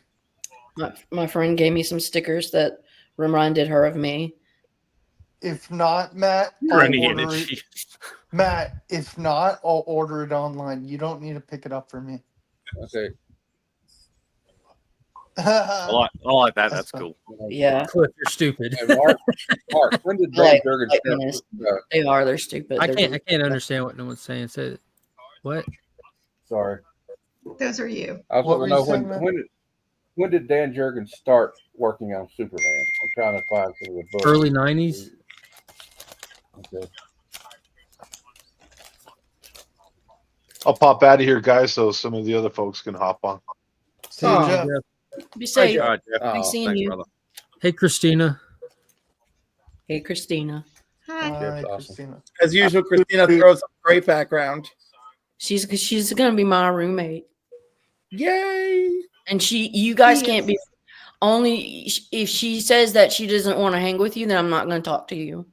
My friend gave me some stickers that reminded her of me. If not, Matt, You're I'll an order energy. it. Matt, if not, I'll order it online. You don't need to pick it up for me. Okay. I like that. That's cool. Yeah. Cliff, you're stupid. And Mark, when did I Dan Jurgens like start? this. They are. They're stupid. I They're can't understand what no one's saying. Say what? Sorry. Those are you. I was What wanting to know were you saying, Matt? when did Dan Jurgens start working on Superman? I'm trying to find some of the books. Early 90s. Okay. I'll pop out of here, guys, so some of the other folks can hop on. See you, Oh, Jeff. Jeff. Be safe. All right, Jeff. Nice seeing thanks, you. brother. Hey, Christina. Hey, Christina. Hi. Hi, awesome. Christina. As usual, Christina throws a great background. She's gonna be my roommate. Yay! And you guys can't be. Only if she says that she doesn't want to hang with you, then I'm not going to talk to you.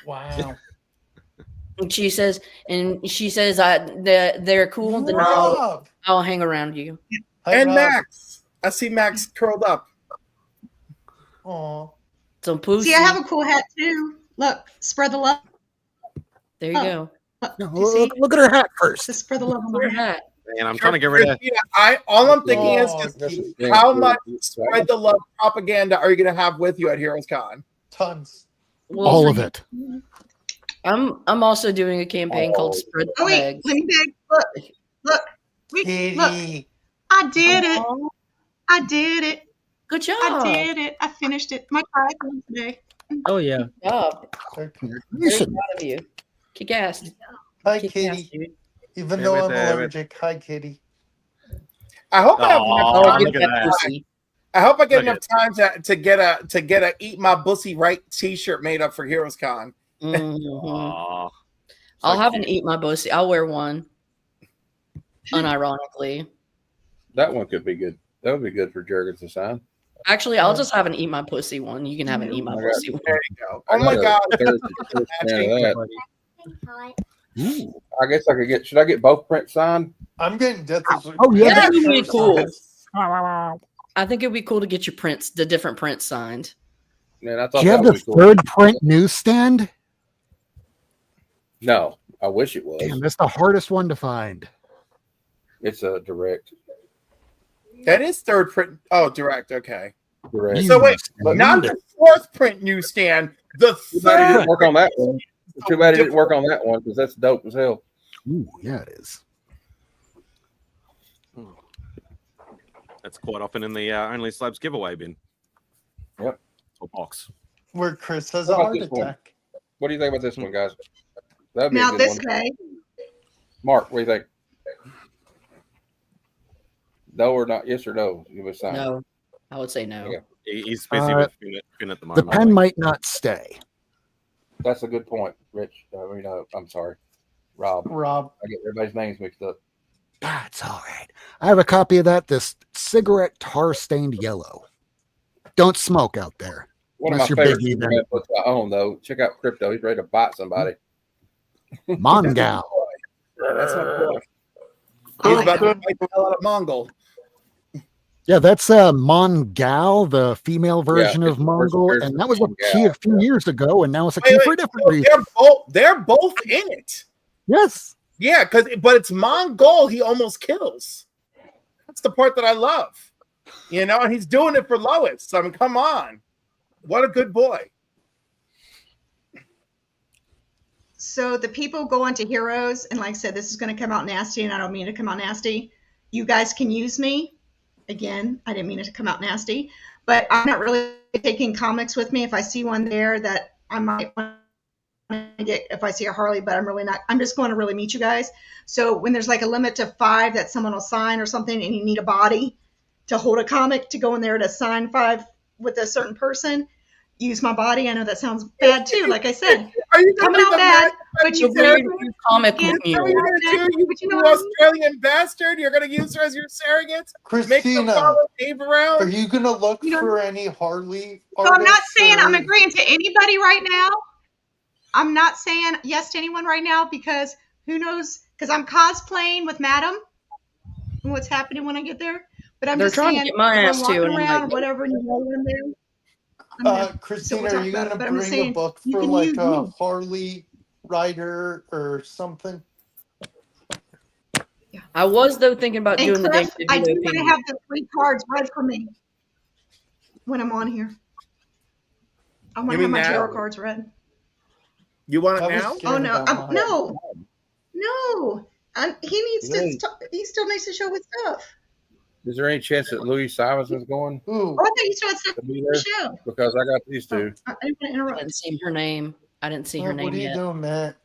Wow. And she says that they're cool, then I'll hang around you. And Max. I see Max curled up. Aw. Some pussy. See, I have a cool hat too. Look, spread the love. There you go. Look at her hat first. Just spread the love on my hat. Man, I'm trying to get rid of. Christina, all I'm thinking is Yeah, how cool. much spread the love propaganda are you going to have with you at Heroes Con? Tons. Well, All of it. I'm also doing a campaign called Spread the Oh wait, Bag. let me beg. Look. Wait, look. Kitty. I did it. I did it. Good job. I did it. I finished it. My triathlon today. Oh yeah. Good job. Very proud of you. Kick ass. Hi, Kick Kitty. ass, dude. Even Damn though it, I'm damn it. allergic. Hi, Kitty. I hope I have Aw, enough time. look at that. I hope I get Look enough time to get a Eat My Bussy Right T-shirt made up for Heroes Con. Mhm. Aw, I'll have an Eat My Bussy. I'll wear one. Unironically. That one could be good. That would be good for Jurgens to sign. Actually, I'll just have an Eat My Pussy one. You can have an Eat My I got- Pussy one. There you go. Oh my God. Ooh, I guess I could get. Should I get both prints signed? I'm getting death. Oh yeah. I think it'd be cool. Do I think it'd be cool to get your prints, the different prints signed. Man, I thought you that have would the be cool. third print newsstand? No, I wish it was. Damn, that's the hardest one to find. It's a direct. That is third print. Oh, direct. Okay. Correct. So wait, not the fourth print newsstand. The Too bad he third. didn't work on that one. Too bad he didn't work on that one because that's dope as hell. Ooh, yeah, it is. That's quite often in the Only Slabs giveaway bin. Yep. Or box. Where Chris has What a about heart this one? attack. What do you think about this one, guys? That'd be Now a good this one. way. Mark, what do you think? No or not? Yes or no? You would sign. No, I would say no. Okay. He's busy with Finn at the The moment. pen might not stay. That's a good point, Rich. I'm sorry, Rob. I get everybody's names mixed up. That's all right. I have a copy of that. This cigarette tar stained yellow. Don't smoke out there. One unless of my you're favorite busy, then Superman books I own, though. Check out Crypto. He's ready to bite somebody. Mongal. That's my boy. He's about to fight the hell out of Mongol. Yeah, that's Mongal, the female version of Mongol, and that was a key a few years ago, and now it's a key for a different reason. They're both in it. Yes. Yeah, but it's Mongol he almost kills. That's the part that I love. You know, and he's doing it for Lois. I mean, come on. What a good boy. So the people go onto Heroes, and like I said, this is going to come out nasty, and I don't mean it to come out nasty. You guys can use me. Again, I didn't mean it to come out nasty, but I'm not really taking comics with me. If I see one there that I might want to get, if I see a Harley, but I'm really not, I'm just going to really meet you guys. So when there's like a limit to 5 that someone will sign or something, and you need a body to hold a comic to go in there to sign 5 with a certain person, use my body. I know that sounds bad too. Like I said, Are you coming out bad, but you Weird can. comic Again, with you. You Australian bastard. You're going to use her as your surrogate? Make her Christina, follow Dave around? are you gonna look for any Harley? So I'm not artists saying I'm or- agreeing to anybody right now. I'm not saying yes to anyone right now because who knows? Because I'm cosplaying with Madam and what's happening when I get there. But I'm They're just trying to saying, get my if ass I'm too, walking and I'm around like, or whatever, and you know I'm there. I'm there. So Christina, we'll are talk you about gonna it. But I'm just bring a saying, book you for can like use a me. Harley rider or something? I was though thinking about And doing the Cliff, Dave I do Video want to King. have the 3 cards read for me when I'm on here. I want You to have mean my now? tarot cards read. You want it I was now? scared Oh no, about mine. no. He needs Really? to. He still needs to show his stuff. Is there any chance that Louis Simonson's going Oh, Ooh, I thought you still had stuff to to be there? show. Because I got these two. I didn't want to I interrupt. didn't see her name. I didn't see her Matt, what name are you yet. doing, Matt?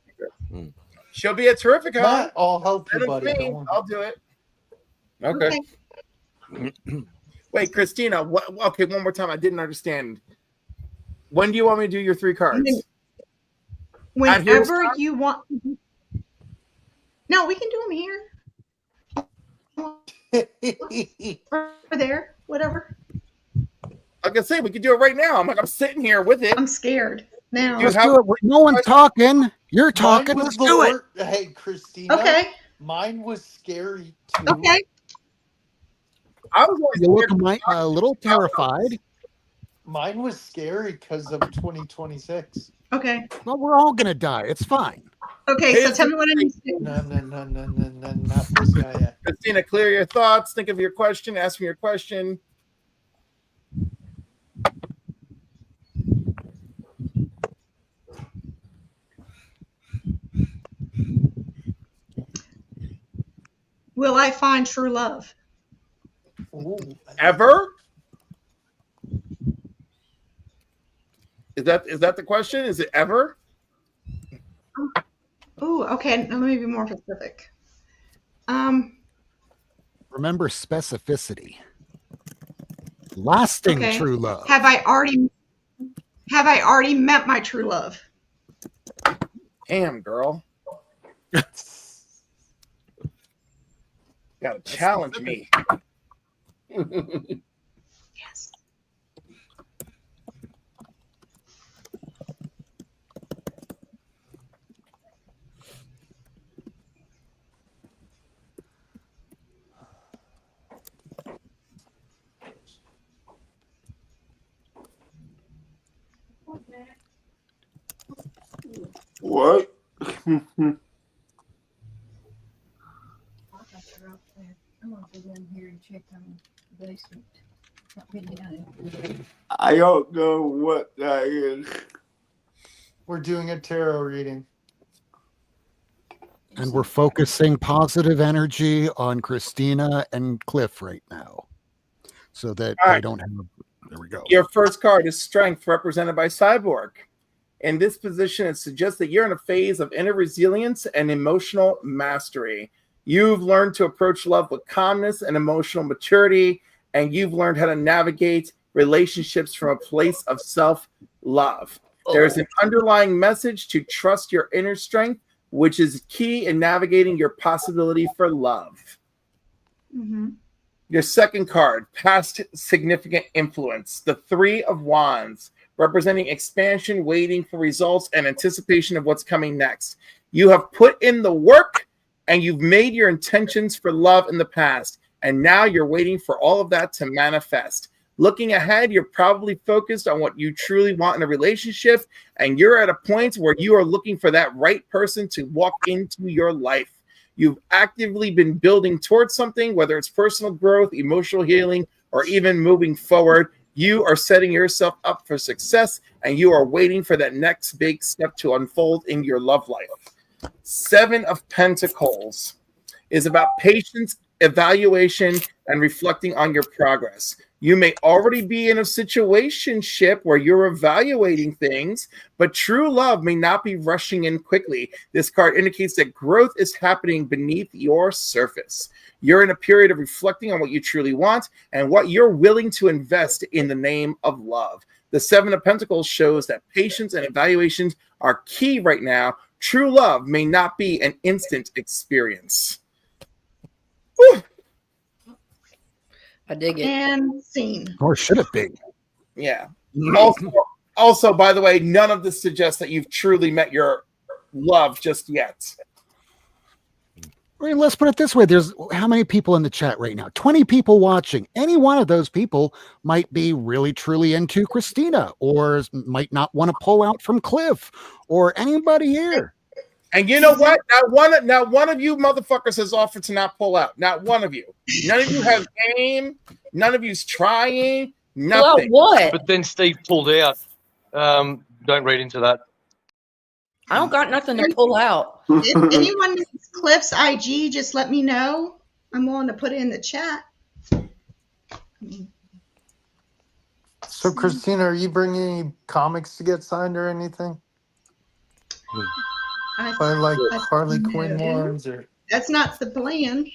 She'll be a terrific hon. Matt, I'll help you, Send it to buddy. me. Don't worry. I'll do it. Okay. Wait, Christina. What? Okay, one more time. I didn't understand. When do you want me to do your 3 cards? At Heroes Whenever Con? you want. No, we can do them here. Or there, whatever. Like I say, we can do it right now. I'm sitting here with it. I'm scared now. Do you Let's have- do it. No one's talking. You're talking. Mine Let's was do the it. Hey, Christina. Okay. Mine was scary too. Okay. I was You look a little terrified. Mine was scary because of 2026. Okay. Well, we're all gonna die. It's fine. Okay. So tell me what I need to do. No, not this guy yet. Christina, clear your thoughts. Think of your question. Ask me your question. Will I find true love? Ooh. Ever? Is that the question? Is it ever? Ooh. Okay. Now let me be more specific. Remember specificity. Lasting Okay. true love. Have I already met my true love? Damn, girl. Gotta challenge me. Yes. What? in here and check on the basement. Not been down there. I don't know what that is. We're doing a tarot reading. And we're focusing positive energy on Christina and Cliff right now, so that All they right. don't have. There we go. Your first card is Strength, represented by Cyborg. In this position, it suggests that you're in a phase of inner resilience and emotional mastery. You've learned to approach love with calmness and emotional maturity, and you've learned how to navigate relationships from a place of self-love. There's an underlying message to trust your inner strength, which is key in navigating your possibility for love. Mm-hmm. Your second card, Past Significant Influence, the Three of Wands, representing expansion, waiting for results, and anticipation of what's coming next. You have put in the work, and you've made your intentions for love in the past, and now you're waiting for all of that to manifest. Looking ahead, you're probably focused on what you truly want in a relationship, and you're at a point where you are looking for that right person to walk into your life. You've actively been building towards something, whether it's personal growth, emotional healing, or even moving forward. You are setting yourself up for success, and you are waiting for that next big step to unfold in your love life. Seven of Pentacles is about patience, evaluation, and reflecting on your progress. You may already be in a situationship where you're evaluating things, but true love may not be rushing in quickly. This card indicates that growth is happening beneath your surface. You're in a period of reflecting on what you truly want and what you're willing to invest in the name of love. The Seven of Pentacles shows that patience and evaluations are key right now. True love may not be an instant experience. Whew. I dig it. And scene. Or should it be? Yeah. Also, by the way, none of this suggests that you've truly met your love just yet. I mean, let's put it this way. There's how many people in the chat right now? 20 people watching. Any one of those people might be really, truly into Christina, or might not want to pull out from Cliff, or anybody here. And you know what? Not one of you motherfuckers has offered to not pull out. Not one of you. None of you have game. None of you's trying. Nothing. But then Steve pulled out. Don't read into that. I don't got nothing to pull out. If anyone needs Cliff's IG, just let me know. I'm willing to put it in the chat. So, Christina, are you bringing any comics to get signed or anything? By like Harley Quinn ones, or that's not the plan.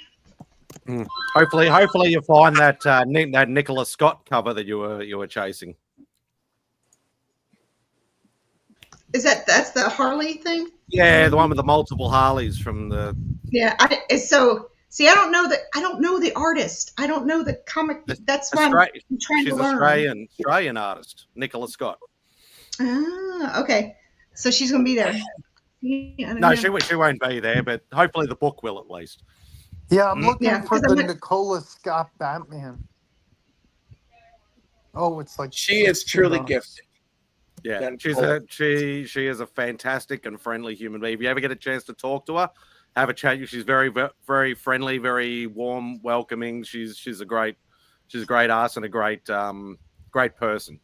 Hopefully you find that that Nicholas Scott cover that you were chasing. Is that's the Harley thing? Yeah, the one with the multiple Harleys from the. Yeah, I don't know the artist. I don't know the comic. That's why I'm trying to learn. Australian artist, Nicholas Scott. Ah, okay. So she's gonna be there. Yeah, No, she won't be there, but hopefully the book will at least. Yeah, I'm looking for the Nicola Scott Batman. Oh, it's like she is truly gifted. Yeah, she is a fantastic and friendly human being. If you ever get a chance to talk to her, have a chat. She's very, very friendly, very warm, welcoming. She's a great artist and a great person.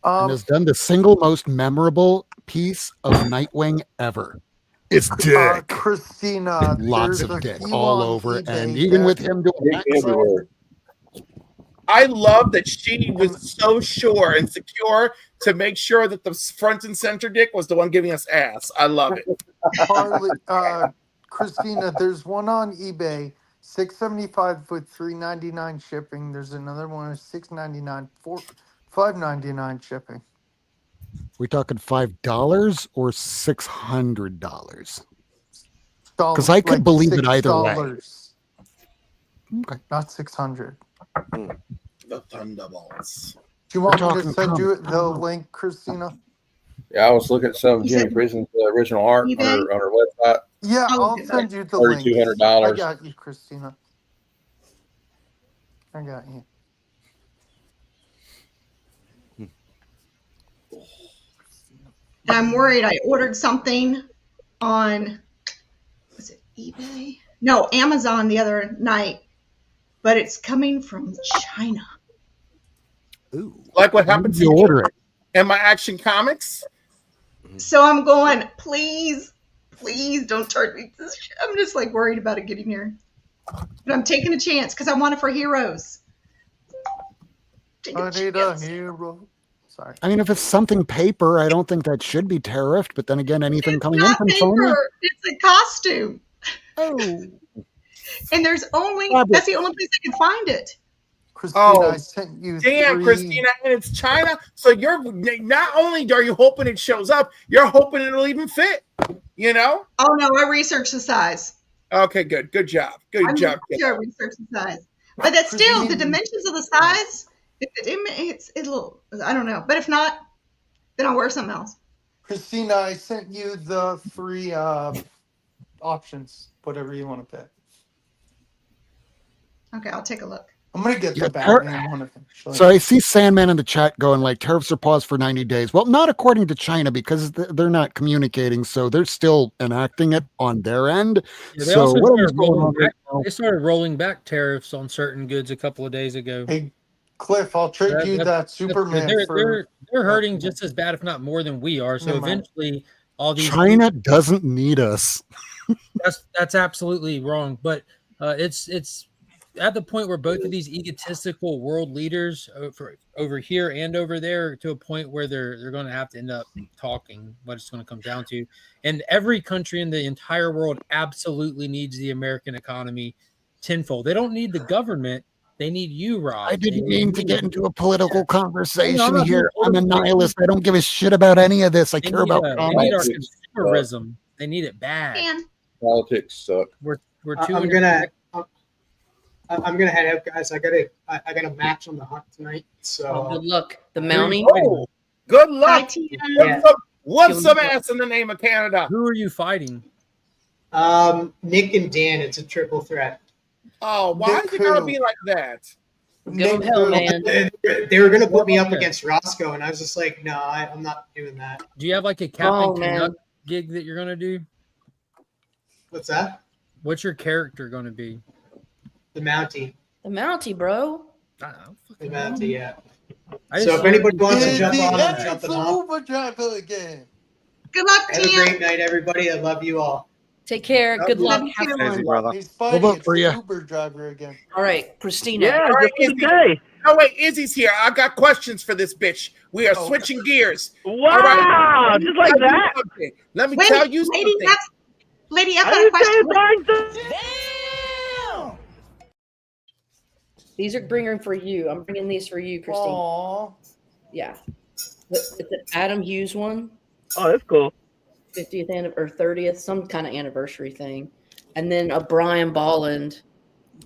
And has done the single most memorable piece of Nightwing ever. It's dick. Christina, Lots of dick all over, and even with him doing that. I love that she was so sure and secure to make sure that the front and center dick was the one giving us ass. I love it. Harley, Christina, there's one on eBay, $6.75 with $3.99 shipping. There's another one of $6.99 for $5.99 shipping. We talking $5 or $600? Because I could believe it either way. Okay, not 600. The Thunderbolts. Do you want me to send you the link, Christina? Yeah, I was looking at some of Jimmy Prison's original art on her website. Yeah, I'll send you the link. $3,200. I got you, Christina. I got you. I'm worried. I ordered something on, was it eBay? No, Amazon the other night. but it's coming from China. Ooh. Like what happened to You you order it. in my Action Comics? So I'm going, please don't charge me this. I'm just like worried about it getting here. But I'm taking a chance because I want it for Heroes. I need a hero. Sorry. I mean, if it's something paper, I don't think that should be tariffed. But then again, anything coming in Not from China. paper. It's a costume. Oh. And there's only that's the only place I can find it. Christina, I sent you damn, 3. Christina, and it's China. So you're not only are you hoping it shows up, you're hoping it'll even fit. You know? Oh no, I researched the size. Okay, good job, good job. Sure, I researched the size, but that's still the dimensions of the size. It's a little. I don't know, but if not, then I'll wear something else. Christina, I sent you the 3 options. Whatever you want to pick. Okay, I'll take a look. I'm gonna get the Batman one of them. So I see Sandman in the chat going like tariffs are paused for 90 days. Well, not according to China because they're not communicating, so they're still enacting it on their end. Yeah, they so also whatever's started going on rolling right back, now, they started rolling back tariffs on certain goods a couple of days ago. Hey, Cliff, I'll trade you that Superman they're hurting just as bad, if not more, than we are. So Never mind. eventually, all these China doesn't need us. that's absolutely wrong. But it's at the point where both of these egotistical world leaders over here and over there to a point where they're going to have to end up talking what it's going to come down to. And every country in the entire world absolutely needs the American economy tenfold. They don't need the government. They need you, Rob. I didn't mean to get into a political conversation No, no, here. no, I'm a nihilist. I don't give a shit about any of this. I care about they need our comics. consumerism. They need it bad. Politics suck. We're I'm gonna head out, guys. I got a match on the hunt tonight. So Good luck. The Mountie. Oh, good luck. Yeah. What's some ass in the name of Canada? Who are you fighting? Nick and Dan. It's a triple threat. Oh, why is it gotta be like that? Give 'em hell, man. They were gonna put me up against Roscoe, and I was just like, no, I'm not doing that. Do you have like a Captain Canuck gig that you're gonna do? What's that? What's your character gonna be? The Mountie. The Mountie, bro. The Mountie, yeah. I So just- if anybody wants to It's jump the on, I'm Epic jumping on. Overdrive again. Good luck, Have a Tim. great night, everybody. I love you all. Take care. Good luck. Love you Have too. fun. Easy, brother. Hey, We'll Spidey, vote it's for the you. Uber driver again. All right, Christina. Yeah, All right, just for the day. Oh wait, Izzy's here. I got questions for this bitch. We are switching gears. Wow, All right. just like that. Let me Wait, tell you lady, something. lady, I've I got a didn't say question. a darn thing. These are bringing for you. I'm bringing these for you, Christine. Aww. Yeah. It's an Adam Hughes one. Oh, that's cool. 50th or 30th, some kind of anniversary thing. And then a Brian Bolland.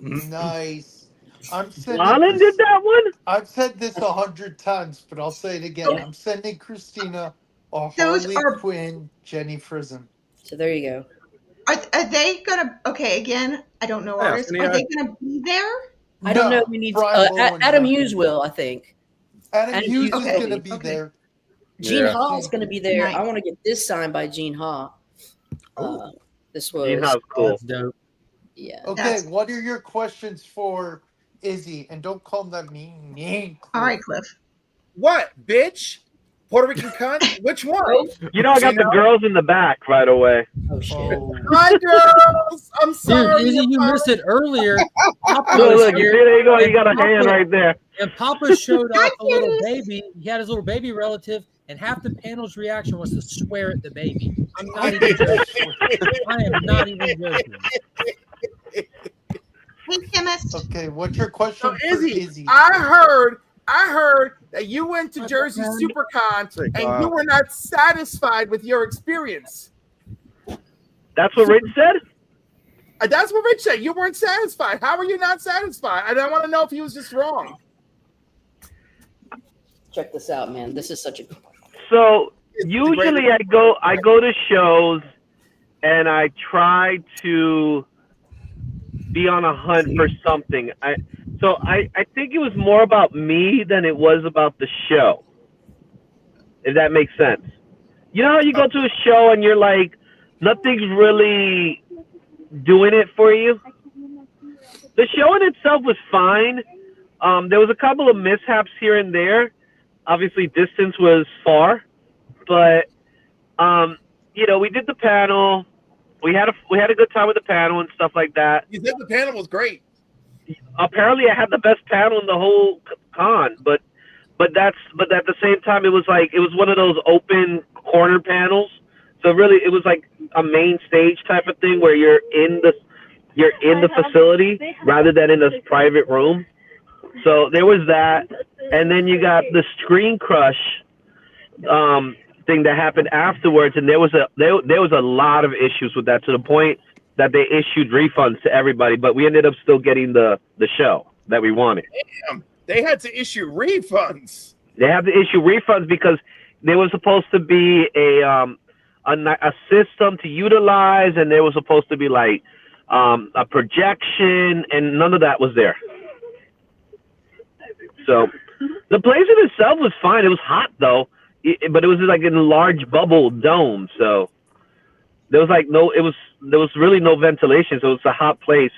Nice. I'm sending Lana did that one? I've said this 100 times, but I'll say it again. I'm sending Christina a Those Harley are- Quinn Jenny Frizen. So there you go. Are they gonna? Okay, again, I don't know Yeah, artists. Are they gonna be there? I don't No, know. We need Brian Boland's Adam not Hughes there. will, I think. Adam Hughes is okay, going to be okay. there. Gene Yeah. Hall's going to be there. Nice. I want to get this signed by Gene Hall. This was Gene Hall's cool. That's dope. yeah. Okay, That's- what are your questions for Izzy? And don't call him that mean name. All right, Cliff. What, bitch? Puerto Rican cunt? Which one? You know, I got the girls in the back right away. Oh shit. Oh, Hi, girls. I'm sorry. Dude, Izzy, you missed it earlier. Papa Look, was look, you see, here, there you go. You got a Papa- hand right there. And Papa showed Hi, off a little cuties. baby. He had his little baby relative, and half the panel's reaction was to swear at the baby. I'm not even joking. I am not even joking. Hey, chemist. okay, what's your question So, for Izzy, Izzy? I heard that you went to Jersey SuperCon and you were not satisfied with your experience. That's what Rich said? That's what Rich said. You weren't satisfied. How were you not satisfied? I want to know if he was just wrong. Check this out, man. This is such a So usually I go to shows and I try to be on a hunt for something. I think it was more about me than it was about the show. If that makes sense. You know how you go to a show and you're like, nothing's really doing it for you? The show in itself was fine. There was a couple of mishaps here and there. Obviously, distance was far, but we did the panel. We had a good time with the panel and stuff like that. You said the panel was great. Apparently, I had the best panel in the whole con, but at the same time, it was one of those open corner panels. So really, it was like a main stage type of thing where you're in the facility rather than in a private room. So there was that, and then you got the screen crush thing that happened afterwards, and there was a lot of issues with that, to the point that they issued refunds to everybody, but we ended up still getting the show that we wanted. Damn, they had to issue refunds. They had to issue refunds because there was supposed to be a system to utilize, and there was supposed to be like a projection, and none of that was there. So the place in itself was fine. It was hot though, but it was like in a large bubble dome. So there was there was really no ventilation. So it's a hot place.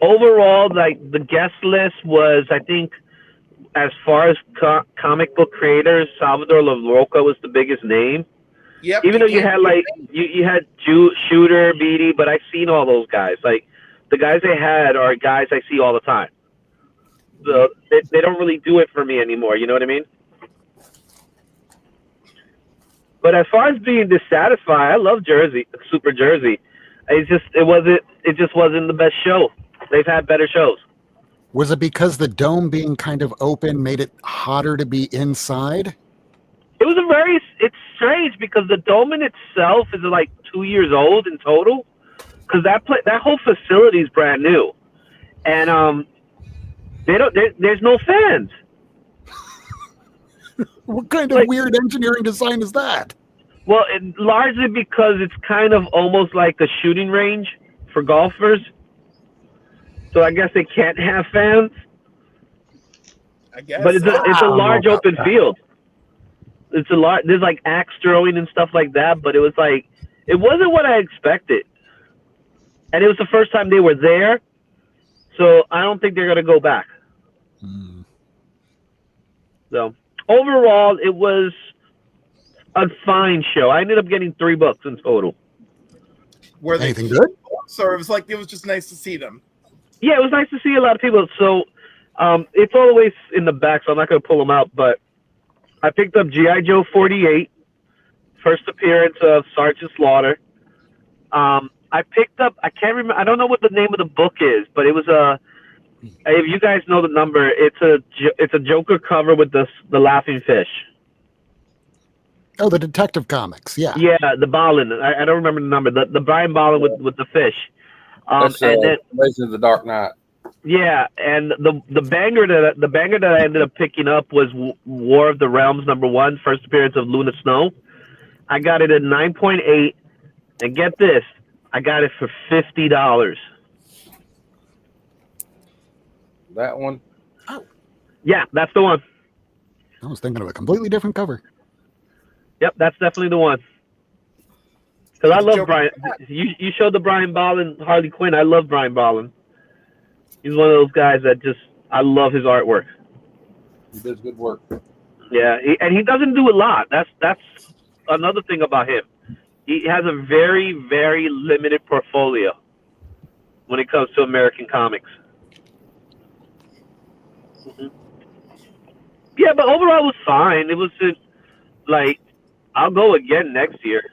Overall, like the guest list was, I think, as far as comic book creators, Salvador LaRocca was the biggest name. Yep. Even though you had you had Shooter, Beatty, but I've seen all those guys. Like the guys they had are guys I see all the time. So they don't really do it for me anymore. You know what I mean? But as far as being dissatisfied, I love Super Jersey. It just wasn't the best show. They've had better shows. Was it because the dome being kind of open made it hotter to be inside? It's strange because the dome in itself is like 2 years old in total, because that whole facility is brand new, and there's no fans. What kind of weird engineering design is that? Well, largely because it's kind of almost like a shooting range for golfers. So I guess they can't have fans. I guess. But it's a large open field. There's like axe throwing and stuff like that, but it wasn't what I expected. And it was the first time they were there, so I don't think they're gonna go back. So overall, it was a fine show. I ended up getting 3 books in total. Were they anything good? Or it was just nice to see them. Yeah, it was nice to see a lot of people. So it's all the way in the back, so I'm not going to pull them out. But I picked up G.I. Joe 48, first appearance of Sergeant Slaughter. I picked up, I can't remember, I don't know what the name of the book is, but it was if you guys know the number, it's a Joker cover with the laughing fish. Oh, the Detective Comics, yeah. Yeah, the Ballin. I don't remember the number. The Brian Ballin with the fish. That's and then Legend of the Dark Knight. Yeah, and the banger that I ended up picking up was War of the Realms #1, first appearance of Luna Snow. I got it at 9.8, and get this, I got it for $50. That one? Yeah, that's the one. I was thinking of a completely different cover. Yep, that's definitely the one. Because I love Brian. You showed the Brian Ballin Harley Quinn. I love Brian Ballin. He's one of those guys that I love his artwork. He does good work. Yeah, and he doesn't do a lot. That's another thing about him. He has a very, very limited portfolio when it comes to American comics. Mm-hmm. Yeah, but overall it was fine. It was just like, I'll go again next year.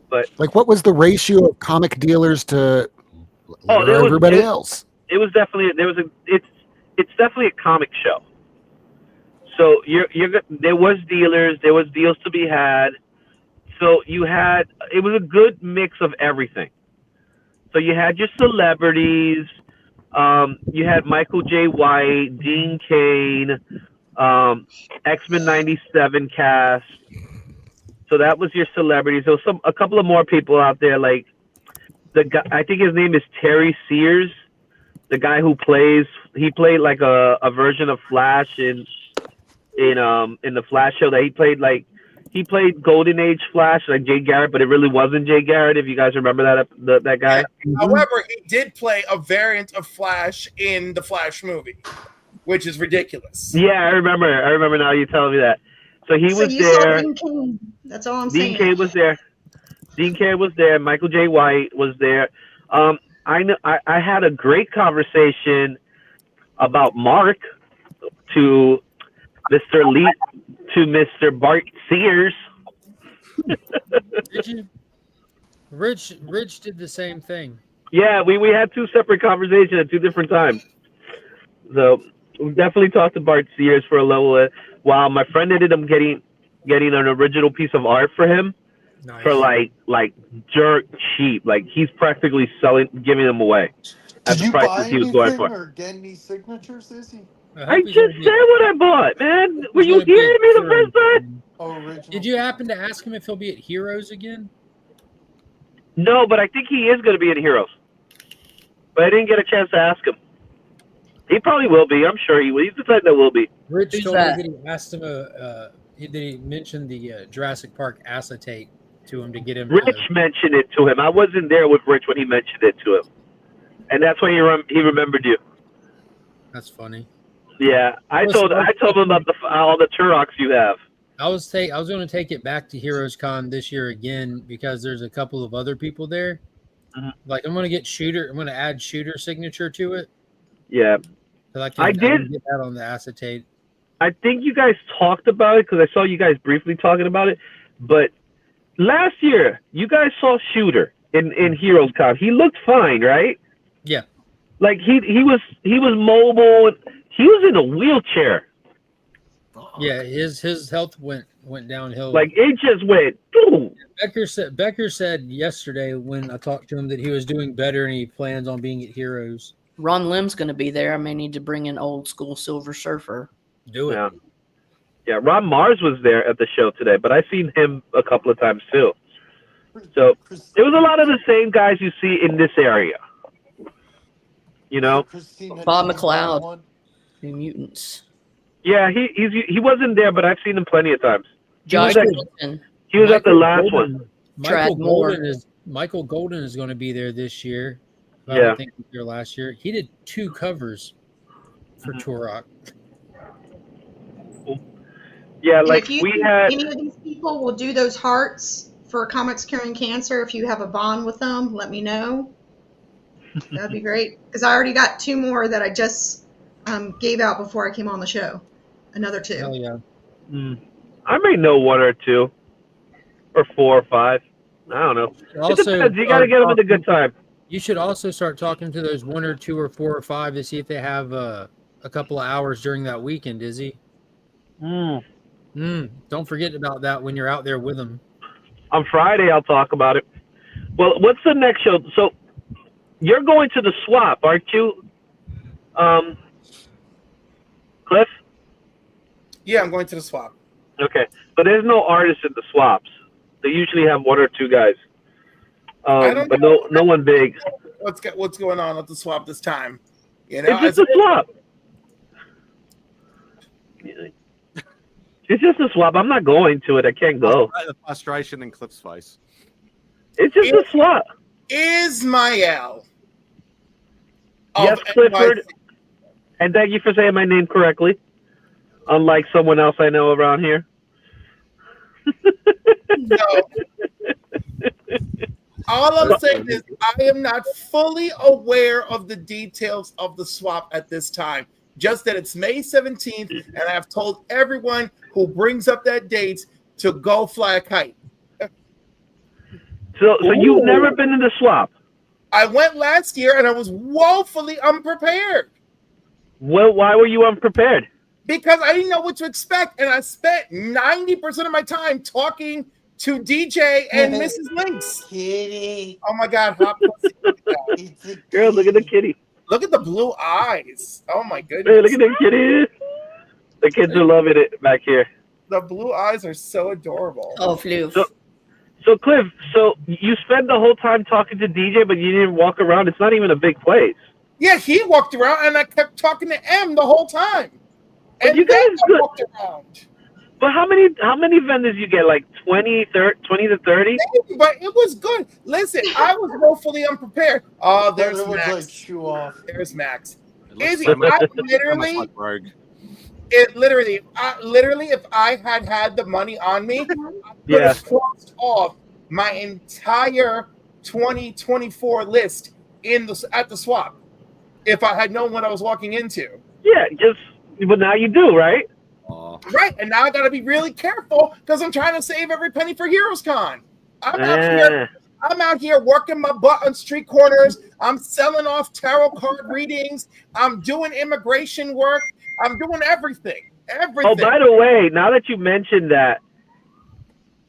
But what was the ratio of comic dealers to everybody else? It was definitely it's definitely a comic show. So there was dealers, there was deals to be had. So it was a good mix of everything. So you had your celebrities, you had Michael J. White, Dean Cain, X-Men '97 cast. So that was your celebrities. There was a couple of more people out there, like the guy. I think his name is Terry Sears, the guy who played like a version of Flash in the Flash show. That he played He played Golden Age Flash like Jay Garrett, but it really wasn't Jay Garrett. If you guys remember that guy. However, he did play a variant of Flash in the Flash movie, which is ridiculous. Yeah, I remember now. You telling me that. So he was you saw there. Dean Cain. That's all I'm Dean saying. Cain was there. Dean Cain was there. Michael J. White was there. I know. I had a great conversation about Mark to Mr. Lee to Mr. Bart Sears. Did you? Rich did the same thing. Yeah, we had two separate conversations at two different times. So we definitely talked to Bart Sears for a little while. My friend ended up getting an original piece of art for him for like dirt cheap. Like he's practically giving them away at Did the you buy prices he was going anything for. or get any signatures, Izzy? I just said what I bought, man. Were you hearing me the first time? Oh, original. Did you happen to ask him if he'll be at Heroes again? No, but I think he is going to be in Heroes. But I didn't get a chance to ask him. He probably will be. I'm sure he will. He's the type that will be. Rich told me that he asked him he mentioned the Jurassic Park acetate to him to get him. Rich mentioned it to him. I wasn't there with Rich when he mentioned it to him, and that's why he remembered you. That's funny. Yeah, I told him about all the Turoks you have. I was going to take it back to Heroes Con this year again because there's a couple of other people there. Mm-hmm. Like I'm going to add Shooter signature to it. Yeah, I did get that on the acetate. I think you guys talked about it because I saw you guys briefly talking about it. But last year, you guys saw Shooter in Heroes Con. He looked fine, right? Yeah. Like he was mobile. He was in a wheelchair. Yeah, his health went downhill. Like it just went. Boom. Becker said yesterday when I talked to him that he was doing better and he plans on being at Heroes. Ron Lim's going to be there. I may need to bring in old school Silver Surfer. Do it. Yeah, Ron Mars was there at the show today, but I've seen him a couple of times too. So it was a lot of the same guys you see in this area. You know, Bob McLeod, New Mutants. Yeah, he wasn't there, but I've seen him plenty of times. Josh Wilson. He was at the last one. Michael Golden is going to be there this year. I Yeah. don't think he was there last year. He did 2 covers for Turok. Yeah, And like if you we think had. any of these people will do those hearts for Comics Curing Cancer, if you have a bond with them, let me know. That'd be great. Because I already got 2 more that I just gave out before I came on the show. Another 2. Oh, yeah. I may know 1 or 2, or 4 or 5. I don't know. It depends. You got to get them at a good time. You should also start talking to those 1 or 2 or 4 or 5 to see if they have a couple of hours during that weekend, Izzy. Don't forget about that when you're out there with them. On Friday, I'll talk about it. Well, what's the next show? So you're going to the swap, aren't you, Cliff? Yeah, I'm going to the swap. Okay, but there's no artists in the swaps. They usually have 1 or 2 guys, but no one big. What's going on at the swap this time? You know, It's just a swap. It's just a swap. I'm not going to it. I can't go. The frustration and Cliff's face. It's just a swap. Ismael. Yes, Clifford. And thank you for saying my name correctly. Unlike someone else I know around here. No. All I'm saying is I am not fully aware of the details of the swap at this time. Just that it's May 17th, and I have told everyone who brings up that date to go fly a kite. So you've never been in the swap? I went last year, and I was woefully unprepared. Well, why were you unprepared? Because I didn't know what to expect, and I spent 90% of my time talking to DJ and Mrs. Lynx. Kitty. Oh my God, hot pussy. Look at that. Girl, look at the kitty. Look at the blue eyes. Oh my goodness. Hey, look at the kitty. The kids are loving it back here. The blue eyes are so adorable. Oh, Floof. So Cliff, so you spent the whole time talking to DJ, but you didn't walk around. It's not even a big place. Yeah, he walked around, and I kept talking to M the whole time. But And you guys then I walked around. But how many vendors you get? Like 20 to 30? But it was good. Listen, I was woefully unprepared. Oh, there's it was Max. like shoe off. There's Max. It looks Izzy, so much, I so much literally, like Rogue. if I had the money on me, I could Yeah. have crossed off my entire 2024 list at the swap if I had known what I was walking into. Yeah, but now you do, right? Right, and now I got to be really careful because I'm trying to save every penny for Heroes Con. I'm out here working my butt on street corners. I'm selling off tarot card readings. I'm doing immigration work. I'm doing everything. Oh, by the way, now that you mentioned that,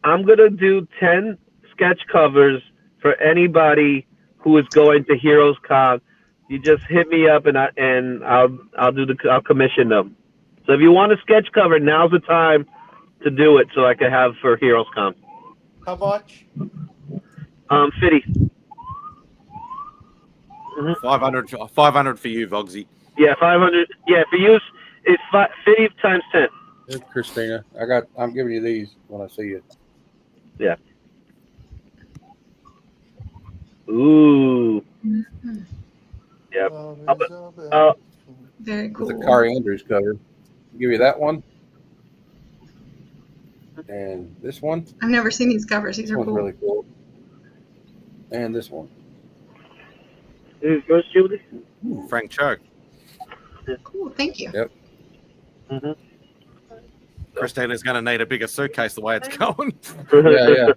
I'm gonna do 10 sketch covers for anybody who is going to Heroes Con. You just hit me up and I'll commission them. So if you want a sketch cover, now's the time to do it so I can have for Heroes Con. How much? 50. 500 for you, Vogsy. Yeah, 500. Yeah, for you, it's 50 times 10. Here's Christina. I'm giving you these when I see you. Yeah. Ooh. Yep. Very cool. With the Kari Andrews cover. I'll give you that one. And this one. I've never seen these covers. These This are one's cool. really cool. And this one. Who's first, Julie? Frank Cho. Cool. Thank you. Yep. Mm-hmm. Christina's going to need a bigger suitcase the way it's going. Yeah.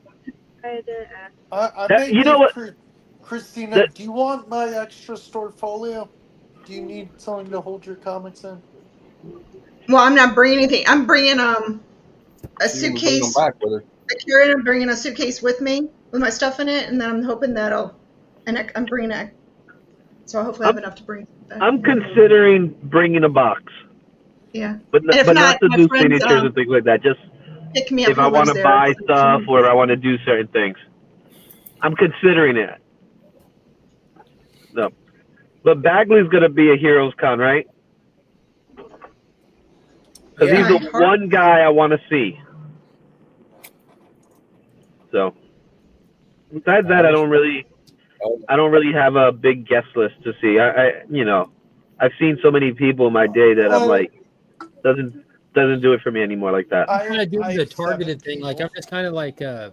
You know what? Christina, do you want my extra storfolio? Do you need something to hold your comics in? Well, I'm not bringing anything. I'm bringing a You can bring suitcase. them back with her. I'm bringing a suitcase with me with my stuff in it, and then I'm hoping I'm bringing it. So hopefully I have enough to bring back. I'm considering bringing a box, Yeah. but And if not not, to my do friends, signatures and things like that. Just pick me up if I who want lives to there. buy stuff or if I want to do certain things. I'm considering it. No, but Bagley's gonna be a Heroes Con, right? Because he's the one guy I want to see. So besides that, I don't really have a big guest list to see. I've seen so many people in my day that I'm like, doesn't do it for me anymore like that. I'm kind of doing the targeted thing. Like I'm just kind of like I'm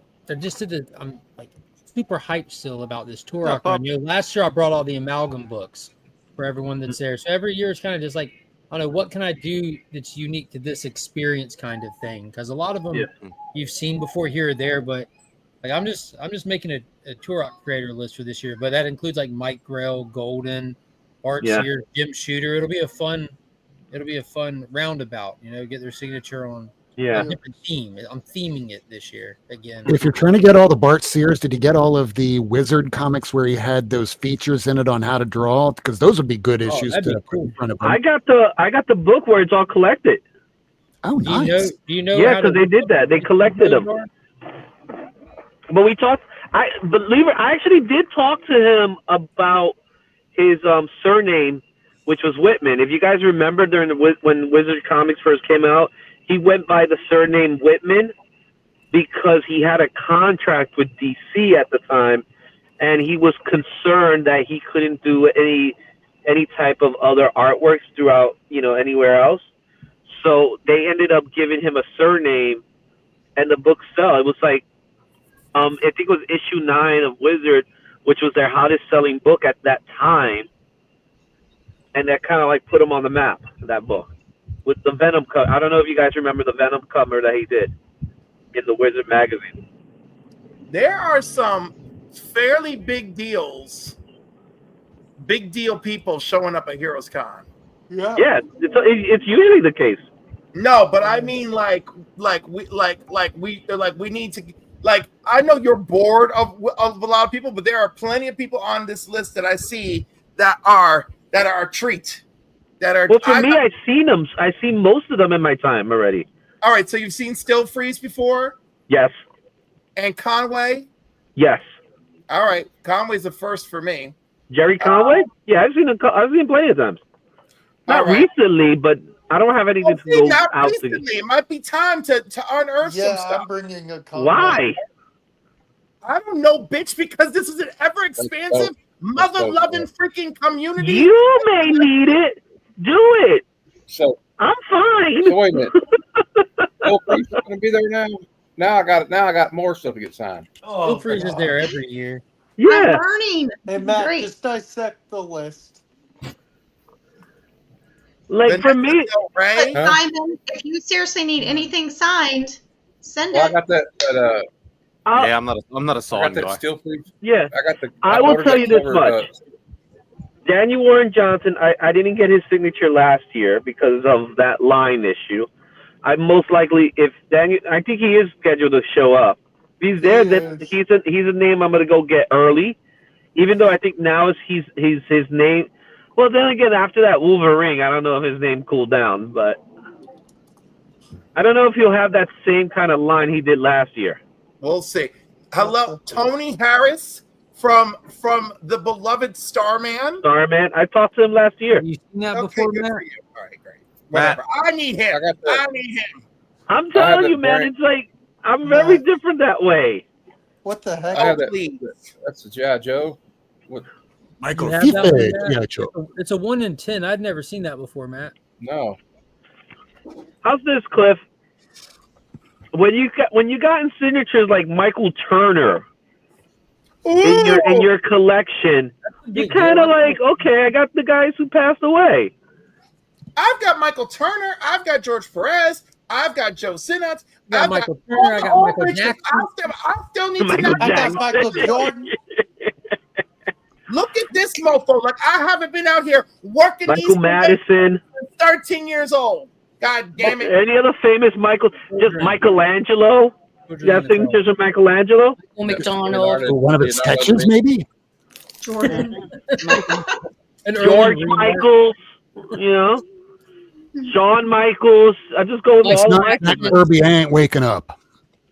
like super hyped still about this tour. Last year I brought all the amalgam books for everyone that's there. So every year it's kind of just like, I don't know, what can I do that's unique to this experience kind of thing? Because a lot of them you've seen before here or there, but like I'm just making a Turok creator list for this year. But that includes like Mike Grell, Golden, Art Sears, Jim Shooter. It'll be a fun roundabout, get their signature on a different theme. I'm theming it this year again. If you're trying to get all the Bart Sears, did you get all of the Wizard comics where he had those features in it on how to draw? Because those would be good issues to put in front of him. I got the book where it's all collected. Oh, nice. Do you know? Yeah, because they did that. They collected them. But we talked. I actually did talk to him about his surname, which was Whitman. If you guys remember when Wizard Comics first came out, he went by the surname Whitman because he had a contract with DC at the time, and he was concerned that he couldn't do any type of other artworks throughout, anywhere else. So they ended up giving him a surname, and the book sell. It was like, I think it was issue 9 of Wizard, which was their hottest selling book at that time. And that kind of like put him on the map, that book. With the Venom cover. I don't know if you guys remember the Venom cover that he did in the Wizard magazine. There are some fairly big deal people showing up at Heroes Con. Yeah, it's usually the case. No, but I mean we need to, like, I know you're bored of a lot of people, but there are plenty of people on this list that I see that are a treat. Well, for me, I've seen them. I've seen most of them in my time already. All right, so you've seen Still Freeze before? Yes. And Conway? Yes. All right, Conway's the first for me. Jerry Conway? Yeah, I've seen him plenty of times. Not recently, but I don't have anything to go Not out to. recently. It might be time to unearth some stuff. I'm bringing a comment. Why? I don't know, bitch, because this is an ever-expansive, mother-loving freaking community. You may need it. Do it. So I'm fine. So wait a minute. Bill Freeze's gonna be there now. Now I got more stuff to get signed. Bill Freeze is there every year. Yeah. I'm burning. Hey Matt, Great. just dissect the list. Like for me, right? Simon, if you seriously need anything signed, send Well, I it. got that. Yeah, I'm not a I got sign that guy. Steel Freeze. Yeah. I got the. I will ordered tell that you this covered, much. Daniel Warren Johnson, I didn't get his signature last year because of that line issue. I most likely, if Daniel, I think he is scheduled to show up. If he's there, then he's a name I'm gonna go get early. Even though I think now he's his name. Well, then again, after that Wolverine, I don't know if his name cooled down, but I don't know if he'll have that same kind of line he did last year. We'll see. Hello, Tony Harris from the beloved Starman. Starman, I talked to him last year. You seen that Okay, before, good Matt? for you. All right, great. Whatever. I need him. I need him. I'm telling you, man, it's like I'm very different that way. What the heck? I have that. That's the G.I. Joe. What? Michael You have that one, Fife. Matt? Yeah, sure. It's a 1 in 10. I'd never seen that before, Matt. No. How's this, Cliff? When you got in signatures like Michael Turner in your collection, you kind of like, okay, I got the guys who passed away. I've got Michael Turner. I've got George Perez. I've got Joe Sinnott. Got Michael Turner. I got Michael Jackson. I still need to Michael knock Jackson. down Michael Jordan. Look at this mofo. Like, I haven't been out here working Michael these Madison. 13 years old. God damn it. Any other famous Michael? Just Michelangelo. You have signatures of Michelangelo? Michael McDonald. Or one of its sketches, maybe? Jordan. George Michaels. You know, Shawn Michaels. I just go with It's all not the that Kirby. I ain't waking up.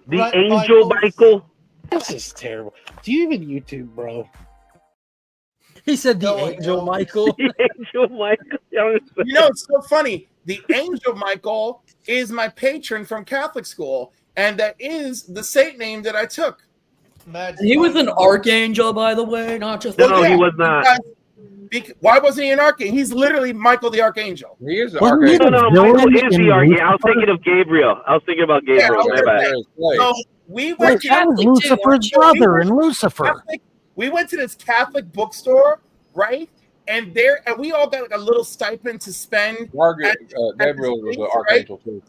The Angel Michael. This is terrible. Do you even YouTube, bro? He said the Angel Michael. The Angel Michael. You know, it's so funny. The Angel Michael is my patron from Catholic school, and that is the saint name that I took. He was an archangel, by the way, not just. No, he was not. Why wasn't he an archangel? He's literally Michael the Archangel. He is the Wasn't he archangel. No, the Michael villain is in the archangel. I was Lucifer? thinking of Gabriel. I was thinking about Gabriel. My bad. So we Wait, went to that was Lucifer's brother in Lucifer. we went to this Catholic bookstore, right? And we all got like a little stipend to spend. Gabriel was the archangel too.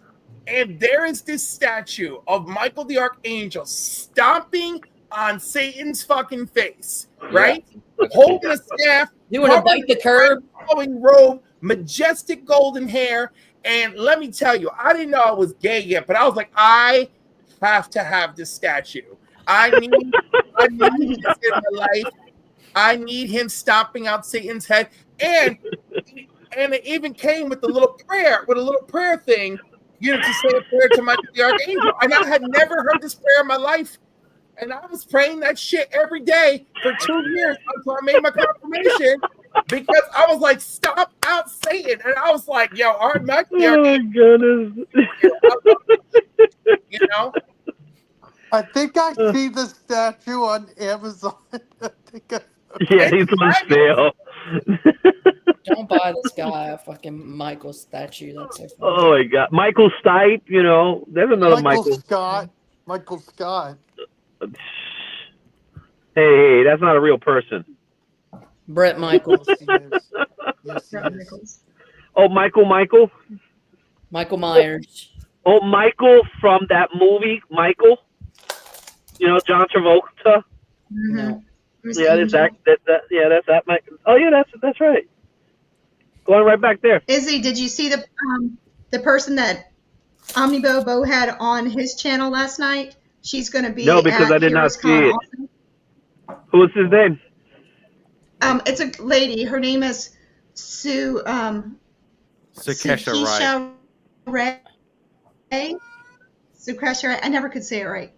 And there is this statue of Michael the Archangel stomping on Satan's fucking face, right? Holding a staff. You want to bite the curb? Flowing robe, majestic golden hair. And let me tell you, I didn't know I was gay yet, but I was like, I have to have this statue. I need this in my life. I need him stomping out Satan's head. And it even came with a little prayer thing, you know, to say a prayer to Michael the Archangel. And I had never heard this prayer in my life. And I was praying that shit every day for 2 years until I made my confirmation, because I was like, stop out Satan. And I was like, yo, Michael the Archangel. Goodness. You know? I think I see the statue on Amazon. Yeah, he's on sale. Don't buy this guy a fucking Michael statue. That's so funny. Oh my God, Michael Stipe. You know, there's another Michael. Michael Scott. Hey, that's not a real person. Brett Michaels. Oh, Michael Myers. Oh, Michael from that movie, Michael. You know, John Travolta. No. Yeah, that's that Michael. Oh yeah, that's right. Going right back there. Izzy, did you see the person that Omnibo had on his channel last night? She's going to be No, because I did not see it. also. Who's his name? It's a lady. Her name is Sukesha Rai. Sukesha Rai. I never could say it right.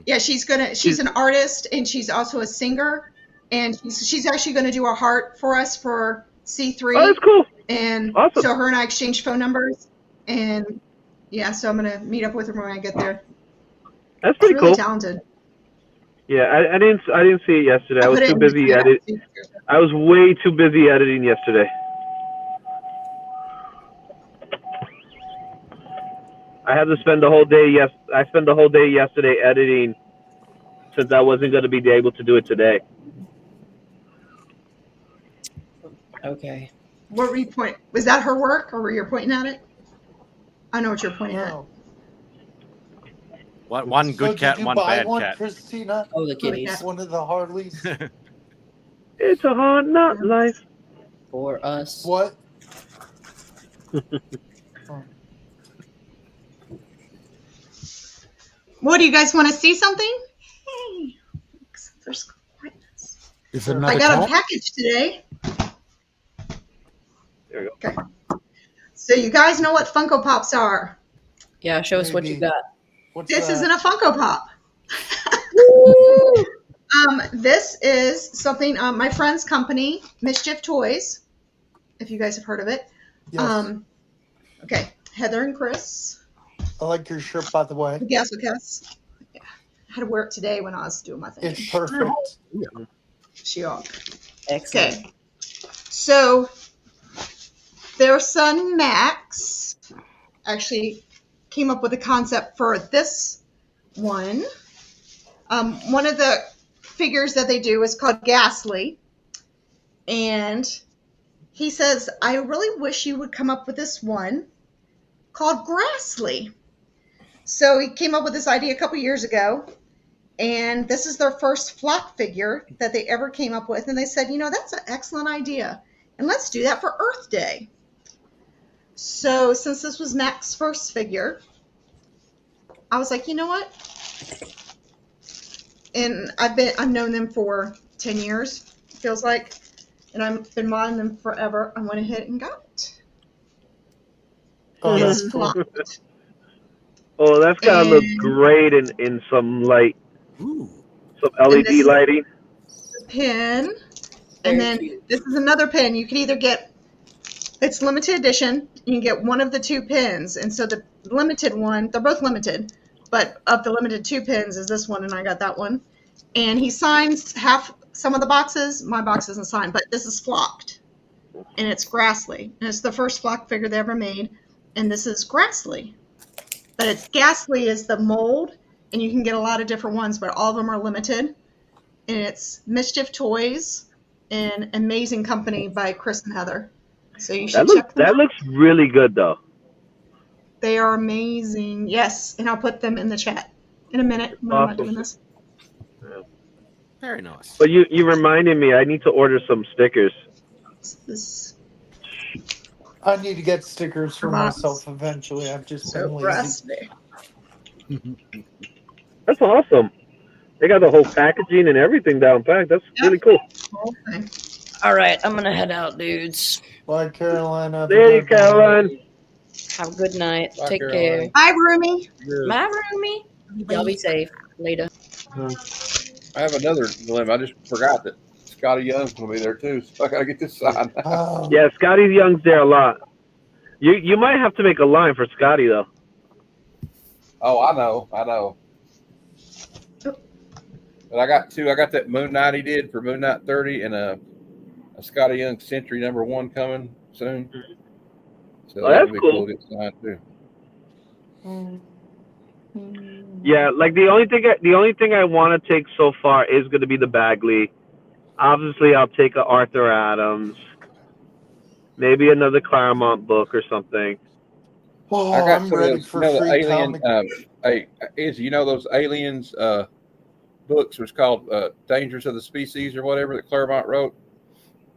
Yeah, she's an artist, and she's also a singer, and she's actually gonna do a heart for us for C3. Oh, that's cool. And Awesome. so her and I exchanged phone numbers, and yeah, so I'm gonna meet up with her when I get there. That's She's pretty really cool. talented. Yeah, I didn't see it yesterday. I was put it too in the busy chat. I was way too busy editing yesterday. I had to spend the whole day. I spent the whole day yesterday editing, since I wasn't going to be able to do it today. Okay. What were you pointing? Was that her work, or were you pointing at it? I know what you're pointing at. One good cat, did you one buy bad one, cat. Christina? Oh, the kitties. One of the Harleys. It's a hard knock life for us. What? What do you guys want to see something? Hey, there's quietness. Is it I another got a cat? package today. There you go. Okay. So you guys know what Funko Pops are. Yeah, show us what you got. This isn't a Funko Pop. This is something my friend's company, Mischief Toys, if you guys have heard of it. Yes. Okay, Heather and Chris. I like your shirt, by the way. Yes. Yeah. I had to wear it today when I was doing my thing. It's perfect. Sure. Excellent. Okay. So their son Max actually came up with a concept for this one. One of the figures that they do is called Ghastly. And he says, I really wish you would come up with this one called Grassly. So he came up with this idea a couple years ago. And this is their first flock figure that they ever came up with. And they said, that's an excellent idea. And let's do that for Earth Day. So since this was Max's first figure, I was like, you know what? And I've known them for 10 years, it feels like. And I've been modding them forever. I went ahead and got it. It's flocked. Oh, that's gotta look great in some light. Some LED lighting. Pin. And then this is another pin. You can either get, it's limited edition. You can get one of the two pins. And so the limited one, they're both limited, but of the limited two pins is this one, and I got that one. And he signs some of the boxes. My box isn't signed, but this is flocked. And it's Grassly. And it's the first flock figure they ever made. And this is Grassly. But it's Ghastly is the mold, and you can get a lot of different ones, but all of them are limited. And it's Mischief Toys, an amazing company by Chris and Heather. So you should check them out. That looks really good, though. They are amazing. Yes, and I'll put them in the chat in a minute when I'm not doing this. Very nice. But you reminded me, I need to order some stickers. I need to get stickers for myself eventually. I've just been lazy. That's awesome. They got the whole packaging and everything down packed. That's really cool. All right, I'm gonna head out, dudes. Bye, Carolina. There you, Caroline. Have a good night. Bye, Take Caroline. care. Bye, Roomy. Bye, Roomy. Y'all be safe. Later. I have another dilemma. I just forgot that Scotty Young's going to be there too, so I got to get this signed. Yeah, Scotty Young's there a lot. You might have to make a line for Scotty though. Oh, I know. But I got two. I got that Moon Knight he did for Moon Knight 30 and a Scotty Young Century #1 coming soon. So that's be cool. to get signed too. Yeah, like the only thing I want to take so far is going to be the Bagley. Obviously, I'll take a Arthur Adams, maybe another Claremont book or something. Oh, I got I'm some ready of those, for the free alien. comic. Hey, Izzy, those aliens books was called Dangers of the Species or whatever that Claremont wrote.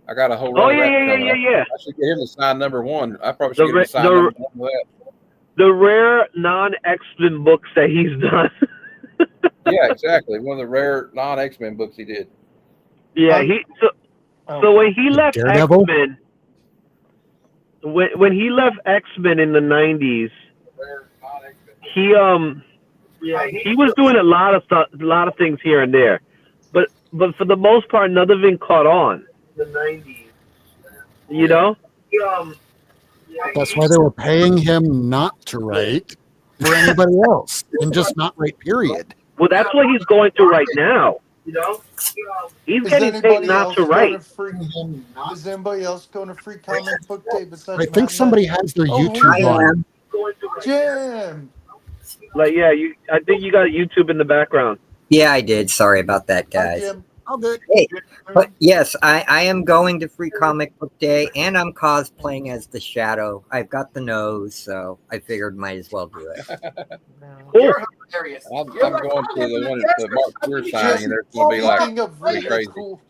I got a whole. Oh run of that yeah. I should get him to sign #1. I probably should get him to sign #1 of that. The rare non-X-Men books that he's done. Yeah, exactly. One of the rare non-X-Men books he did. Yeah, so when he left Daredevil? X-Men, when he left X-Men in the 90s, he was doing a lot of things here and there, but for the most part, none of it caught on. The 90s, you know. That's why they were paying him not to write for anybody else and just not write, period. Well, that's what he's going through right now. He's Is getting paid anybody not else to going write. to free? Is anybody else going to free comic book day besides? I think somebody has their YouTube on. Jim. Like, yeah, I think you got YouTube in the background. Yeah, I did. Sorry about that, guys. Jim. All good. Hey, but yes, I am going to Free Comic Book Day, and I'm cosplaying as the Shadow. I've got the nose, so I figured might as well do it. You're hilarious. I'm going to the one at the Mark Spears signing, and there's going to be like Speaking of pretty really crazy. cool.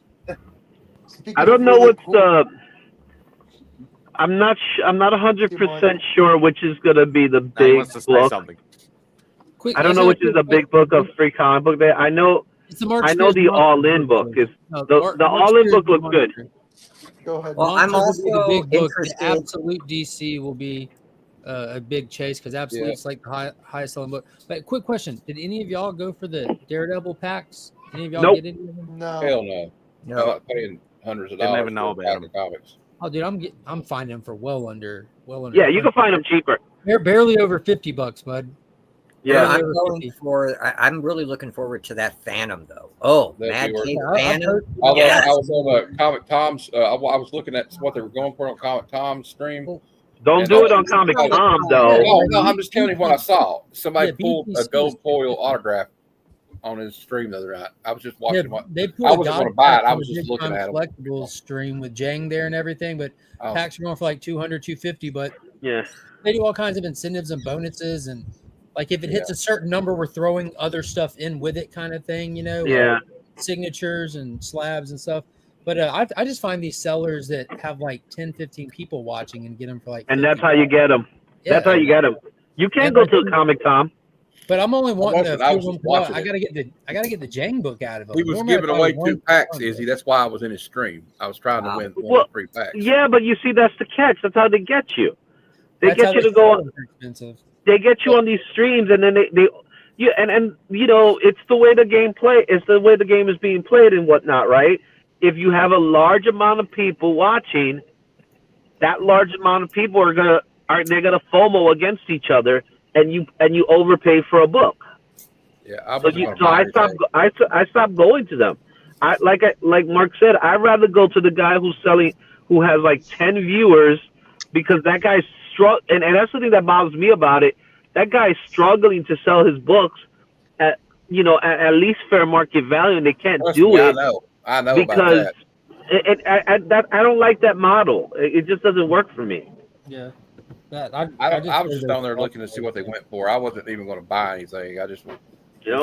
I don't know what's the. I'm not 100% sure which is going to be the He big wants to say book. something. I don't know which is the big book of Free Comic Book Day. I know the All-In book is the All-In book looks good. Go ahead. Well, I'm Monsters will be also the big book. The interested. Absolute DC will be a big chase because Absolute's like the highest selling book. But quick question: did any of y'all go for the Daredevil packs? Any of y'all Nope. get any of them? No. Hell no. No. I'm not paying hundreds of Didn't dollars even know for about 'em. comics. Oh, dude, I'm finding them for well under. Yeah, you can find them cheaper. They're barely over $50, bud. Yeah, Yeah. I'm going for. I'm really looking forward to that Phantom, though. Oh, That'd Mad be worth Cape it. Phantom. Although Yes. I was on Comic Tom's, I was looking at what they were going for on Comic Tom's stream. Don't And do it on Comic Tom though. No, I'm just telling you what I saw. Somebody Yeah, pulled a BTC gold is foil autograph on his stream the other night. I was just watching what They I pulled wasn't going to buy it. I was just looking at them. collectibles stream with Jang there and everything, but Oh. packs are going for like 200, 250. But Yeah. they do all kinds of incentives and bonuses, and like if it hits a certain number, we're throwing other stuff in with it, kind of thing. You know, Yeah. signatures and slabs and stuff. But I just find these sellers that have like 10, 15 people watching and get them for like. And that's how you get them. Yeah. That's how you get them. You can And go I to a think- Comic Tom. But I'm only wanting wasn't. a I few was of them. just watching I it. gotta get the Jang book out of them. He was Normally I giving buy away one 2 packs, for Izzy. That's why I was in his stream. I was trying to win one Well, of the 3 packs. Yeah, but you see, that's the catch. That's how they get you. They That's how get you they to go. sell them for expensive. They get you on these streams, and then and you know, it's the way the game play. It's the way the game is being played and whatnot, right? If you have a large amount of people watching, that large amount of people are gonna FOMO against each other, and you overpay for a book. Yeah, I So, was I stopped going to them. Like Mark said, I'd rather go to the guy who has like 10 viewers, because that guy's and that's the thing that bothers me about it. That guy's struggling to sell his books at least fair market value, and they can't do it. I know because about that. I don't like that model. It just doesn't work for me. Yeah. I was just on there looking to see what they went for. I wasn't even going to buy anything. I just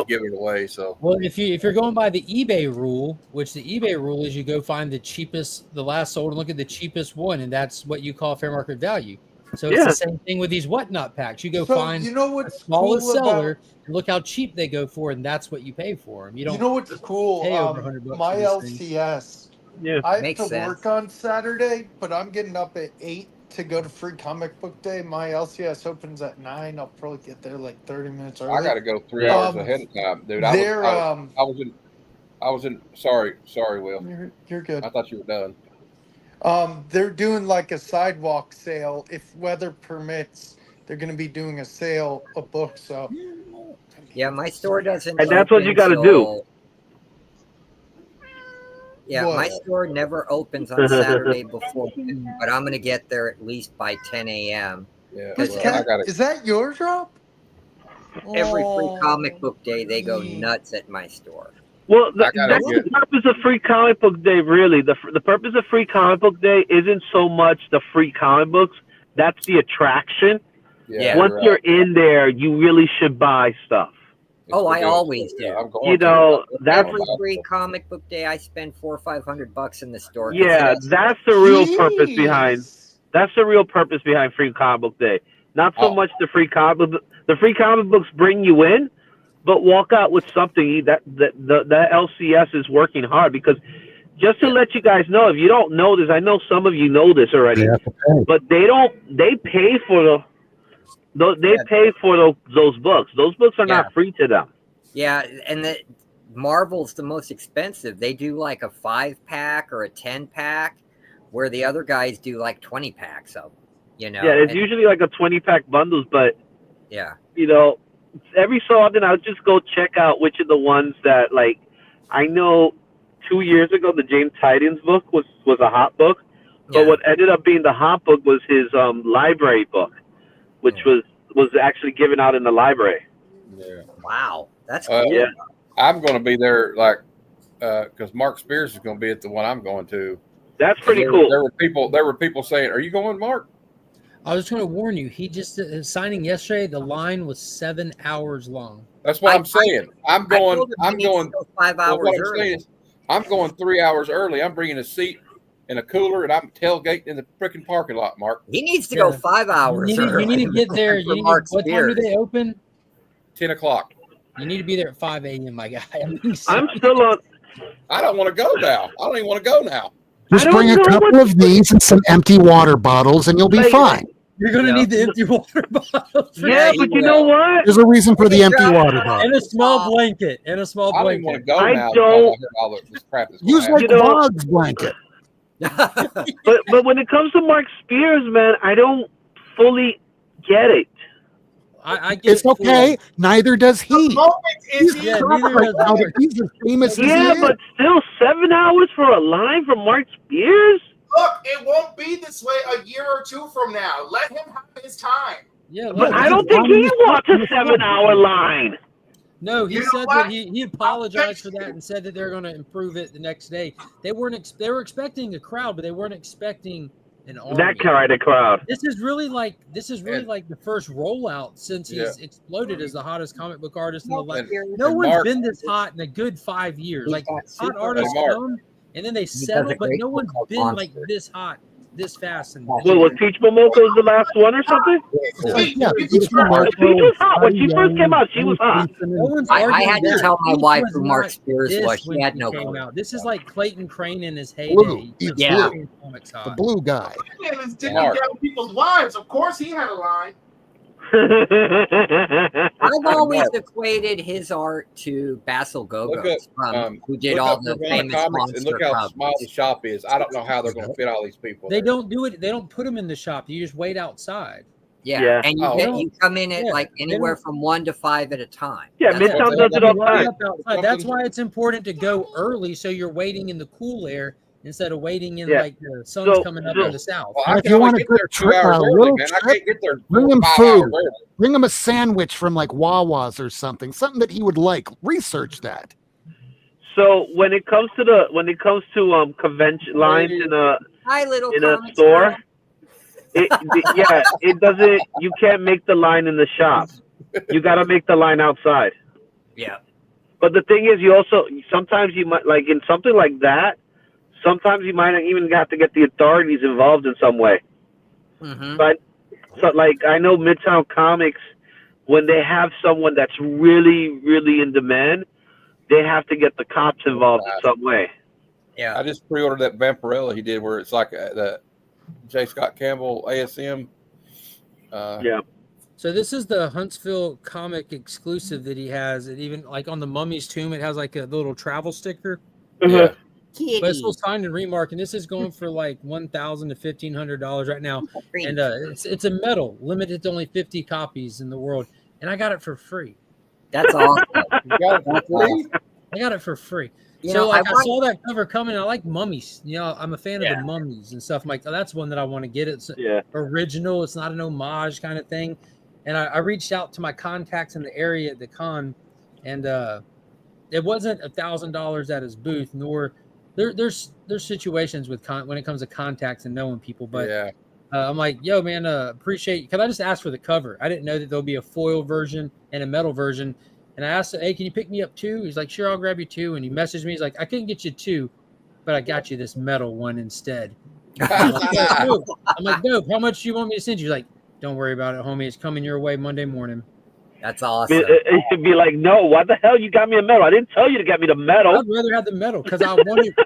give it away. So Well, if you're going by the eBay rule, which the eBay rule is you go find the last sold and look at the cheapest one, and that's what you call fair market value. So it's the same thing with these whatnot packs. You go find you know what's the smallest cool seller about- and look how cheap they go for, and that's what you pay for them. You don't. You know what's cool? pay over $100 My for these things. LCS. Yeah, I have Makes to sense. work on Saturday, but I'm getting up at 8 to go to Free Comic Book Day. My LCS opens at 9. I'll probably get there like 30 minutes early. I got to go 3 hours ahead of time, dude. I was in. Sorry, Will. You're good. I thought you were done. They're doing like a sidewalk sale. If weather permits, they're going to be doing a sale of books. So Yeah, my store doesn't. And that's what you got to do. till- Yeah, What? my store never opens on Saturday before, noon, but I'm gonna get there at least by 10 a.m. Yeah, Wait, well, Kat, I got is that your drop? Every Free Oh, Comic Book Day, they go nuts at my store. Well, I gotta that's get- the purpose of Free Comic Book Day, really. The purpose of Free Comic Book Day isn't so much the free comic books. That's the attraction. Yeah, Once right. you're in there, you really should buy stuff. Oh, I always do. I'm going You know, to. that's Every Free Comic Book Day, I spend $400 or $500 in the store. 'cause yeah, it's- that's the real purpose behind. jeez. That's the real purpose behind Free Comic Book Day. Not so much the free comic. The free comic books bring you in, but walk out with something that the LCS is working hard, because just to let you guys know, if you don't know this, I know some of you know this already, but they pay for those books. Those books are not free to them. Yeah, and the Marvel's the most expensive. They do like a 5-pack or a 10-pack, where the other guys do like 20 packs of, you know. Yeah, it's and- usually like a 20-pack bundles, but yeah. you know, every so often I'll just go check out which of the ones that like I know 2 years ago the James Titans book was a hot book, but what ended up being the hot book was his library book, which was actually given out in the library. Yeah. Wow, that's cool. Yeah. I'm going to be there, like, because Mark Spears is going to be at the one I'm going to. That's pretty There cool. were people saying, "Are you going, Mark?" I was going to warn you. He just signing yesterday. The line was 7 hours long. That's what I'm saying. I'm going. 5 well, hours what I'm early. saying is, I'm going 3 hours early. I'm bringing a seat and a cooler, and I'm tailgating in the freaking parking lot, Mark. He needs to go 5 hours You early. need to get there. You for need Mark what time do Spears. they open? 10 o'clock. You need to be there at 5 a.m., my guy. I'm still on. I don't want to go now. I don't even want to go now. Just bring a couple of these and some empty water bottles, and you'll be fine. You're going to need the empty water bottle. Yeah, but you know what? There's a reason for the empty water bottle. And a small blanket. And a small I don't blanket. even want to go now. I because don't- I heard all this crap that's Use going like to Bog's blanket. But when it comes to Mark Spears, man, I don't fully get it. I get It's okay. Neither does he. Is Yeah, neither does Now Mark. that he's as famous as he Yeah, is. but still 7 hours for a line from Mark Spears? Look, it won't be this way a year or two from now. Let him have his time. Yeah, But I don't think he wants a 7-hour line. No, he You know said what? that he apologized for that and said that they're going to improve it the next day. They were expecting a crowd, but they weren't expecting an army. That kind of crowd. This is really like the first rollout since he's exploded as the hottest comic book artist in the last. No and one's Mark- been this hot in a good 5 years. Like hot artists Mark. come and then they does settle, a but great no one's book called been like Monster. this hot, this fast. And What was Peach Momoko's the last one or something? Yeah, Peach was hot. When she first came out, she was hot. No one's I arguing had to that. tell my Peach wife was who Mark not Spears this was. She when had he no came clue. out. This is like Clayton Crane in his heyday. Blue. He's Yeah. blue. Comics The hot. blue guy. Man is digging Mark. down people's lives. Of course he had a line. I've always equated his art to Basil Look up, Gogos, who did look all up the Nirvana famous Comics and monster look how covers. small the shop is. I don't know how they're going to fit all these people. They there. don't do it. They don't put them in the shop. You just wait outside. Yeah, Yeah. and Oh. you come in at Yeah, like they anywhere don't- from 1 to 5 at a time. Yeah, That's Midtown what- does it all the Line time. up outside. That's why it's important to go early so you're waiting in the cool air instead of waiting in Yeah. like the sun's So- coming up so- in the south. Well, I If can you only want a get there good 2 trip, hours a early, little man. I trip, can't get there bring 4 him or 5 food. hours early. Bring him a sandwich from like Wawa's or something that he would like. Research that. So when it comes to convention lines in a Hi, little in a comic store, it doesn't. You can't make the line in the shop. You got to make the line outside. Yeah. But the thing is, sometimes you might like in something like that. Sometimes you might even have to get the authorities involved in some way. Mm-hmm. But so like I know Midtown Comics, when they have someone that's really, really in demand, they have to get the cops involved in some way. Yeah. I just pre-ordered that Vampirella he did, where it's like the J. Scott Campbell ASM. Yeah. So this is the Huntsville comic exclusive that he has. It even like on the Mummy's tomb, it has like a little travel sticker. Yeah. But it's still signed and remarked, and this is going for like $1,000 to $1,500 right now. And it's a metal, limited to only 50 copies in the world, and I got it for free. That's awesome. You got it for free? I got it for free. You So know, like I I want- saw that cover coming. I like mummies. You know, I'm a fan of the mummies and stuff. I'm like, oh, that's one that I want to get. It's original. It's not an homage kind of thing. And I reached out to my contacts in the area at the con, and it wasn't $1,000 at his booth. Nor there's situations with when it comes to contacts and knowing people. But Yeah. I'm like, yo, man, appreciate. Because I just asked for the cover. I didn't know that there'll be a foil version and a metal version. And I asked, hey, can you pick me up 2? He's like, sure, I'll grab you 2. And he messaged me. He's like, I couldn't get you 2, but I got you this metal one instead. I'm like, dope. How much do you want me to send you? He's like, don't worry about it, homie. It's coming your way Monday morning. That's awesome. It should be like, no, why the hell you got me a metal? I didn't tell you to get me the metal. I'd rather have the metal because I wanted 2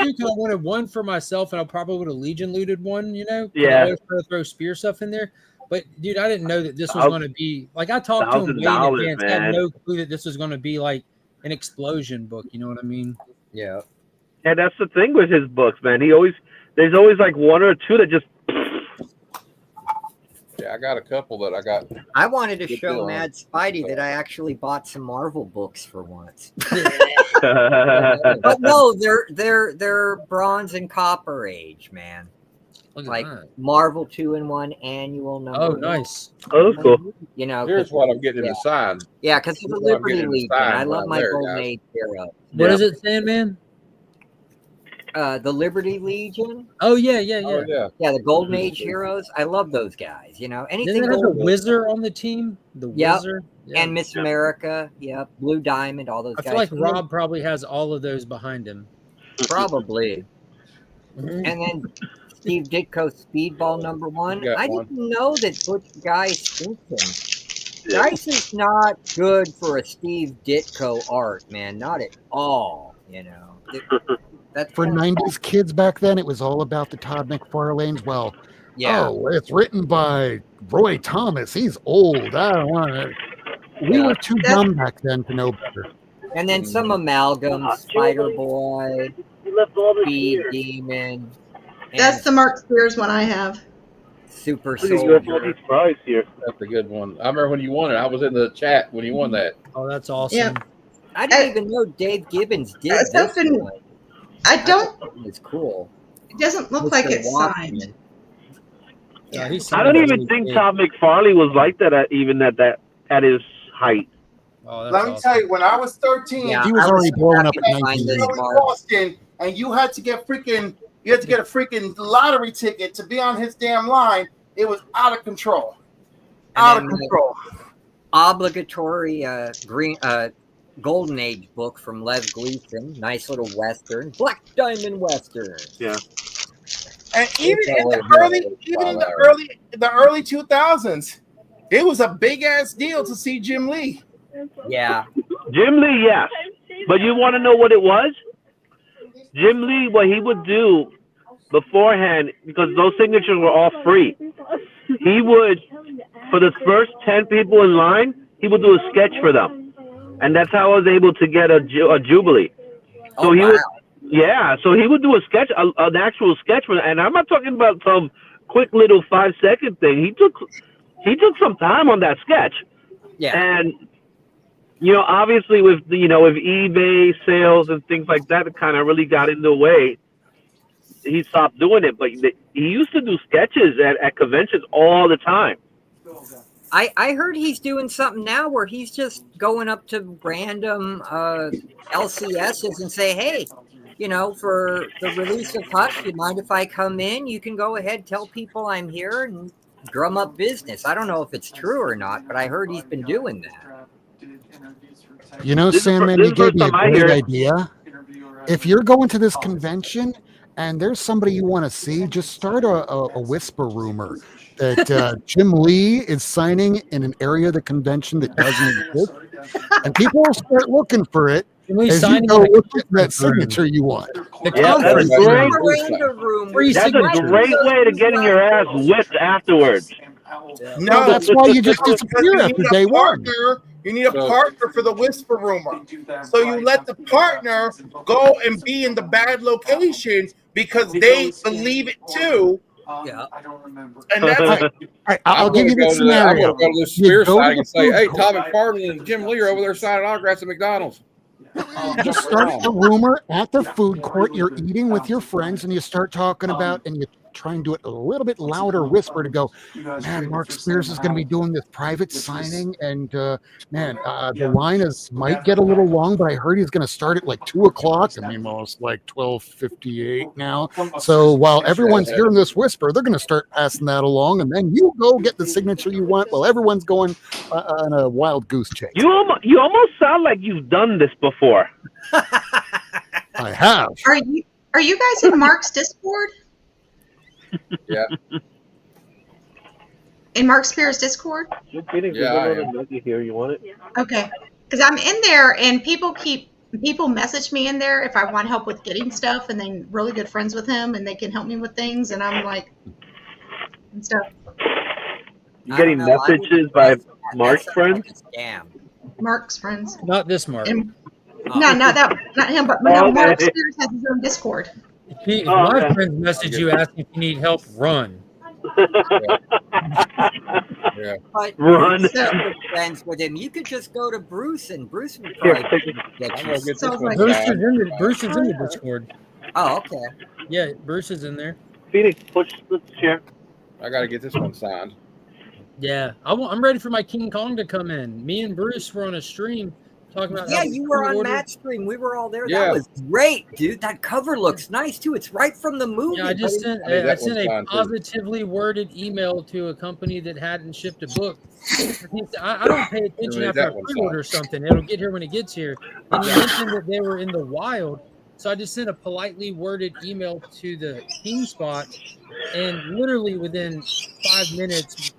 because I wanted one for myself, and I probably would have Legion looted one, you know? 'Cause I Yeah. always try to throw spear stuff in there. But dude, I didn't know that this was going to be like I talked to him way in $1,000, advance. I had man. no clue that this was going to be like an explosion book. You know what I mean? Yeah. And that's the thing with his books, man. there's always like one or two that just. Yeah, I got a couple that I got. I wanted to Good show deal on Mad it. Spidey that I actually bought some Marvel books for once. But no, they're Bronze and Copper Age, man. Look at Like that. Marvel 2-in-1 annual number. Oh, one. nice. Oh, that's cool. You know, Here's 'cause- what I'm getting yeah. him to sign. Yeah, because of the Here's what I'm Liberty getting him to Legion. sign I when love I'm my there, Golden guys. Age hero. What is it, Sandman? The Liberty Legion. Oh yeah, yeah, Oh, yeah. yeah. Yeah, the Golden Age heroes. I love those guys. You know, anything. Didn't it have the Golden Age. Wizard on the team? The Yep. Wizard? Yeah. And Miss America. Yep. Blue Diamond. All those I guys. feel like Rob probably has all of those behind him. Probably. Mhm. And then Steve Ditko's Speedball number one. You got I one. didn't know that Butch Guice thinks him. Guice is not good for a Steve Ditko art, man. Not at all. You know. That's For kinda- 90s kids back then, it was all about the Todd McFarlane's. Well, Yeah. oh, it's written by Roy Thomas. He's old. I don't want to. We were too dumb back then to know better. And then some amalgams, Spider Boy, Speed Demon. That's the Mark Spears one I have. Super Look at you have all Soldier. these prize here. That's a good one. I remember when you won it. I was in the chat when you won that. Oh, that's awesome. Yeah. I didn't even know Dave Gibbons did this something- one. I don't. It was cool. It doesn't look Mr. like it's Watson. signed. Yeah, he's I don't signed even really think big. Todd McFarlane was like that even at his height. Oh, that's Let me awesome. tell you, when I was 13, Yeah, He was I already blowing up happy at to find 19. this you were in Marvel. Boston, and you had to get a freaking lottery ticket to be on his damn line. It was out of control. Out of And then, control. Obligatory Golden Age book from Lev Gleason. Nice little Western. Black Diamond Western. Yeah. And even in the early 2000s, it was a big ass deal to see Jim Lee. Yeah. Jim Lee, yes. But you want to know what it was? Jim Lee, what he would do beforehand, because those signatures were all free, he would, for the first 10 people in line, he would do a sketch for them. And that's how I was able to get a Jubilee. So Oh, he wow. would, yeah, so he would do a sketch, an actual sketch for them. And I'm not talking about some quick little 5-second thing. He took some time on that sketch. Yeah. And you know, obviously with with eBay sales and things like that, it kind of really got in the way. He stopped doing it, but he used to do sketches at conventions all the time. I heard he's doing something now where he's just going up to random LCSs and say, hey, you know, for the release of Hush, you mind if I come in? You can go ahead, tell people I'm here and drum up business. I don't know if it's true or not, but I heard he's been doing that. You know, This is Sandman, the you gave first me a time I great hear it. idea. If you're going to this convention and there's somebody you want to see, just start a whisper rumor that Jim Lee is signing in an area of the convention that doesn't exist, and people will start looking for it we as you signing go in a look at that signature you want. The Yeah, conference that's great. Miranda room. Free That's a signatures. great way to getting your ass whipped afterwards. No, That's why you just because disappear you after need day a one. partner. You need a partner for the whisper rumor. So you let the partner go and be in the bad location because they believe it too. Yeah. And that's All right, I'll give you the I'm scenario. going to go to this You Spears go to signing the and say, food hey, court. Todd McFarlane and Jim Lee are over there signing autographs at McDonald's. You start a rumor at the food court. You're eating with your friends, and you start talking about, and you try and do it a little bit louder, whisper to go, man, Mark Spears is going to be doing this private signing, and the line might get a little long, but I heard he's going to start at like 2:00. I mean, well, it's like 12:58 now. So while everyone's hearing this whisper, they're going to start passing that along, and then you go get the signature you want while everyone's going on a wild goose chase. You almost sound like you've done this before. I have. Are you guys in Mark's Discord? Yeah. In Mark Spears' Discord? Yeah, I am. Here, you want it? Okay. Because I'm in there and people message me in there if I want help with getting stuff, and they're really good friends with him and they can help me with things, and I'm like and stuff. You getting messages by Mark's friends? Scam. Mark's friends. Not this Mark. And, not him, but Oh, Mark okay. Spears has his own Discord. Pete, if Oh, my okay. friends message you asking if you need help, run. Yeah. But Run. Bruce is good friends with him. You could just go to Bruce, and Bruce would Here, probably take get I'm you. gonna get this one Bruce is signed. in the Discord. Oh, okay. Yeah, Bruce is in there. Phoenix, push the chair. I got to get this one signed. Yeah, I'm ready for my King Kong to come in. Me and Bruce were on a stream talking about Yeah, how you were on pre-ordered- Matt's stream. We were all there. Yeah. That was great, dude. That cover looks nice too. It's right from the movie. Yeah, I just sent I need I that sent one a signed, too. positively worded email to a company that hadn't shipped a book. I don't pay attention need after I that one pre-order something. It'll get here when it gets here. And he mentioned that they were in the wild. So I just sent a politely worded email to the King Spot, and literally within 5 minutes,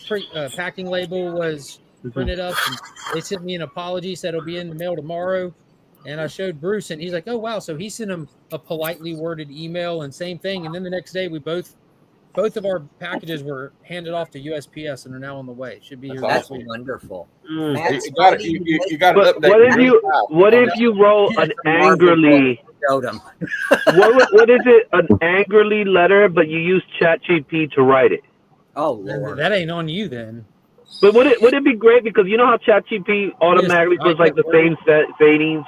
the packing label was printed up, and they sent me an apology, said it'll be in the mail tomorrow. And I showed Bruce, and he's like, "Oh wow!" So he sent him a politely worded email, and same thing. And then the next day, we both of our packages were handed off to USPS, and are now on the way. Should be here That's this week. wonderful. Mm. You got it. You got to But update. what if you wrote an angrily? Showed him. What is it? An angrily letter, but you use ChatGPT to write it. Oh Lord. That ain't on you then. But would it be great, because you know how ChatGPT automatically puts like the same sayings.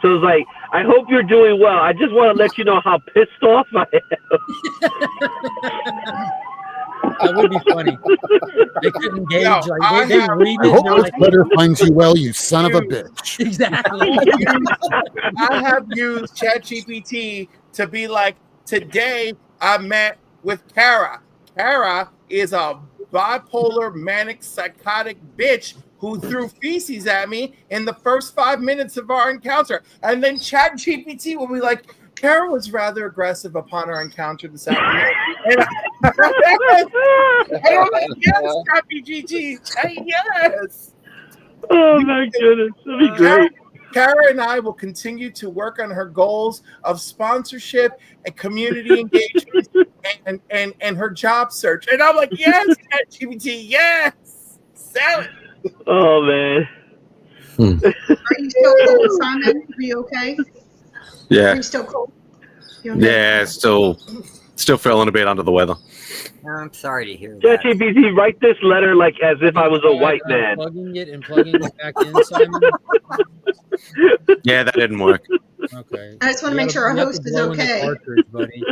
So it's like, I hope you're doing well. I just want to let you know how pissed off I am. That would be funny. They couldn't gauge. No, Like they read I it. hope And they're this like, letter finds you well, you son of a bitch. exactly. I have used ChatGPT to be like, today I met with Kara. Kara is a bipolar, manic, psychotic bitch who threw feces at me in the first 5 minutes of our encounter. And then ChatGPT will be like, Kara was rather aggressive upon our encounter this afternoon. And I'm like, yes, ChatGPT, yes. Oh my goodness, that'd be great. Kara and I will continue to work on her goals of sponsorship and community engagement and her job search. And I'm like, yes, ChatGPT, yes. Sell it. Oh man. Are you still cold, Simon? Are you okay? Are Yeah. you still cold? You okay? Yeah, still feeling a bit under the weather. I'm sorry to hear that. ChatGPT, write this letter like as if I was a white man. Plugging it and plugging it back in, Simon. Yeah, that didn't work. Okay. I just want to make sure our host is okay. Cartridge, buddy.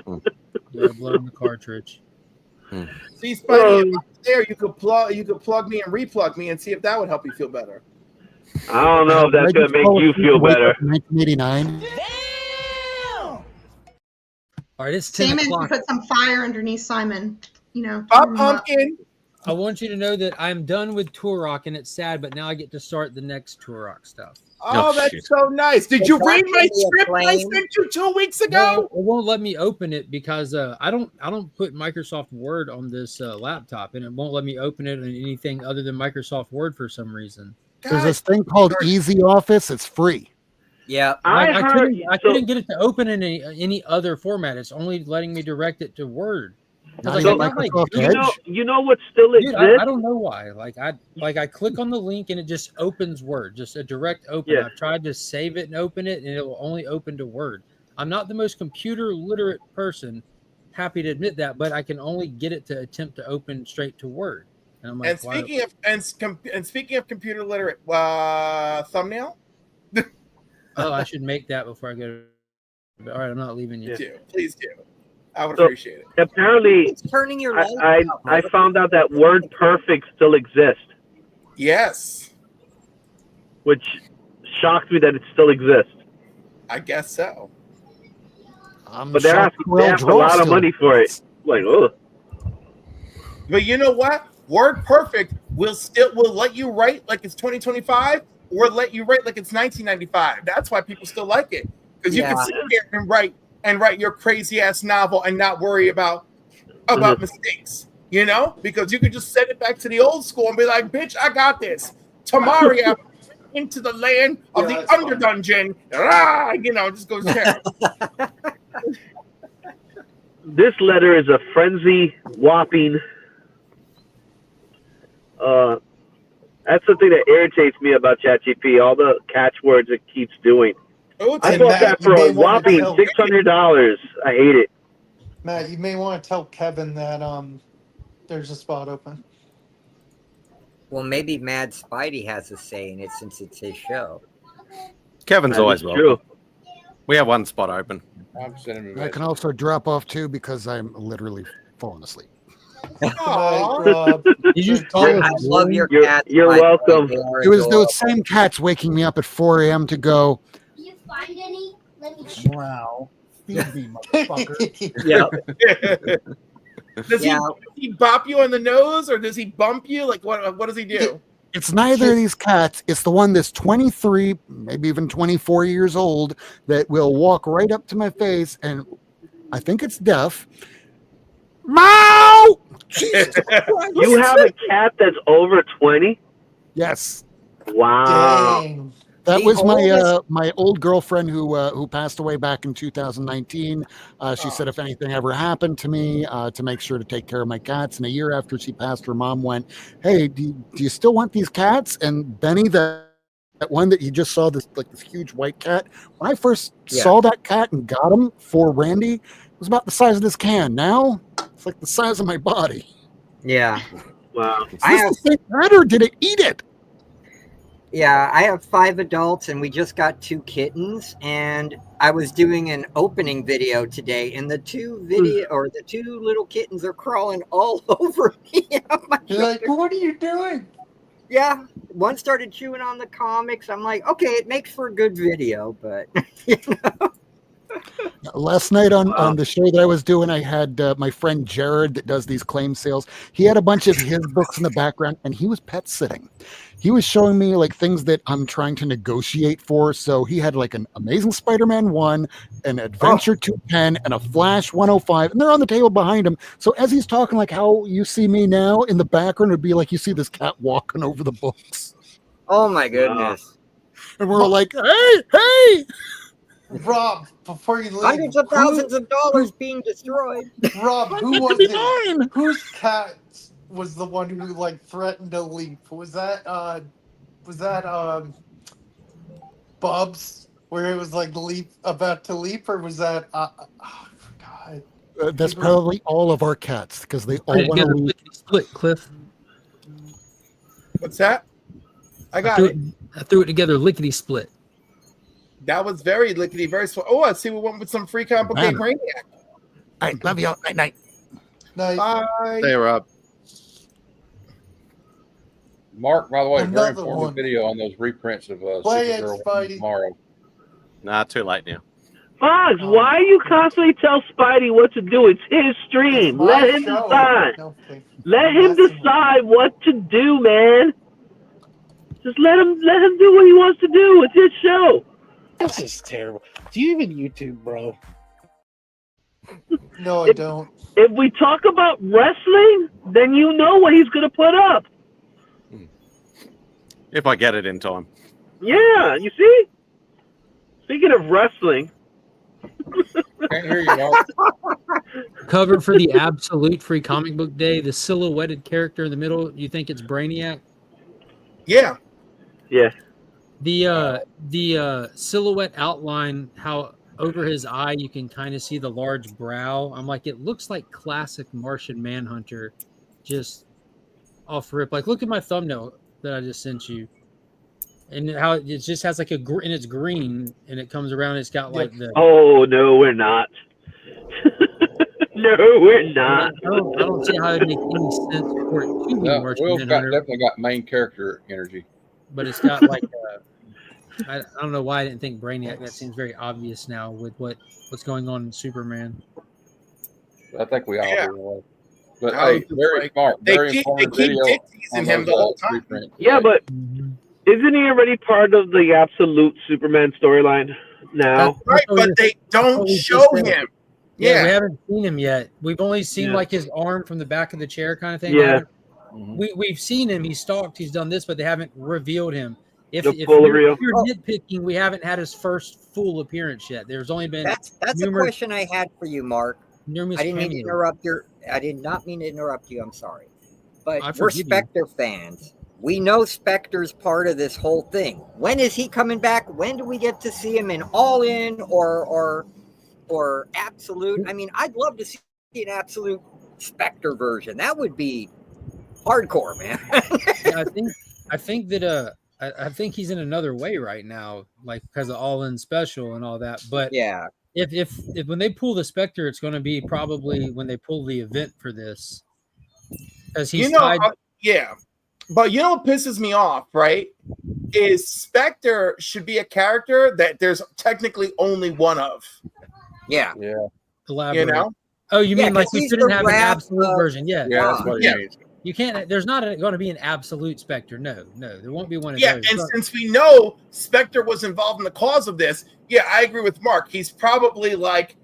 You blow in the cartridge. See, Spidey, if I'm there, you could plug me and replug me and see if that would help you feel better. I don't know if that's gonna make you feel better. 1989. All right, it's 10 Damon, o'clock. put some fire underneath Simon. You know. Pop Pumpkin. I want you to know that I'm done with Turok, and it's sad, but now I get to start the next Turok stuff. Oh, that's so nice. Did you read my script I sent you 2 weeks ago? No, it won't let me open it because I don't put Microsoft Word on this laptop, and it won't let me open it in anything other than Microsoft Word for some reason. There's this thing called Easy Office. It's free. Yeah, I couldn't get it to open in any other format. It's only letting me direct it to Word. Not even Microsoft Edge. You know what still Dude, exists? I don't know why. I click on the link and it just opens Word, just a direct open. Yeah. I've tried to save it and open it, and it will only open to Word. I'm not the most computer literate person. Happy to admit that, but I can only get it to attempt to open straight to Word. And I'm like, And speaking of computer literate, thumbnail. Oh, I should make that before I go. All right, I'm not leaving you. Please do. I would So, appreciate it. Apparently, turning your I found out that WordPerfect still exists, Yes, which shocked me that it still exists. I guess so. But they're asking a lot of money for it. Like, oh. But you know what? WordPerfect will let you write like it's 2025, or let you write like it's 1995. That's why people still like it, because you can sit here and write your crazy ass novel and not worry about mistakes. You know, because you can just send it back to the old school and be like, "Bitch, I got this." Tamaria into the land of the Underdungeon. Rah! You know, just goes there. This letter is a frenzy whopping. That's the thing that irritates me about ChatGPT. All the catchwords it keeps doing. Oh, I Hey, bought Matt, that you for may a want to whopping tell $600. I hate it. Matt. You may want to tell Kevin that there's a spot open. Well, maybe Mad Spidey has a say in it since it's his show. Kevin's That always is welcome. true. We have one spot open. I'm sending him a I message. can also drop off too because I'm literally falling asleep. Good night, Rob. Did you Good fall night. I love your You're, cats. you're by the way. welcome. They are It was adorable. those same cats waking me up at 4 a.m. to go, Do you find any? Let me wow, feed me, motherfucker. Yeah. Does Yeah. he bop you on the nose or does he bump you? Like what does he do? It's neither of these cats. It's the one that's 23, maybe even 24 years old that will walk right up to my face, and I think it's deaf. Meow! Jesus Christ. You have a cat that's over 20? Yes. Wow. Dang. That The was my oldest- my old girlfriend who passed away back in 2019. She said if anything ever happened to me, to make sure to take care of my cats. And a year after she passed, her mom went, "Hey, do you still want these cats?" And Benny, that one that you just saw, this huge white cat. When I first saw that cat and got him for Randy, it was about the size of this can. Now it's like the size of my body. Yeah. Wow. Is this the same cat or did it eat it? Yeah, I have 5 adults and we just got 2 kittens, and I was doing an opening video today and the 2 little kittens are crawling all over me. You're like, what are you doing? Yeah, one started chewing on the comics. I'm like, okay, it makes for a good video, but Last night on the show that I was doing, I had my friend Jared that does these claim sales. He had a bunch of his books in the background, and he was pet sitting. He was showing me like things that I'm trying to negotiate for. So he had like an Amazing Spider-Man 1, an Adventure 210, and a Flash 105, and they're on the table behind him. So as he's talking, like how you see me now in the background, would be like you see this cat walking over the books. oh my goodness. And we're all like, hey! Rob, before you leave, Hundreds of thousands of dollars being destroyed. Rob, who was it? Whose cat was the one who like threatened to leap? Was that Bubs, where it was like about to leap, or was that I forgot. That's probably all of our cats because they all Put it want to together, leave. lickety split, Cliff. What's that? I got threw it. I threw it together, lickety split. That was very lickety, very slow. Oh, I see we went with some free complicated Man. Brainiac. All right, love y'all. Night. Bye. Hey, Rob. Mark, by the way, very Another informative one. video on those reprints of Play it, Supergirl Spidey. tomorrow. Nah, too late now. Fox, why you constantly tell Spidey what to do? It's his stream. My Let him show. decide. Okay. Let him decide what to do, man. Just let him do what he wants to do. It's his show. This is terrible. Do you even YouTube, bro? No, I don't. If we talk about wrestling, then you know what he's gonna put up. If I get it in time. Yeah, you see? Speaking of wrestling. Can't hear you, Mark. Cover for the absolute free comic book day, the silhouetted character in the middle, you think it's Brainiac? Yeah. Yeah. The silhouette outline, how over his eye you can kind of see the large brow. I'm like, it looks like classic Martian Manhunter, just off rip. Like, look at my thumbnail that I just sent you, and how it just has like and it's green, and it comes around. It's got like the. Oh no, we're not. No, we're not. I don't see how it makes any sense for it to be No, Martian Will's Manhunter. definitely got main character energy. But it's got like I don't know why I didn't think Brainiac. That seems very obvious now with what's going on in Superman. I think we all do. But I was hey, just very like, smart, they very keep informative video dick teasing on him those, the whole time. reprints. Yeah, but isn't he already part of the absolute Superman storyline now? Right, but they don't show him. Yeah, we haven't seen him yet. We've only seen Yeah. like his arm from the back of the chair kind of thing. Yeah. We've seen him. He's stalked. He's done this, but they haven't revealed him. If The full reveal. you're nitpicking, we haven't had his first full appearance yet. There's only been That's a numerous- question I had for you, Mark. numerous I didn't mean to cameos. interrupt I did not mean to interrupt you. I'm sorry, I but we're forgive you. Spectre fans. we know Spectre's part of this whole thing. When is he coming back? When do we get to see him in All In or Absolute? I mean, I'd love to see an Absolute Spectre version. That would be hardcore, man. Yeah, I think that I think he's in another way right now, like because of All In Special and all that. But yeah, if when they pull the Spectre, it's going to be probably when they pull the event for this, because he's tied. Yeah, but you know what pisses me off, right? Is Spectre should be a character that there's technically only one of. Yeah, Elaborate. You know? Oh, you mean like he's you couldn't the have an wrath absolute of version? Yeah, that's what it means. You can't. There's not going to be an absolute Spectre. No, there won't be one of Yeah, those. and since we know Spectre was involved in the cause of this, yeah, I agree with Mark. He's probably like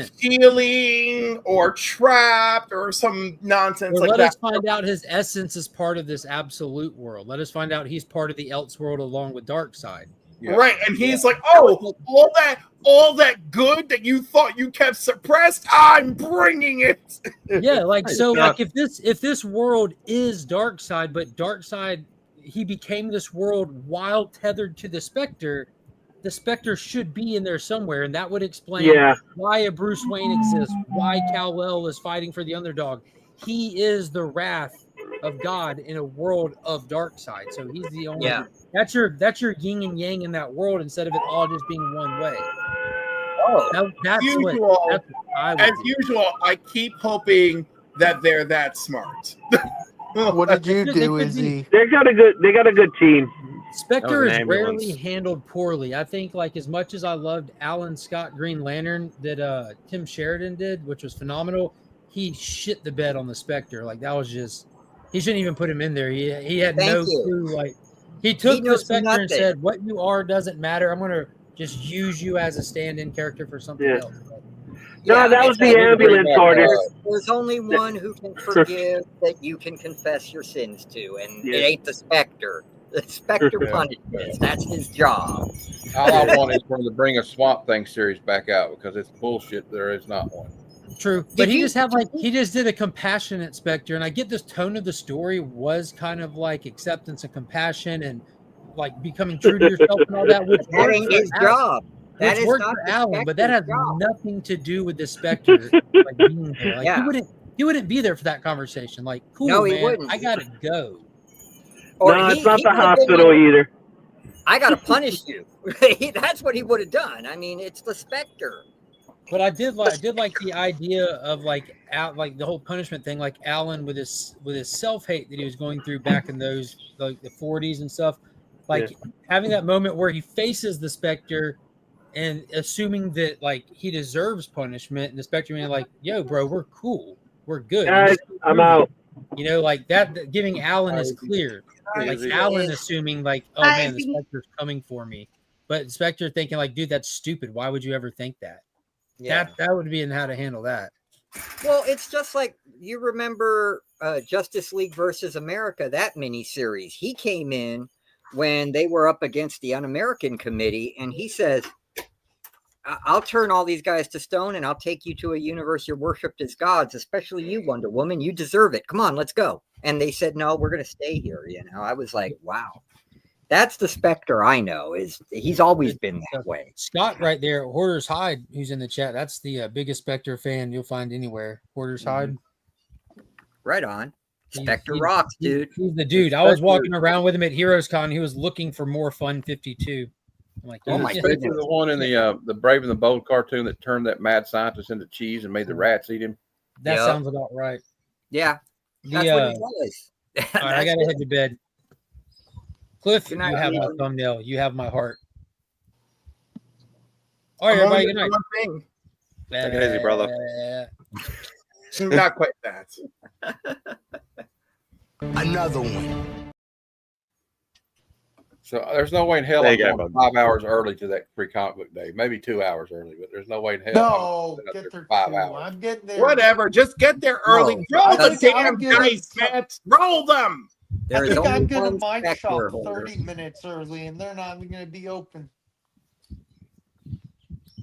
stealing or trapped or some nonsense like let that. us find out his essence is part of this absolute world. Let us find out he's part of the else world along with Darkseid. Right, and he's like, "Oh, all that good that you thought you kept suppressed, I'm bringing it." Yeah, like so, like if this world is Darkseid, but Darkseid he became this world while tethered to the Spectre. The Spectre should be in there somewhere, and that would explain why a Bruce Wayne exists, why Kal-El is fighting for the underdog. He is the wrath of God in a world of Darkseid, so he's the only. Yeah. That's your yin and yang in that world instead of it all just being one way. Oh, that's usual. what I would As do. usual, I keep hoping that they're that smart. What did you do, Izzy? They got a good team. Spectre is rarely handled poorly. I think, like, as much as I loved Alan Scott Green Lantern that Tim Sheridan did, which was phenomenal, he shit the bed on the Spectre. Like, that was just, he shouldn't even put him in there. He had no clue. Like, he took the Spectre and said, "What you are doesn't matter. I'm going to just use you as a stand-in character for something else." No, that was the ambulance order. There's only one who can forgive that you can confess your sins to, and it ain't the Spectre. The Spectre punishes. That's his job. All I want is for them to bring a Swamp Thing series back out because it's bullshit. There is not one. True, but he just did a compassionate Spectre, and I get this tone of the story was kind of like acceptance and compassion and like becoming true to yourself and all that, which That ain't his job. That is worked not for the Alan, but that has Spectre's job. nothing to do with the Spectre. Like, being there. Like, he wouldn't be there for that conversation. Like, cool, No, he man, wouldn't. I gotta go. No, it's not the hospital either. I gotta punish you. That's what he would have done. I mean, it's the Spectre. But I did like the idea of like the whole punishment thing, like Alan with his self-hate that he was going through back in those like the 40s and stuff, like having that moment where he faces the Spectre and assuming that like he deserves punishment, and the Spectre being like, "Yo, bro, we're cool, we're good. Guys, I'm out." You know, like that giving Alan is clear. Like Alan assuming like, "Oh man, the Spectre's coming for me," but Spectre thinking like, "Dude, that's stupid. Why would you ever think that?" Yeah. That would be in how to handle that. Well, it's just like you remember Justice League versus America, that miniseries. He came in when they were up against the Un-American Committee, and he says, "I'll turn all these guys to stone, and I'll take you to a universe you're worshipped as gods, especially you, Wonder Woman. You deserve it. Come on, let's go." And they said, "No, we're going to stay here." You know, I was like, wow. That's the Spectre I know. He's always been that way. Scott right there, Hoarder's Hide, who's in the chat. That's the biggest Spectre fan you'll find anywhere. Hoarder's Hide. Right on. Spectre rocks, dude. He's the dude. I was walking around with him at Heroes Con. He was looking for more Fun 52. I'm like, oh my goodness. The one in the Brave and the Bold cartoon that turned that mad scientist into cheese and made the rats eat him. That sounds about right. Yeah. That's what he was. All right, I got to head to bed. Cliff, you have my thumbnail. You have my heart. All right, everybody. Good night. Take it easy, brother. Not quite that. Another one. So there's no way in hell There I'm you go, going 5 hours early to that pre-comic book day. Maybe 2 hours early, but there's no way in hell. No, I'm get there 5 too. hours. I'm getting there. Whatever. Just get there early. Roll the damn dice, man. Roll them. I think I'm going to Mike Shop 30 minutes early, and they're not even going to be open.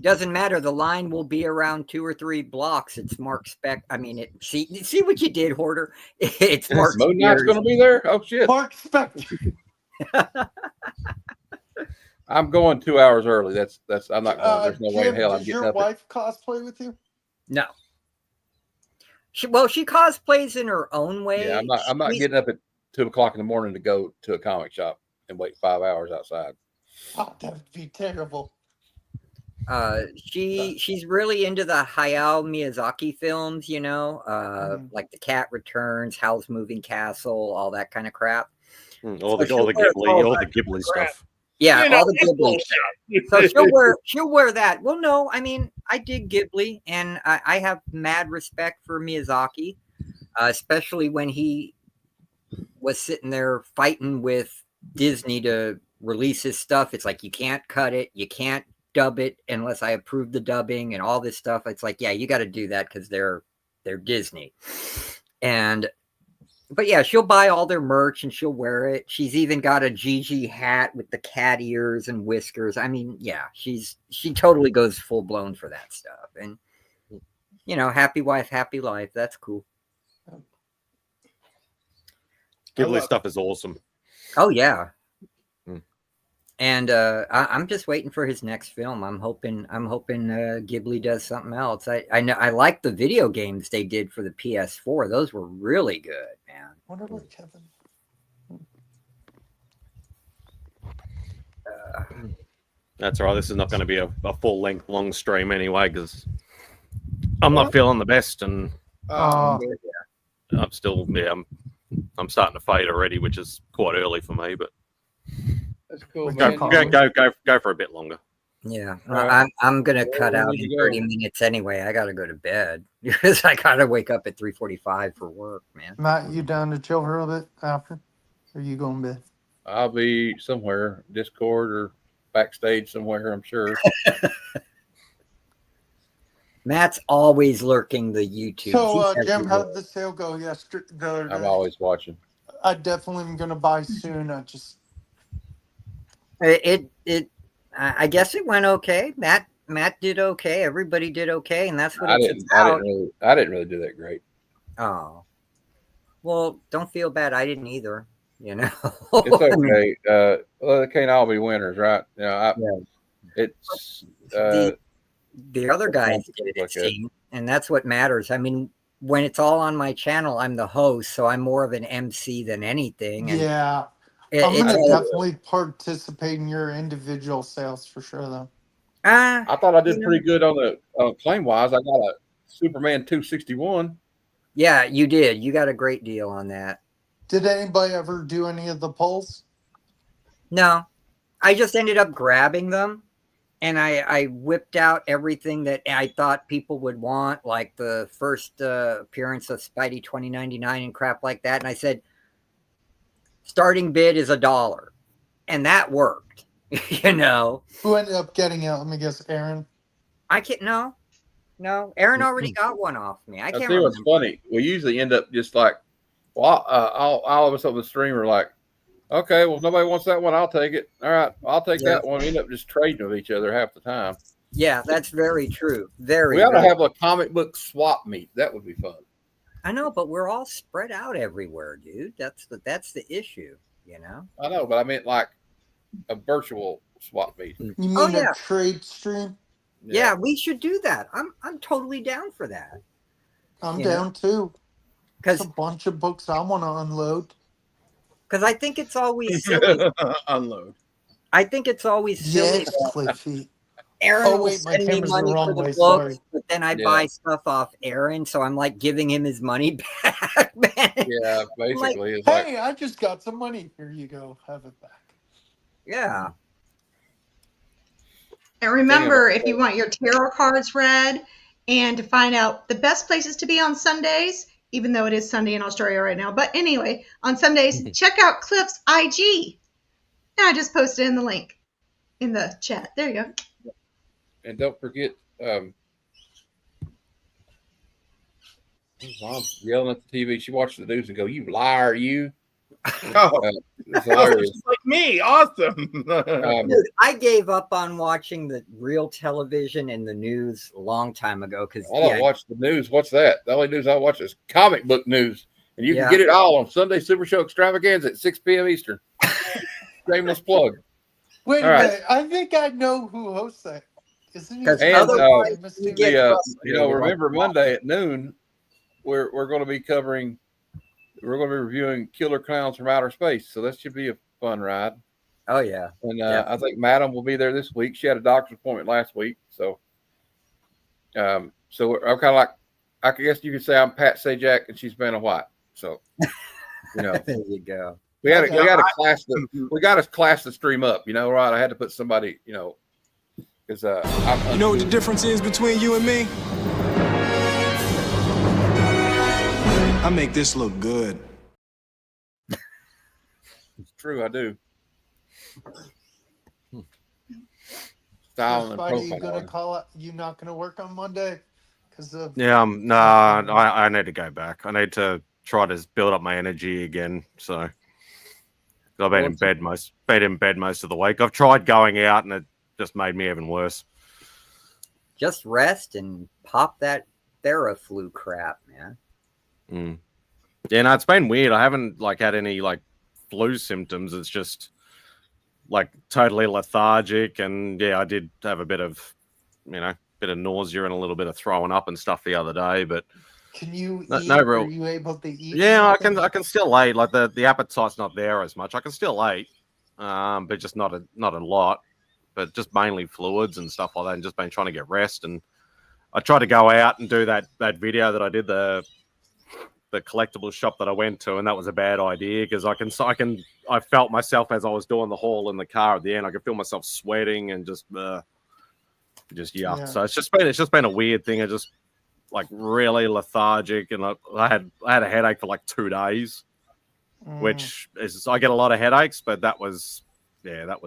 Doesn't matter. The line will be around 2 or 3 blocks. It's Mark Spec. I mean, see what you did, Hoarder. It's Mark. Moon Knight's going to be there. Oh shit! Mark Spec. I'm going 2 hours early. That's. I'm not going. There's no way in hell I'm Does getting your up. wife cosplay with you? No. She cosplays in her own way. Yeah, I'm not getting up at 2 o'clock in the morning to go to a comic shop and wait 5 hours outside. Oh, that would be terrible. She's really into the Hayao Miyazaki films, you know, like The Cat Returns, Howl's Moving Castle, all that kind of crap. All the Ghibli stuff. Yeah, You know, all the that's Ghibli stuff. So she'll wear that. Well, no, I mean, I dig Ghibli, and I have mad respect for Miyazaki, especially when he was sitting there fighting with Disney to release his stuff. It's like, you can't cut it, you can't dub it unless I approve the dubbing and all this stuff. It's like, yeah, you got to do that because they're Disney. But yeah, she'll buy all their merch and she'll wear it. She's even got a Gigi hat with the cat ears and whiskers. I mean, yeah, she totally goes full blown for that stuff. And you know, happy wife, happy life. That's cool. Ghibli stuff is awesome. Oh yeah. And I'm just waiting for his next film. I'm hoping Ghibli does something else. I know I like the video games they did for the PS4. Those were really good, man. Wonder what Kevin. That's all right. This is not going to be a full length long stream anyway because I'm not feeling the best, and I'm still I'm starting to fade already, which is quite early for me, but. That's cool, man. Go for a bit longer. Yeah, I'm gonna cut out in 30 minutes anyway. I gotta go to bed because I gotta wake up at 3:45 for work, man. Matt, you down to chill for a little bit after? Or are you going to bed? I'll be somewhere, Discord or backstage somewhere, I'm sure. Matt's always lurking the YouTube. So, Jim, how did the sale go yesterday? I'm always watching. I definitely am gonna buy soon. I guess it went okay. Matt did okay. Everybody did okay, and that's what it's about. I didn't really do that great. Oh, well, don't feel bad. I didn't either. You know, it's okay. Well, they can't all be winners, right? You know, it's the other guys did it, seemed, and that's what matters. I mean, when it's all on my channel, I'm the host, so I'm more of an MC than anything. And yeah. I'm going to definitely participate in your individual sales for sure, though. I thought I did pretty good on the claim wise. I got a Superman 261. Yeah, you did. You got a great deal on that. Did anybody ever do any of the polls? No, I just ended up grabbing them, and I whipped out everything that I thought people would want, like the first appearance of Spidey 2099 and crap like that. And I said, starting bid is $1, and that worked. You know, who ended up getting it? Let me guess, Aaron. I can't. No, Aaron already got one off me. I can't. See what's funny. We usually end up just like, well, all of us on the stream are like, okay, well, if nobody wants that one, I'll take it. All right, I'll take that one. We end up just trading with each other half the time. Yeah, that's very true. We ought to have a comic book swap meet. That would be fun. I know, but we're all spread out everywhere, dude. That's the issue, you know. I know, but I meant like a virtual swap meet. You mean a trade stream? Yeah, we should do that. I'm totally down for that. I'm down too. Because a bunch of books I want to unload. Because I think it's always silly. Unload. I think it's always silly. Yes, Cliffy. Aaron will send me money for the books, but then I buy stuff off Aaron, so I'm like giving him his money back, man. Yeah, basically. Like, hey, I just got some money. Here you go. Have it back. Yeah. And remember, if you want your tarot cards read and to find out the best places to be on Sundays, even though it is Sunday in Australia right now, but anyway, on Sundays, check out Cliff's IG. And I just posted in the link in the chat. There you go. And don't forget, Mom's yelling at the TV. She watches the news and go, "You liar, you!" Oh, It's oh, hilarious. just like me. Awesome. Dude, I gave up on watching the real television and the news a long time ago because I don't watch the news. What's that? The only news I watch is comic book news. And you can Yeah. get it all on Sunday Super Show Extravaganza at 6 p.m. Eastern. Shameless plug. Wait All a right. minute. I think I know who hosts that. Isn't he? Because And otherwise you get frustrated. remember Monday at noon, we're going to be covering. We're going to be reviewing Killer Clowns from Outer Space, so that should be a fun ride. Oh yeah, and I think Madam will be there this week. She had a doctor's appointment last week, so I'm kind of like, I guess you could say I'm Pat Sajak and she's Vanna White. So there you go. we got to class the stream up. Right? I had to put somebody, because you know what the difference is between you and me? I make this look good. It's true, I do. Style and Spidey, you profile. gonna call it? You not gonna work on Monday? Because of I need to go back. I need to try to build up my energy again. So I've been in bed most of the week. I've tried going out and it just made me even worse. Just rest and pop that Theraflu crap, man. Yeah, no, it's been weird. I haven't had any flu symptoms. It's just totally lethargic, and I did have a bit of nausea and a little bit of throwing up and stuff the other day. But can you eat? No real. Are you able to eat? Yeah, I something? can still eat. The appetite's not there as much. I can still eat, but just not a lot. But just mainly fluids and stuff like that, and just been trying to get rest. And I tried to go out and do that video that I did, the collectible shop that I went to, and that was a bad idea because I felt myself as I was doing the haul in the car at the end. I could feel myself sweating and just yuck. Yeah. So it's just been a weird thing. I just really lethargic, and I had a headache for 2 days, which is, I get a lot of headaches, but that was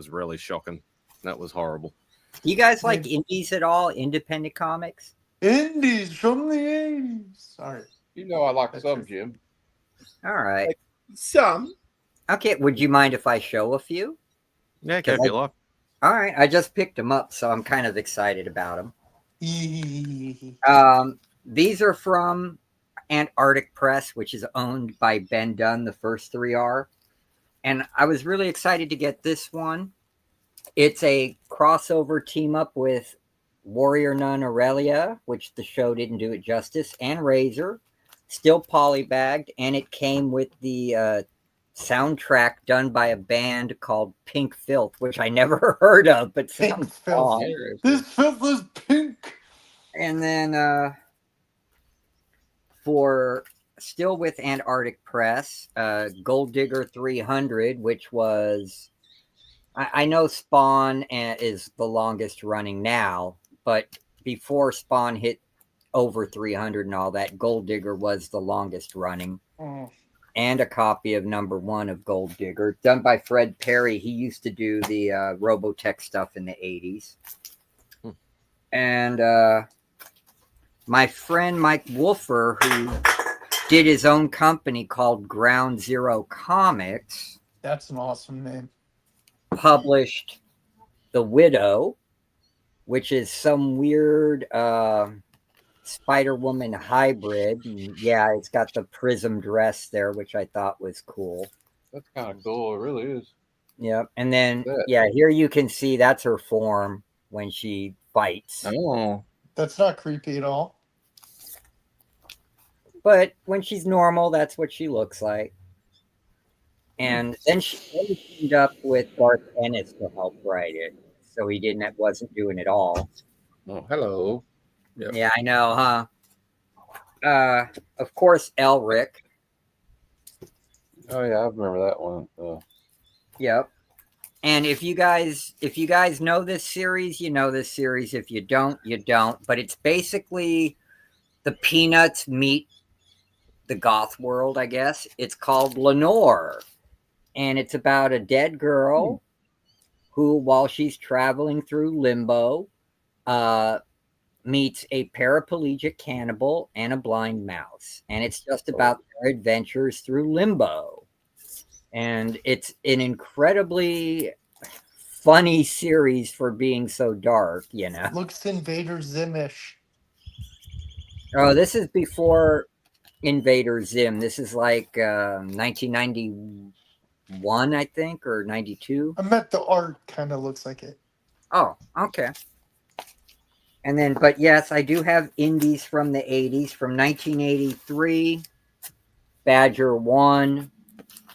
really shocking. That was horrible. Do you guys like indies at all? Independent comics? Indies from the 80s. Sorry. I like some, Jim. All right. Some. Okay. Would you mind if I show a few? Yeah, if you like. All right. I just picked them up, so I'm kind of excited about them. These are from Antarctic Press, which is owned by Ben Dunn. The first three are. And I was really excited to get this one. It's a crossover team up with Warrior Nun Aurelia, which the show didn't do it justice, and Razor, still polybagged, and it came with the soundtrack done by a band called Pink Filth, which I never heard of, but sounds fun. This filth is pink. And then for still with Antarctic Press, Gold Digger 300, which was, I know Spawn is the longest running now, but before Spawn hit over 300 and all that, Gold Digger was the longest running. And a copy of #1 of Gold Digger, done by Fred Perry. He used to do the Robotech stuff in the 80s. And my friend Mike Wolfer, who did his own company called Ground Zero Comics. That's an awesome name. Published The Widow, which is some weird Spider-Woman hybrid. And yeah, it's got the prism dress there, which I thought was cool. That's kind of cool. It really is. Yep. And then, here you can see that's her form when she fights. Oh. That's not creepy at all. But when she's normal, that's what she looks like. And then she teamed up with Garth Ennis to help write it. So he wasn't doing it all. Oh, hello. Yep. Yeah, I know, huh? Of course, Elric. Oh yeah, I remember that one. Yep. And if you guys know this series, you know this series. If you don't, you don't. But it's basically the Peanuts meet the goth world, I guess. It's called Lenore. And it's about a dead girl who, while she's traveling through limbo, meets a paraplegic cannibal and a blind mouse. And it's just about their adventures through limbo. and it's an incredibly funny series for being so dark, you know. Looks Invader Zim-ish. Oh, this is before Invader Zim. This is like 1991, I think, or 92. I meant the art kind of looks like it. Oh, okay. And then, but yes, I do have indies from the 80s, from 1983, Badger 1,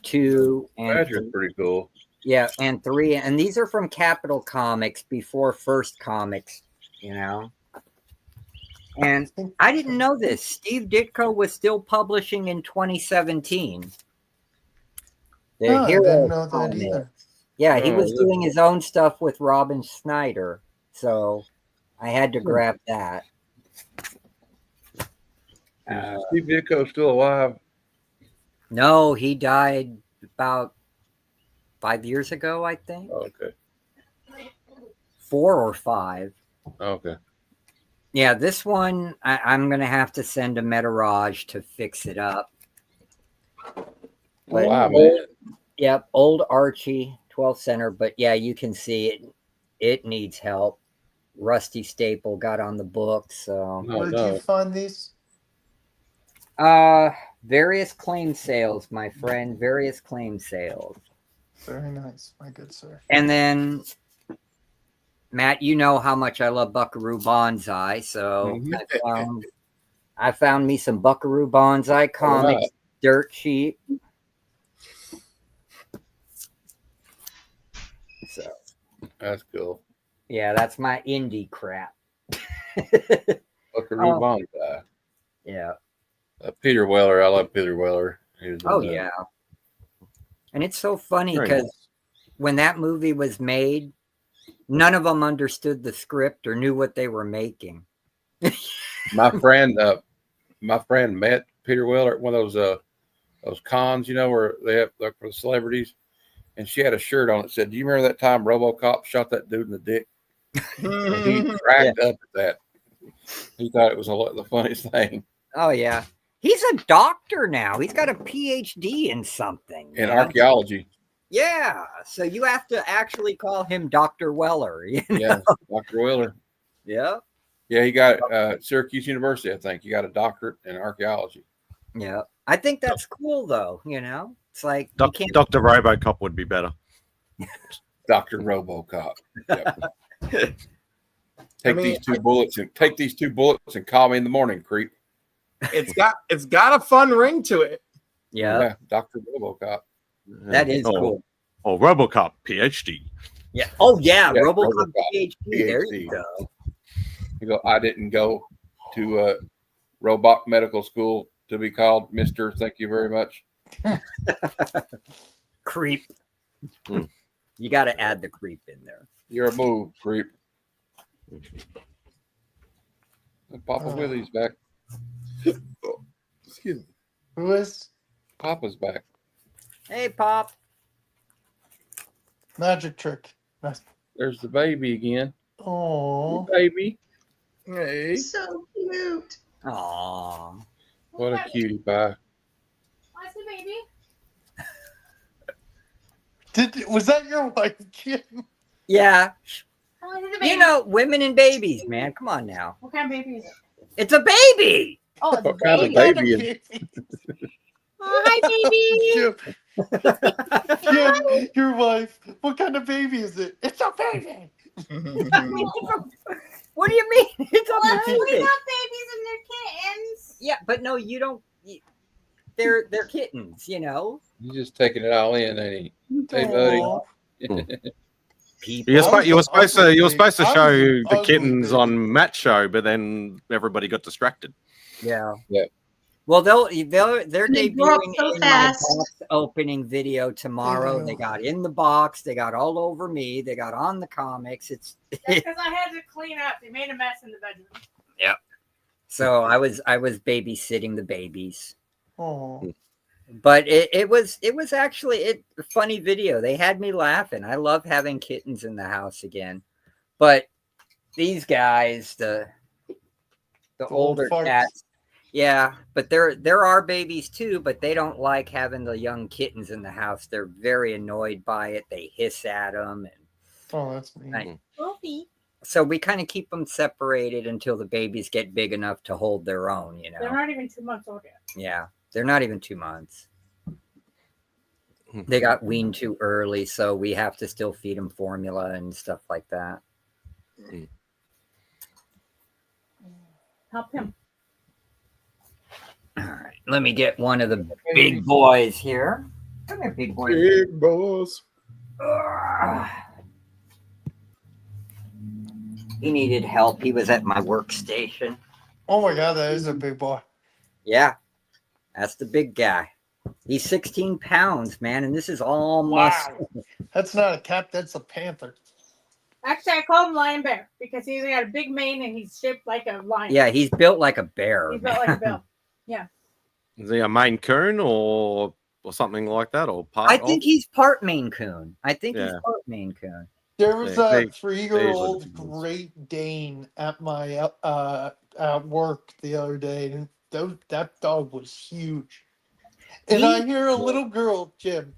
2, and Badger's pretty cool. yeah, and 3. And these are from Capitol Comics before First Comics, you know. And I didn't know this. Steve Ditko was still publishing in 2017. I didn't know that either. Yeah, he Oh, was yeah. doing his own stuff with Robin Snyder. So I had to grab that. Is Steve Ditko still alive? No, he died about 5 years ago, I think. Oh, okay. 4 or 5. Okay. Yeah, this one, I'm going to have to send a Metaraj to fix it up. But Wow, man. Yep, old Archie, 12th center. But yeah, you can see it. It needs help. Rusty Staple got on the book. So Where did you find these? Various claim sales, my friend. Various claim sales. Very nice, my good sir. And then, Matt, you know how much I love Buckaroo Banzai, so I found me some Buckaroo Banzai comics, dirt cheap. So that's cool. Yeah, that's my indie crap. Buckaroo Banzai. Yeah. Peter Weller. I love Peter Weller. Oh, yeah. And it's so funny Very because nice. when that movie was made, none of them understood the script or knew what they were making. My friend met Peter Weller at one of those cons, you know, where they have like for the celebrities, and she had a shirt on that said, "Do you remember that time RoboCop shot that dude in the dick?" And he cracked up at that. He thought it was the funniest thing. Oh yeah, he's a doctor now. He's got a PhD in something. In man. archaeology. Yeah, so you have to actually call him Dr. Weller. You know? Yeah, Dr. Weller. Yeah. Yeah, he got Syracuse University, I think. He got a doctorate in archaeology. Yeah. I think that's cool though, you know? It's like you can't Dr. Robocop would be better. Dr. RoboCop. Yep. Take these two bullets and call me in the morning, creep. It's got a fun ring to it. Yeah. Dr. RoboCop. That is cool. Oh, RoboCop PhD. Yeah. Oh yeah, Yeah, RoboCop PhD. There you go. You go, I didn't go to robot medical school to be called Mr. Thank you very much. Creep. You got to add the creep in there. You're a move, creep. Papa Willie's back. Oh, excuse me. Who is? Papa's back. Hey, Pop. Magic trick. Nice. There's the baby again. Oh, baby. Hey. So cute. Aw. What a cutie pie. What's the baby? Was that your wife, Kim? Yeah. How old is the baby? You know, women and babies, man. Come on now. What kind of baby is it? It's a baby. Oh, it's a What kind of baby is it? Oh, hi, baby. Kim, your wife. What kind of baby is it? It's a baby. What do you mean? It's a Well, we baby. got babies and they're kittens. Yeah, but no, you don't. They're kittens, you know. He's just taking it all in, ain't he? Hey, buddy. You were supposed to show the ugly kittens baby. on Matt's show, but then everybody got distracted. Yeah. Yeah. Well, they're They grow up debuting so in fast. my box opening video tomorrow. They got in the box. They got all over me. They got on the comics. It's Because I had to clean up. They made a mess in the bedroom. yeah. So I was babysitting the babies. Oh, But it was actually a funny video. They had me laughing. I love having kittens in the house again. But these guys, the older farts. cats, Yeah, but there are babies too, but they don't like having the young kittens in the house. They're very annoyed by it. They hiss at them, and Oh, that's me. so we kind of keep them separated until the babies get big enough to hold their own. You know, They're not even 2 months old yet. yeah, they're not even 2 months. They got weaned too early, so we have to still feed them formula and stuff like that. Help him. All right, let me get one of the big boys here. Come here, big boy. Big boys. He needed help. He was at my workstation. Oh my God, that is a big boy. Yeah, that's the big guy. He's 16 pounds, man, and this is all muscle. Wow. That's not a cat, that's a panther. Actually, I call him Lion Bear because he's got a big mane and he's shaped like a lion. Yeah, he's built like a bear. He's built like a bear. Yeah. Is he a Maine Coon or something like that, or part? I think he's part Maine Coon. He's Yeah. part Maine Coon. There was They- a they- 3-year-old Great Dane at my at work the other day, and that dog was huge. And I hear a little girl, Jim,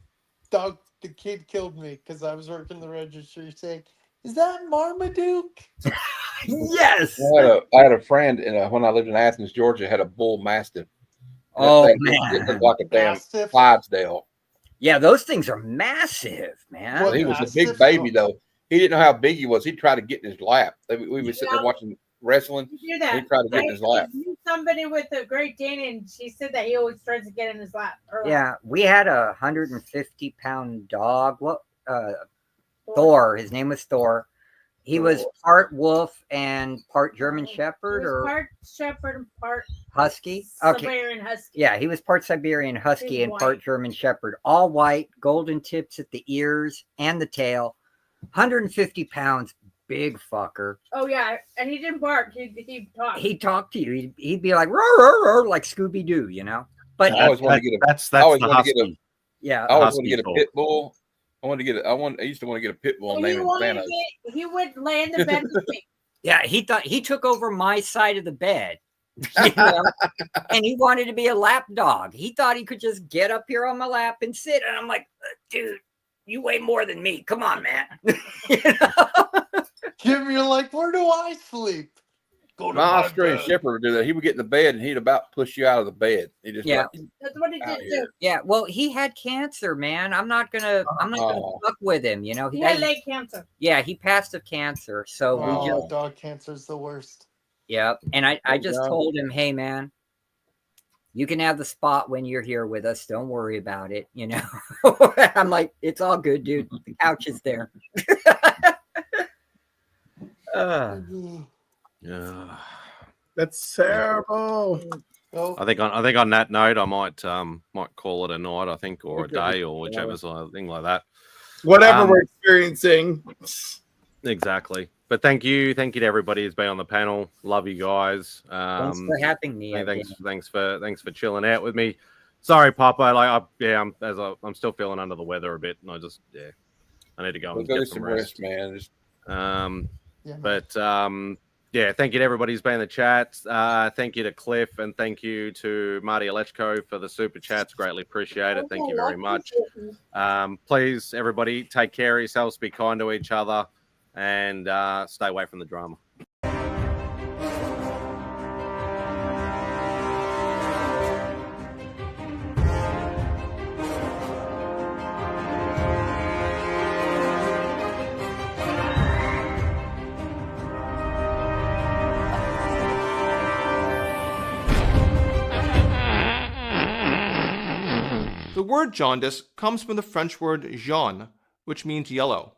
the kid killed me because I was working the registry, saying, "Is that Marmaduke?" Yes. I had a friend when I lived in Athens, Georgia, had a bull mastiff. That Oh, thing man. looked like a damn Mastiff? Clydesdale. Yeah, those things are massive, man. Well, he was a big baby though. He didn't know how big he was. He tried to get in his lap. We would sit there watching wrestling. You do that. He tried to get in his lap. I knew somebody with a Great Dane, and she said that he always tries to get in his lap. Yeah, we had a 150-pound dog. What? Thor. His name was Thor. He was part wolf and part German Shepherd, He was or part Shepherd and part Husky. Siberian Husky. Yeah, he was part Siberian Husky He's and part white. German Shepherd. All white, golden tips at the ears and the tail. 150 pounds, big fucker. Oh yeah, and he didn't bark. He talked. He'd talk to you. He'd be like, roar, roar, roar, like Scooby Doo, you know? But I always wanted to get a. That's I always the wanted to get a. husky. Yeah, I always husky wanted to get a talk. pit bull. I used to want to get a pit bull and name him Thanos. He would lay in the bed with me. yeah, he thought he took over my side of the bed. You know? And he wanted to be a lap dog. He thought he could just get up here on my lap and sit. And I'm like, dude, you weigh more than me. Come on, man. Jim, you're like, where do I sleep? Go to My my Australian bed. Shepherd would do that. He would get in the bed and he'd about push you out of the bed. He just Yeah. like, That's what he out did here. do. Yeah, well, he had cancer, man. I'm not gonna Oh. fuck with him, you know. He had leg cancer. Yeah, he passed of cancer. So we Oh, just dog cancer's the worst. yeah. And I just Yeah. told him, hey man, you can have the spot when you're here with us. Don't worry about it, you know. I'm like, it's all good, dude. The couch is there. Yeah. That's terrible. Oh, I think on that note, I might call it a night. I think, or a Okay. day, or whichever sort of thing like that. Whatever Um, we're experiencing. Exactly. But thank you to everybody who's been on the panel. Love you guys. Thanks for having me. Thanks for chilling out with me. Sorry, Papa. I'm still feeling under the weather a bit, and I need to go and Go get get some rest. man. Just, Thank you to everybody who's been in the chat. Thank you to Cliff, and thank you to Marty Alechko for the super chats. Greatly appreciate it. Thank you very much. Please, everybody, take care of yourselves. Be kind to each other, and stay away from the drama. The word jaundice comes from the French word jaune, which means yellow.